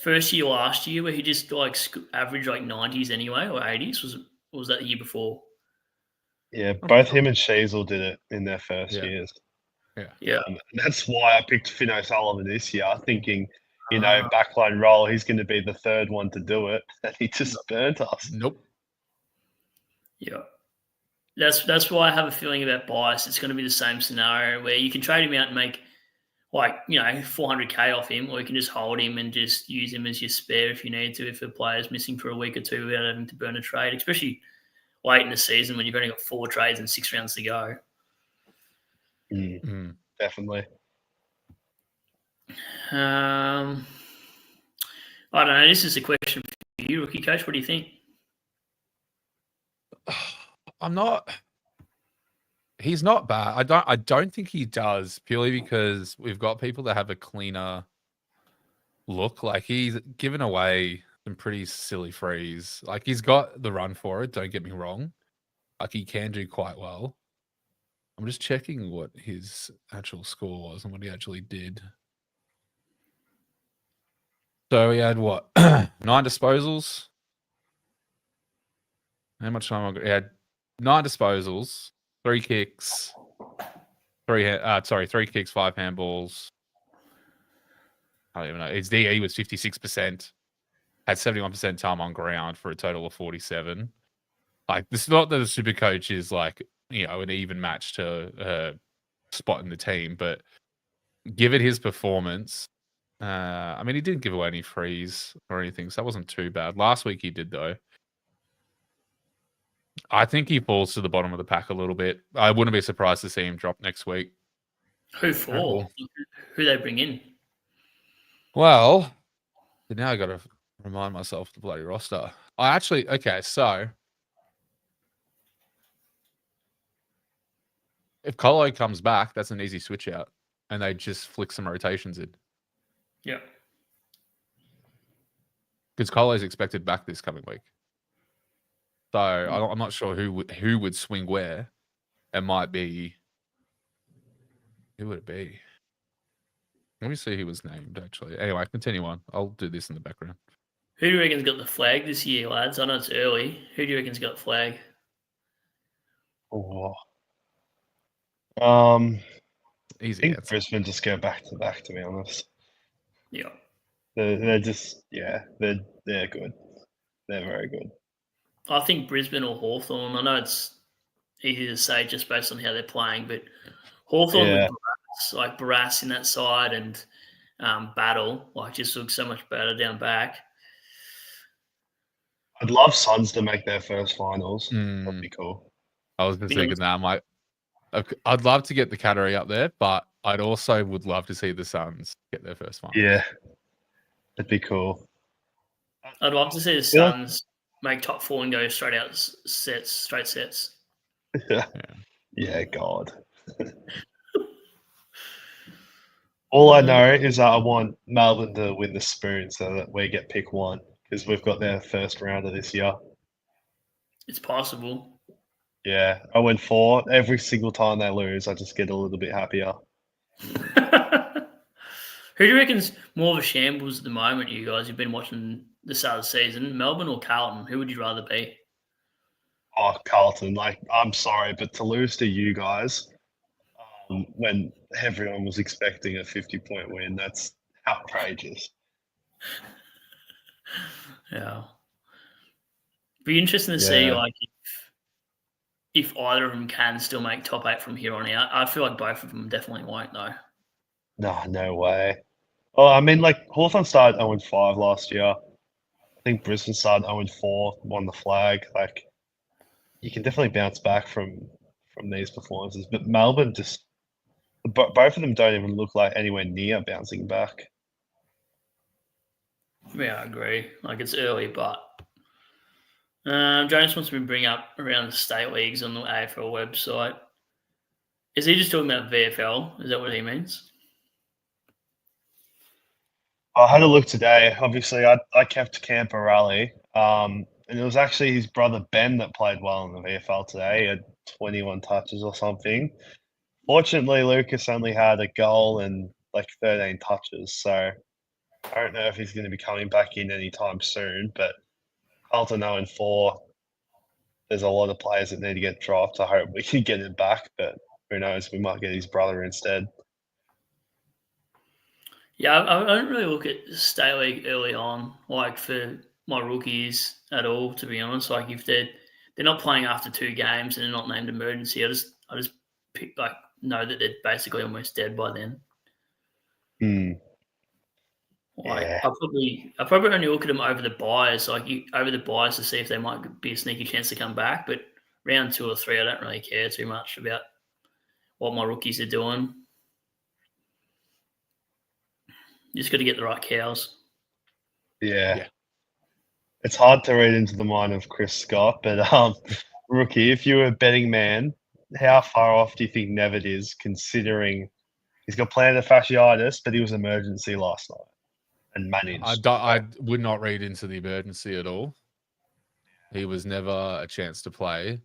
first year last year where he just like averaged like 90s anyway or 80s? Was that the year before? Yeah, both him and Sheasel did it in their first years. Yeah. And that's why I picked Finn O'Sullivan this year, thinking, backline role, he's going to be the third one to do it, and he just burnt us. Nope. Yeah. That's why I have a feeling about Bias. It's going to be the same scenario where you can trade him out and make like, 400K off him, or you can just hold him and just use him as your spare if you need to, if a player's missing for a week or two without having to burn a trade, especially late in the season when you've only got 4 trades and 6 rounds to go. Definitely. I don't know. This is a question for you, rookie coach. What do you think? I'm not. He's not bad. I don't think he does, purely because we've got people that have a cleaner look. Like, he's given away some pretty silly frees. Like, he's got the run for it, don't get me wrong. Like, he can do quite well. I'm just checking what his actual score was and what he actually did. So he had what? 9 disposals. How much time I got? He had 9 disposals, 3 kicks, 3 kicks, 5 handballs. I don't even know. His DE was 56%. Had 71% time on ground for a total of 47. Like, this is not that the SuperCoach is like, you know, an even match to spot in the team, but given his performance, I mean, he didn't give away any frees or anything, so that wasn't too bad. Last week he did, though. I think he falls to the bottom of the pack a little bit. I wouldn't be surprised to see him drop next week. Who for? Who they bring in? Well, now I got to remind myself of the bloody roster. So if Colo comes back, that's an easy switch out, and they just flick some rotations in. Yeah. Because Colo's expected back this coming week. So I'm not sure who would swing where. It might be... Who would it be? Let me see who was named, actually. Anyway, continue on. I'll do this in the background. Who do you reckon's got the flag this year, lads? I know it's early. Who do you reckon's got the flag? Oh. Easy I think answer. Brisbane just go back to back, to be honest. Yeah. They're just, they're good. They're very good. I think Brisbane or Hawthorn. I know it's easy to say just based on how they're playing, but Hawthorn with Barras in that side and Battle, like, just looks so much better down back. I'd love Suns to make their first finals. That'd be cool. I was just thinking that. I'd love to get the Cattery up there, but I'd also would love to see the Suns get their first finals. Yeah, that'd be cool. I'd love to see the Suns make top 4 and go straight sets. Yeah, God. All I know is that I want Melbourne to win the spoon so that we get pick 1, because we've got their first round of this year. It's possible. Yeah, I win 4. Every single time they lose, I just get a little bit happier. Who do you reckon's more of a shambles at the moment, you guys? You've been watching the start of the season. Melbourne or Carlton? Who would you rather be? Oh, Carlton. Like, I'm sorry, but to lose to you guys when everyone was expecting a 50-point win, that's outrageous. Yeah. Be interesting to see, like, if either of them can still make top 8 from here on out. I feel like both of them definitely won't, though. No way. Oh, I mean, like, Hawthorn started 0-5 last year. I think Brisbane started 0-4, won the flag. Like, you can definitely bounce back from these performances. But Melbourne just, both of them don't even look like anywhere near bouncing back. Yeah, I agree. Like, it's early, but Jonas wants me to bring up around the state leagues on the AFL website. Is he just talking about VFL? Is that what he means? I had a look today. Obviously, I kept Camper Rally. And it was actually his brother Ben that played well in the VFL today. He had 21 touches or something. Fortunately, Lucas only had a goal and like 13 touches. So I don't know if he's going to be coming back in anytime soon. But Carlton 0-4, there's a lot of players that need to get dropped. I hope we can get him back. But who knows? We might get his brother instead. Yeah, I don't really look at state league early on, like, for my rookies at all, to be honest. Like, if they're not playing after 2 games and they're not named emergency, I just pick, like, know that they're basically almost dead by then. Like, Yeah. I probably only look at them over the buys, over the buys to see if they might be a sneaky chance to come back. But round 2 or 3, I don't really care too much about what my rookies are doing. You just got to get the right cows. Yeah. It's hard to read into the mind of Chris Scott, but rookie, if you were a betting man, how far off do you think Nevitt is, considering he's got plantar fasciitis, but he was emergency last night and managed? I would not read into the emergency at all. He was never a chance to play.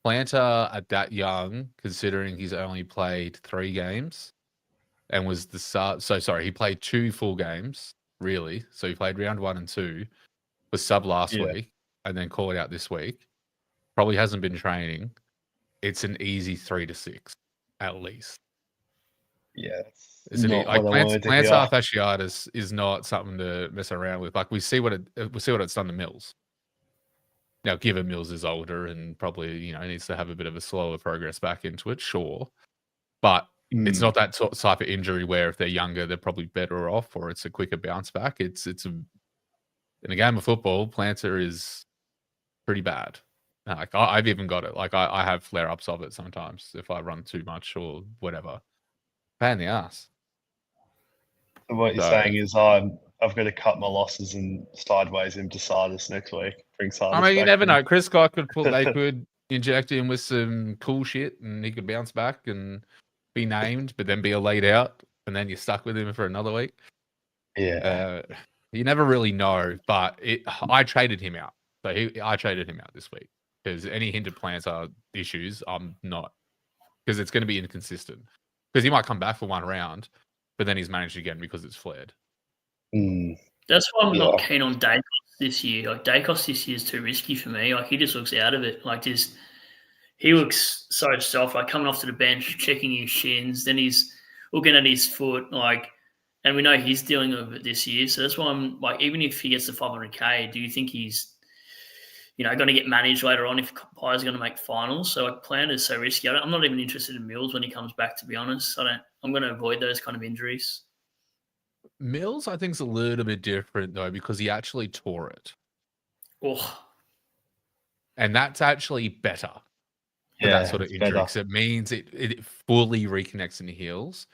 Planter at that young, considering he's only played 3 games and was the sub. So sorry, he played 2 full games, really. So he played round 1 and 2, was sub last week, and then called out this week. Probably hasn't been training. It's an easy 3 to 6, at least. Yeah. Isn't it? Like plantar fasciitis is not something to mess around with. Like we see what it's done to Mills. Now, given Mills is older and probably needs to have a bit of a slower progress back into it, sure, but it's not that type of injury where if they're younger they're probably better off, or it's a quicker bounce back. In a game of football, plantar is pretty bad. Like I've even got it. Like I have flare ups of it sometimes if I run too much or whatever. Pain in the ass. So what you're saying is I've got to cut my losses and sideways into Sardis next week. Bring Sardis I mean, you back never in. know. Chris Scott they could inject him with some cool shit and he could bounce back and be named, but then be a laid out, and then you're stuck with him for another week. Yeah. You never really know, but I traded him out. So I traded him out this week because any hindered plantar issues, I'm not, because it's going to be inconsistent. Because he might come back for 1 round, but then he's managed again because it's flared. That's why I'm not keen on Dacos this year. Like Dacos this year is too risky for me. Like he just looks out of it. Like he looks so soft. Like coming off to the bench, checking his shins, then he's looking at his foot. Like, and we know he's dealing with it this year. So that's why I'm like, even if he gets the 500K, do you think he's going to get managed later on if Pies are going to make finals? So like Plant is so risky. I'm not even interested in Mills when he comes back, to be honest. I'm going to avoid those kind of injuries. Mills, I think, is a little bit different though because he actually tore it. Oh, and that's actually better for that sort of injury because it means it fully reconnects and heals.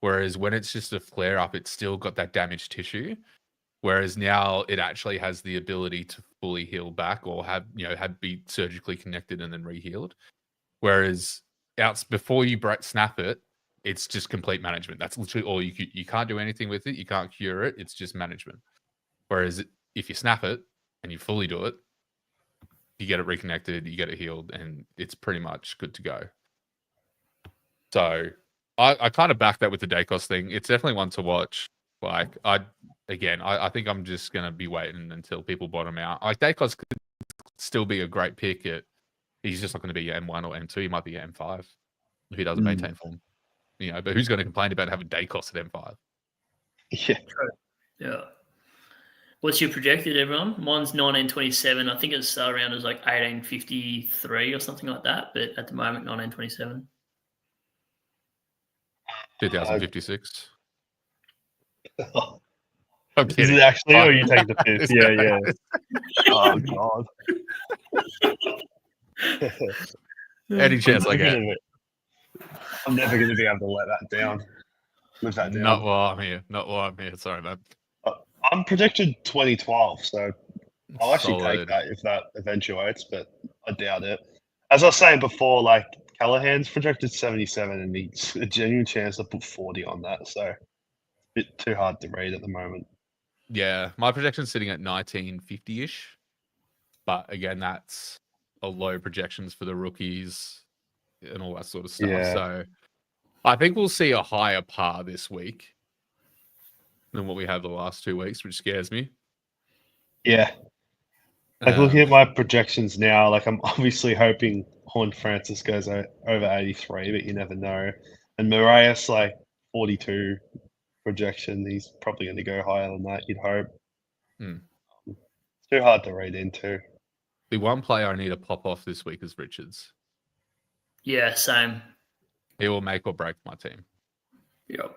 Whereas when it's just a flare up, it's still got that damaged tissue. Whereas now it actually has the ability to fully heal back or have be surgically connected and then re-healed. Whereas before you snap it, it's just complete management. That's literally all you can't do anything with it. You can't cure it. It's just management. Whereas if you snap it and you fully do it, you get it reconnected, you get it healed, and it's pretty much good to go. So I kind of back that with the Dacos thing. It's definitely one to watch. Like I think I'm just gonna be waiting until people bottom out. Like Dacos could still be a great pick. He's just not going to be your M1 or M2. He might be your M5 if he doesn't maintain form. But who's going to complain about having Dacos at M5? Yeah. Yeah. What's your projected, everyone? Mine's 1927. I think it started around as like 1853 or something like that, but at the moment, 1927. 2056. I'm kidding. Is it actually, or you take the piss? Yeah. Oh, God. Any chance I get. I'm never going to be able to let that down. Live that down. Not while I'm here. Sorry, man. I'm predicted 2012, so I'll actually take that if that eventuates, but I doubt it. As I was saying before, like Callahan's projected 77, and he's a genuine chance to put 40 on that, so it's a bit too hard to read at the moment. Yeah, my projection's sitting at 1950-ish, but again, that's a low projections for the rookies and all that sort of stuff. Yeah. So I think we'll see a higher par this week than what we had the last 2 weeks, which scares me. Yeah. Like looking at my projections now, like I'm obviously hoping Horn Francis goes over 83, but you never know. And Marias, like 42 projection, he's probably going to go higher than that, you'd hope. It's too hard to read into. The one player I need to pop off this week is Richards. Yeah, same. He will make or break my team. Yep.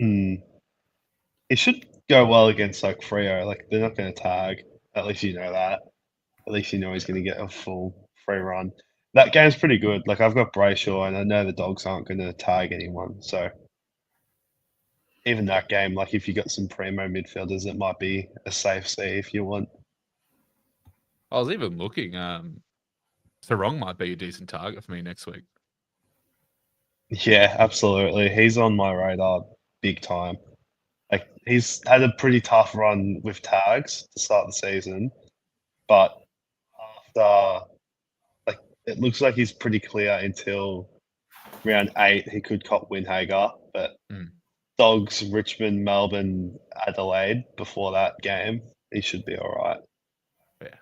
It should go well against like Freo. Like they're not going to tag. At least you know that. At least you know he's going to get a full free run. That game's pretty good. Like I've got Brayshaw, and I know the Dogs aren't going to tag anyone. So even that game, like if you got some primo midfielders, it might be a safe C if you want. I was even looking. Sarong might be a decent target for me next week. Yeah, absolutely. He's on my radar big time. Like he's had a pretty tough run with tags to start the season, but after like it looks like he's pretty clear until round 8. He could cop Windhager, but Dogs, Richmond, Melbourne, Adelaide before that game, he should be all right. Yeah.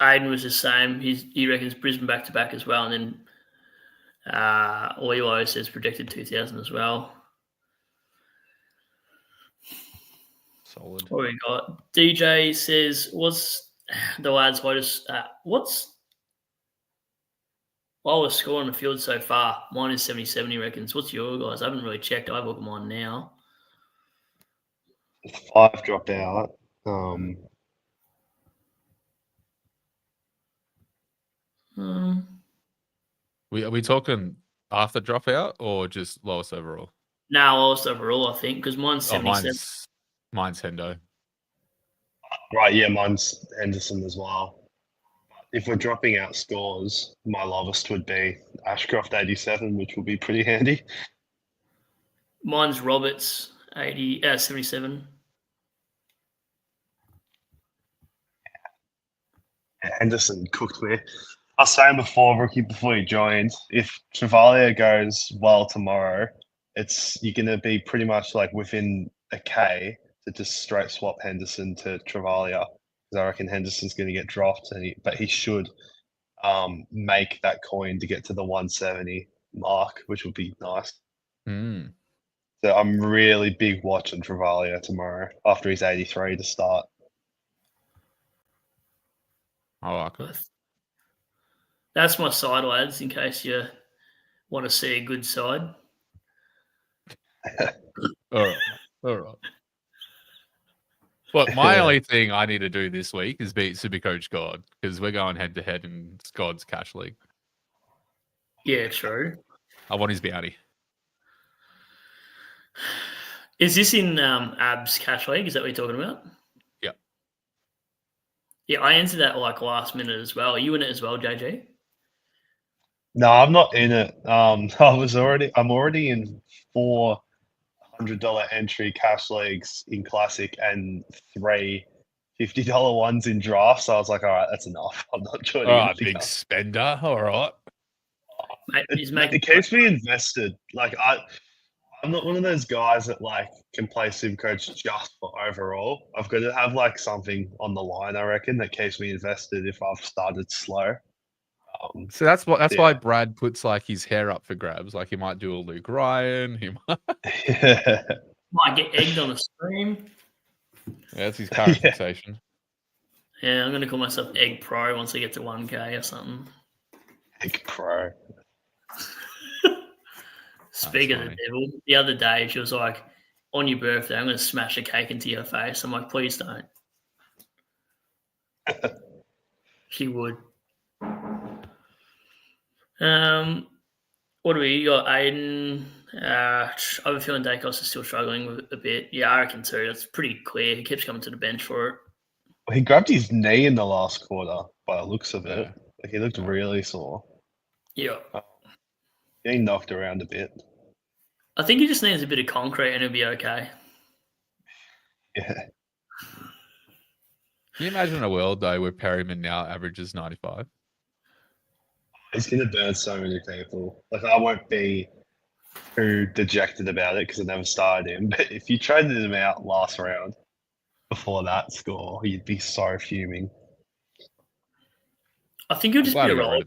Aiden was the same. He reckons Brisbane back to back as well, and then Oilo says projected 2,000 as well. Solid. What we got? DJ says, "What's the lads' latest? What's lowest score on the field so far? Mine is 77. He reckons. What's your guys? I haven't really checked. I've looked at mine now. 5 dropped out. Are we talking after dropout or just lowest overall? No, lowest overall, I think, because mine's 77. Mine's Hendo. Right, yeah, mine's Henderson as well. If we're dropping out scores, my lowest would be Ashcroft 87, which will be pretty handy. Mine's Roberts 77. Henderson cooked me. I was saying before he joined, if Travalia goes well tomorrow, you're going to be pretty much like within a K to just straight swap Henderson to Travalia. Because I reckon Henderson's going to get dropped, but he should make that coin to get to the 170 mark, which would be nice. So I'm really big watching Travalia tomorrow after he's 83 to start. I like it. That's my side, lads, in case you want to see a good side. All right. Well, my only thing I need to do this week is beat SuperCoach God, because we're going head-to-head in God's Cash League. Yeah, true. I want his bounty. Is this in Ab's Cash League? Is that what you're talking about? Yeah. Yeah, I entered that like last minute as well. Are you in it as well, JG? No, I'm not in it. I'm already in 4 $100 entry cash leagues in Classic and 3 $50 ones in draft. So I was like, all right, that's enough. I'm not joining. Oh, big spender. All right. Mate, it keeps me invested. Like I'm not one of those guys that like can play SuperCoach just for overall. I've got to have like something on the line, I reckon, that keeps me invested if I've started slow. So that's why Brad puts like his hair up for grabs. Like he might do a Luke Ryan. He might get egged on the stream. Yeah, that's his current fixation. Yeah, I'm going to call myself Egg Pro once I get to 1K or something. Egg Pro. Speaking of the devil, the other day she was like, on your birthday, I'm going to smash a cake into your face. I'm like, please don't. She would. What do we got? Aiden. I have a feeling Dacos is still struggling with it a bit. Yeah, I reckon too. That's pretty clear. He keeps coming to the bench for it. Well, he grabbed his knee in the last quarter by the looks of it. Like he looked really sore. Yeah. Getting knocked around a bit. I think he just needs a bit of concrete and he'll be okay. Yeah. Can you imagine a world though where Perryman now averages 95? He's going to burn so many people. Like I won't be too dejected about it because I never started him. But if you traded him out last round before that score, you'd be so fuming. I think he'll just be a roll.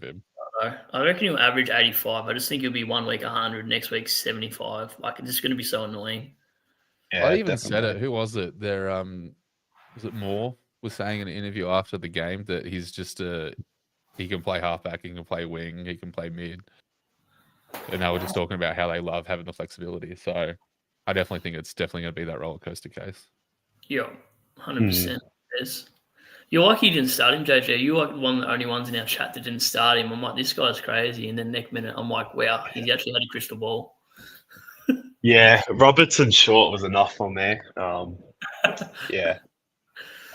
I reckon he'll average 85. I just think he'll be 1 week 100, next week 75. Like it's just going to be so annoying. Yeah, I even said it. Who was it? There, was it Moore was saying in an interview after the game that he's just he can play halfback, he can play wing, he can play mid. And they were just talking about how they love having the flexibility. So I definitely think it's definitely going to be that roller coaster case. Yeah, 100%. Yes. You're lucky you didn't start him, JJ. You're like one of the only ones in our chat that didn't start him. I'm like, this guy's crazy. And then next minute, I'm like, wow, he's actually had a crystal ball. Yeah, Robertson short was enough for me. Yeah.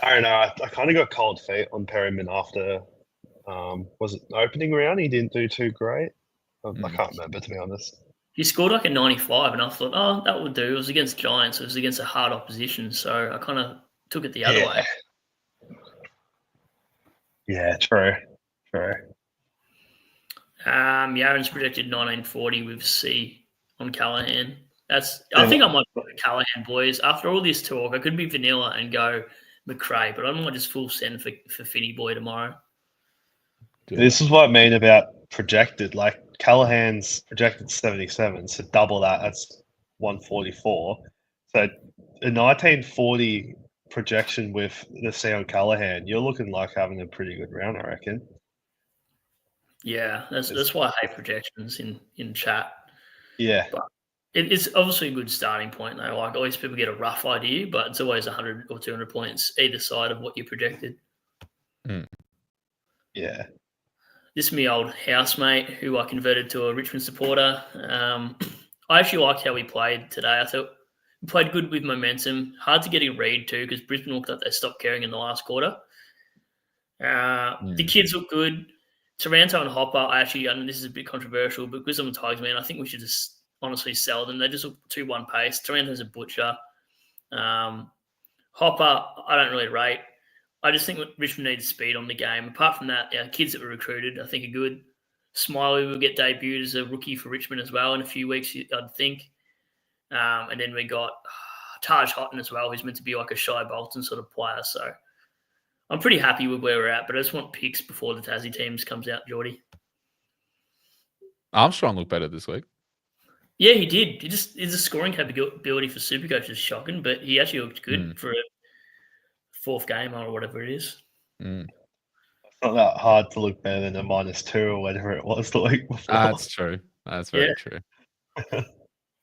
I don't know. I kind of got cold feet on Perryman after Was it opening round? He didn't do too great. I can't remember, to be honest. He scored like a 95, and I thought, oh, that would do. It was against Giants. It was against a hard opposition, so I kind of took it the other way. Yeah, true. Yaron's projected 1940 with C on Callahan. I think I might go Callahan, boys. After all this talk, I could be vanilla and go McRae, but I might just full send for Finney Boy tomorrow. This is what I mean about projected. Like Callahan's projected 77, so double that. That's 144. So a 1940 projection with the C on Callahan, you're looking like having a pretty good round, I reckon. Yeah, that's why I hate projections in chat. Yeah. But it's obviously a good starting point, though. Like, always people get a rough idea, but it's always 100 or 200 points either side of what you projected. Yeah. This is my old housemate who I converted to a Richmond supporter. I actually liked how we played today. I thought we played good with momentum. Hard to get a read, too, because Brisbane looked like they stopped caring in the last quarter. The kids look good. Taranto and Hopper, and this is a bit controversial, but because I'm a Tigers man, I think we should just honestly sell them. They just look 2-1 pace. Taranto's a butcher. Hopper, I don't really rate. I just think Richmond needs speed on the game. Apart from that, our kids that were recruited, I think, are good. Smiley will get debuted as a rookie for Richmond as well in a few weeks, I'd think. And then we got Taj Houghton as well, who's meant to be like a Shy Bolton sort of player. So I'm pretty happy with where we're at, but I just want picks before the Tassie teams comes out, Geordie. Armstrong looked better this week. Yeah, he did. His scoring capability for Supercoach is shocking, but he actually looked good for a fourth game or whatever it is. It's not that hard to look better than a -2 or whatever it was the week before. That's true. That's very true.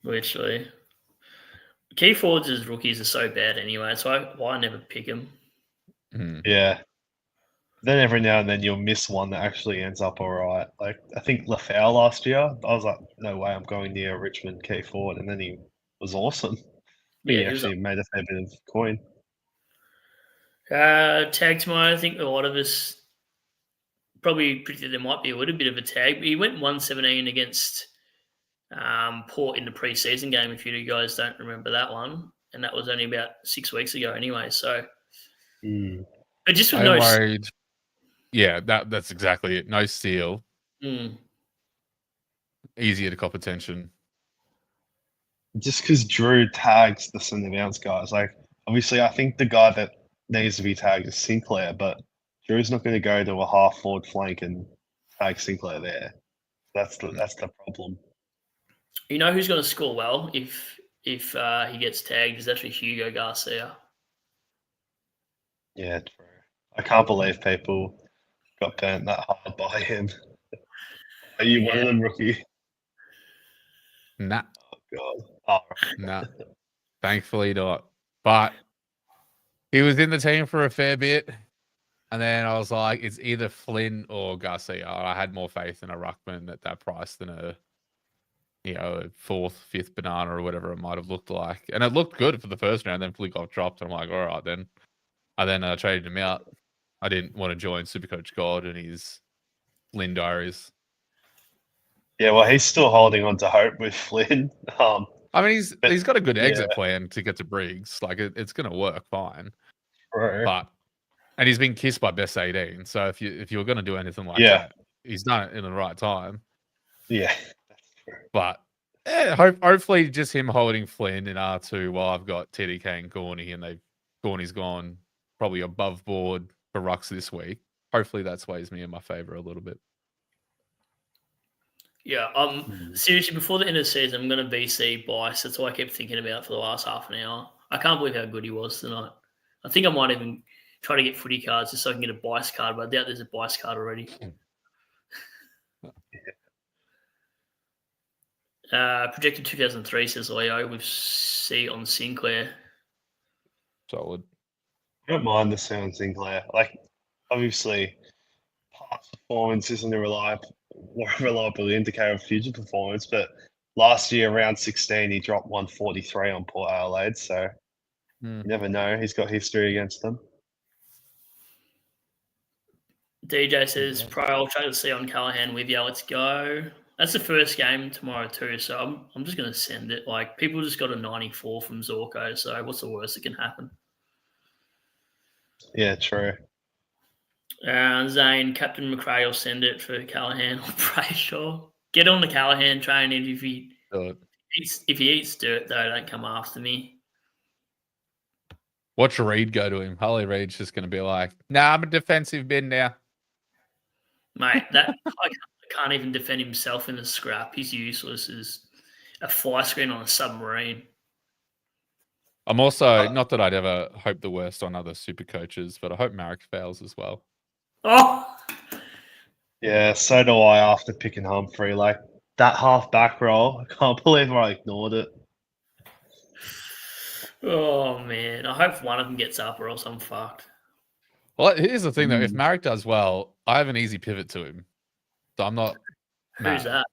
Literally. Key forwards as rookies are so bad anyway, so why never pick them? Yeah. Then every now and then you'll miss one that actually ends up all right. Like, I think Lafau last year, I was like, no way, I'm going near a Richmond key forward. And then he was awesome. Yeah, he actually made a fair bit of coin. Tag tomorrow, I think a lot of us probably predicted there might be a little bit of a tag. But he went 117 against Port in the preseason game, if you guys don't remember that one. And that was only about 6 weeks ago anyway. So, but just with I'm worried. Yeah, that's exactly it. No steal. Easier to cop attention. Just because Drew tags the centre bounce guys. Like, obviously, I think the guy that needs to be tagged is Sinclair, but Drew's not going to go to a half forward flank and tag Sinclair there. That's the problem. You know who's going to score well if he gets tagged is actually Hugo Garcia. Yeah, true. I can't believe people got burnt that hard by him. Are you one of them, rookie? Nah. Oh, God. Oh, right. Nah. Thankfully not. But he was in the team for a fair bit. And then I was like, it's either Flynn or Garcia. I had more faith in a ruckman at that price than a fourth, fifth banana or whatever it might have looked like. And it looked good for the first round. Then Flick got dropped. And I'm like, all right, then. I then traded him out. I didn't want to join Supercoach God and his Lynn Diaries. Yeah, well, he's still holding on to hope with Flynn. I mean, he's got a good exit plan to get to Briggs. Like, it's going to work fine. Right. And he's been kissed by best 18. So if you're going to do anything like that, he's done it in the right time. Yeah. But hopefully just him holding Flynn in R2 while I've got TDK and Gorney, and Gorney's gone probably above board for rucks this week. Hopefully that sways me in my favour a little bit. Yeah, seriously, before the end of the season, I'm going to BC Bice. That's all I kept thinking about for the last half an hour. I can't believe how good he was tonight. I think I might even try to get footy cards just so I can get a Bice card, but I doubt there's a Bice card already. Projected 2003, says Leo, with C on Sinclair. Solid. I don't mind the sound Sinclair. Like, obviously, past performance isn't a reliable indicator of future performance, but last year, round 16, he dropped 143 on Port Adelaide, so you never know. He's got history against them. DJ says, Pro, I'll try to see on Callahan with you. Let's go. That's the first game tomorrow too, so I'm just going to send it. Like, people just got a 94 from Zorko, so what's the worst that can happen? Yeah, true. Zane, Captain McRae will send it for Callahan or Brayshaw. Get on the Callahan train, and if he eats dirt, though, don't come after me. Watch Reed go to him. Harley Reed's just going to be like, nah, I'm a defensive bin now. Mate, I can't even defend himself in the scrap. He's useless as a fly screen on a submarine. I'm also, not that I'd ever hope the worst on other super coaches, but I hope Marek fails as well. Oh! Yeah, so do I after picking Humphrey. Like, that half back roll, I can't believe I ignored it. Oh, man. I hope one of them gets up or else I'm fucked. Well, here's the thing, though. If Marek does well, I have an easy pivot to him. So I'm not Who's that?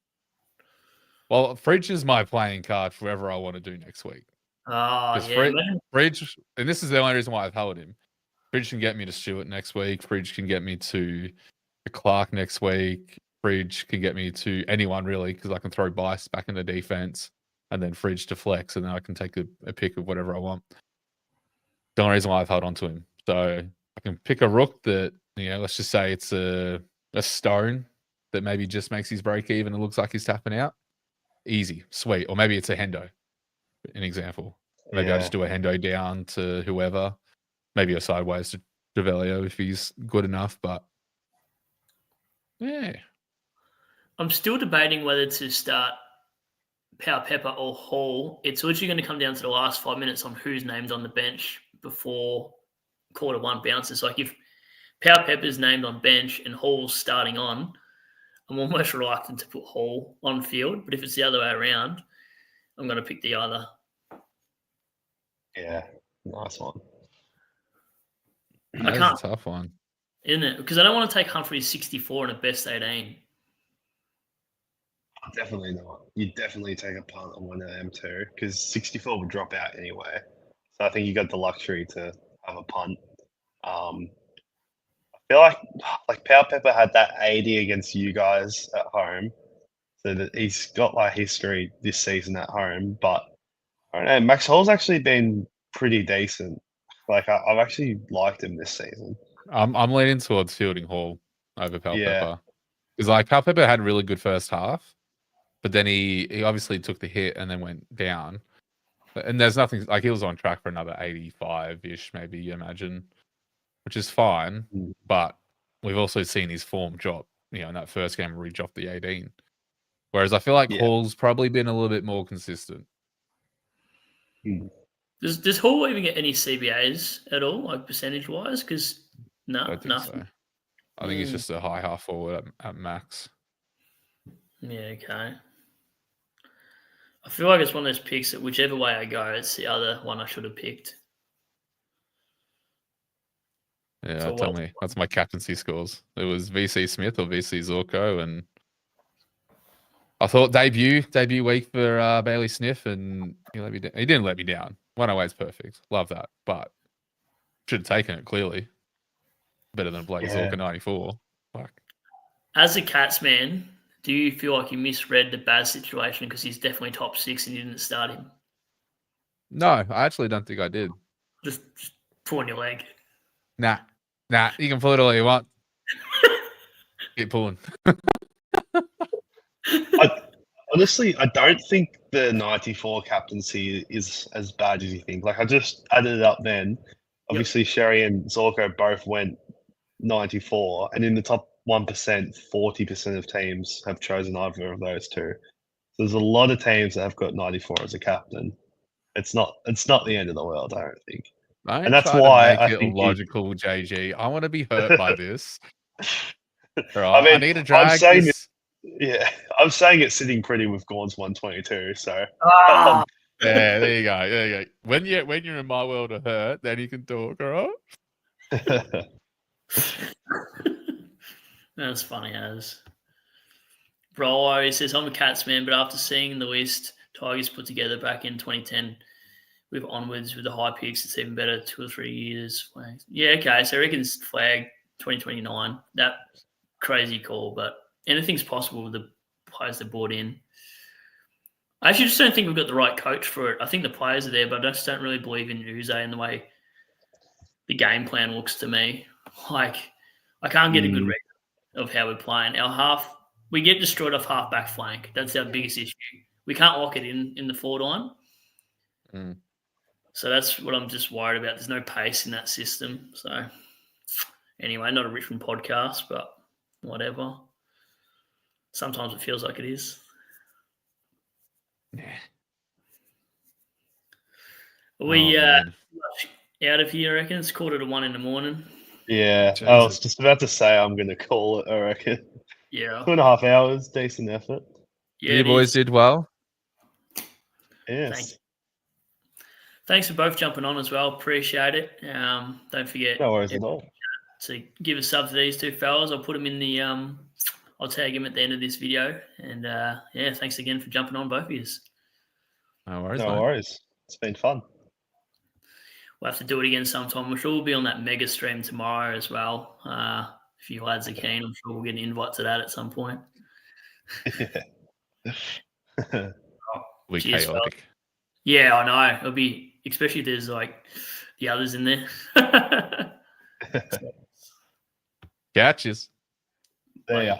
Well, Fridge is my playing card for whatever I want to do next week. Oh, yeah. Fridge, and this is the only reason why I've held him. Fridge can get me to Stewart next week. Fridge can get me to Clark next week. Fridge can get me to anyone, really, because I can throw Bice back in the defense and then Fridge to flex, and then I can take a pick of whatever I want. The only reason why I've held on to him. So I can pick a rook that, let's just say it's a stone that maybe just makes his break even and looks like he's tapping out. Easy, sweet. Or maybe it's a Hendo, an example. Maybe I just do a Hendo down to whoever. Maybe a sideways to Develio if he's good enough. But yeah. I'm still debating whether to start Power Pepper or Hall. It's literally going to come down to the last 5 minutes on who's named on the bench before quarter one bounces. Like, if Power Pepper's named on bench and Hall's starting on, I'm almost reluctant to put Hall on field. But if it's the other way around, I'm going to pick the other. Yeah, nice one. That's a tough one. Isn't it? Because I don't want to take Humphrey's 64 in a best 18. Definitely not. You'd definitely take a punt on one of them too, because 64 would drop out anyway. So I think you got the luxury to have a punt. I feel like Power Pepper had that 80 against you guys at home, so that he's got like history this season at home. But I don't know, Max Hall's actually been pretty decent. Like, I've actually liked him this season. I'm leaning towards fielding Hall over Power Yeah. Pepper. Because like Power Pepper had a really good first half, but then he obviously took the hit and then went down. And there's nothing, like, he was on track for another 85-ish, maybe, you imagine, which is fine. But we've also seen his form drop, in that first game where he dropped the 18. Whereas I feel like Hall's probably been a little bit more consistent. Does Hall even get any CBAs at all, like percentage-wise? Because nothing. So. I think he's just a high half forward at max. Yeah, okay. I feel like it's one of those picks that whichever way I go, it's the other one I should have picked. Yeah, tell me. That's my captaincy scores. It was VC Smith or VC Zorko, and I thought debut week for Bailey Sniff, and he let me down. He didn't let me down. 108 is perfect. Love that. But should have taken it, clearly. Better than bloody Zorko 94. Fuck. As a Cats man, do you feel like you misread the Baz situation because he's definitely top 6 and you didn't start him? No, I actually don't think I did. Just pull on your leg. Nah. You can pull it all you want. Keep pulling. Honestly, I don't think the 94 captaincy is as bad as you think. Like, I just added it up then. Obviously, Sherry and Zorko both went 94, and in the top 1%, 40% of teams have chosen either of those two. So there's a lot of teams that have got 94 as a captain. It's not the end of the world, I don't think. And that's why I think logical, JG. I want to be hurt by this. Right, I need to drag this. I'm saying it's sitting pretty with Gorn's 122. So Ah! Yeah, there you go. When you're in my world of hurt, then you can talk, all right? That's funny as. Bro, he says, I'm a Cats man, but after seeing the list Tigers put together back in 2010 with onwards with the high picks, it's even better 2 or 3 years. Yeah, okay. So I reckon Flag 2029. That crazy call, but anything's possible with the players they brought in. I actually just don't think we've got the right coach for it. I think the players are there, but I just don't really believe in Uze and the way the game plan looks to me. Like, I can't get a good read of how we're playing. We get destroyed off half-back flank. That's our biggest issue. We can't lock it in the forward line. So that's what I'm just worried about. There's no pace in that system. So anyway, not a Richmond podcast, but whatever. Sometimes it feels like it is. Yeah. Are we out of here, I reckon? It's 1:45 in the morning. Yeah, I was just about to say I'm going to call it, I reckon. Yeah. 2.5 hours, decent effort. Yeah, you boys did well. Yes. Thanks for both jumping on as well. Appreciate it. Don't forget. No worries at all. To give a sub to these two fellas. I'll put them in the I'll tag him at the end of this video. And thanks again for jumping on, both of you. No worries. No worries. It's been fun. We'll have to do it again sometime. I'm sure we'll be on that mega stream tomorrow as well. If you lads are keen, I'm sure we'll get an invite to that at some point. Yeah. We're chaotic. Yeah, I know. It'll be, especially if there's like the others in there. Catches. There you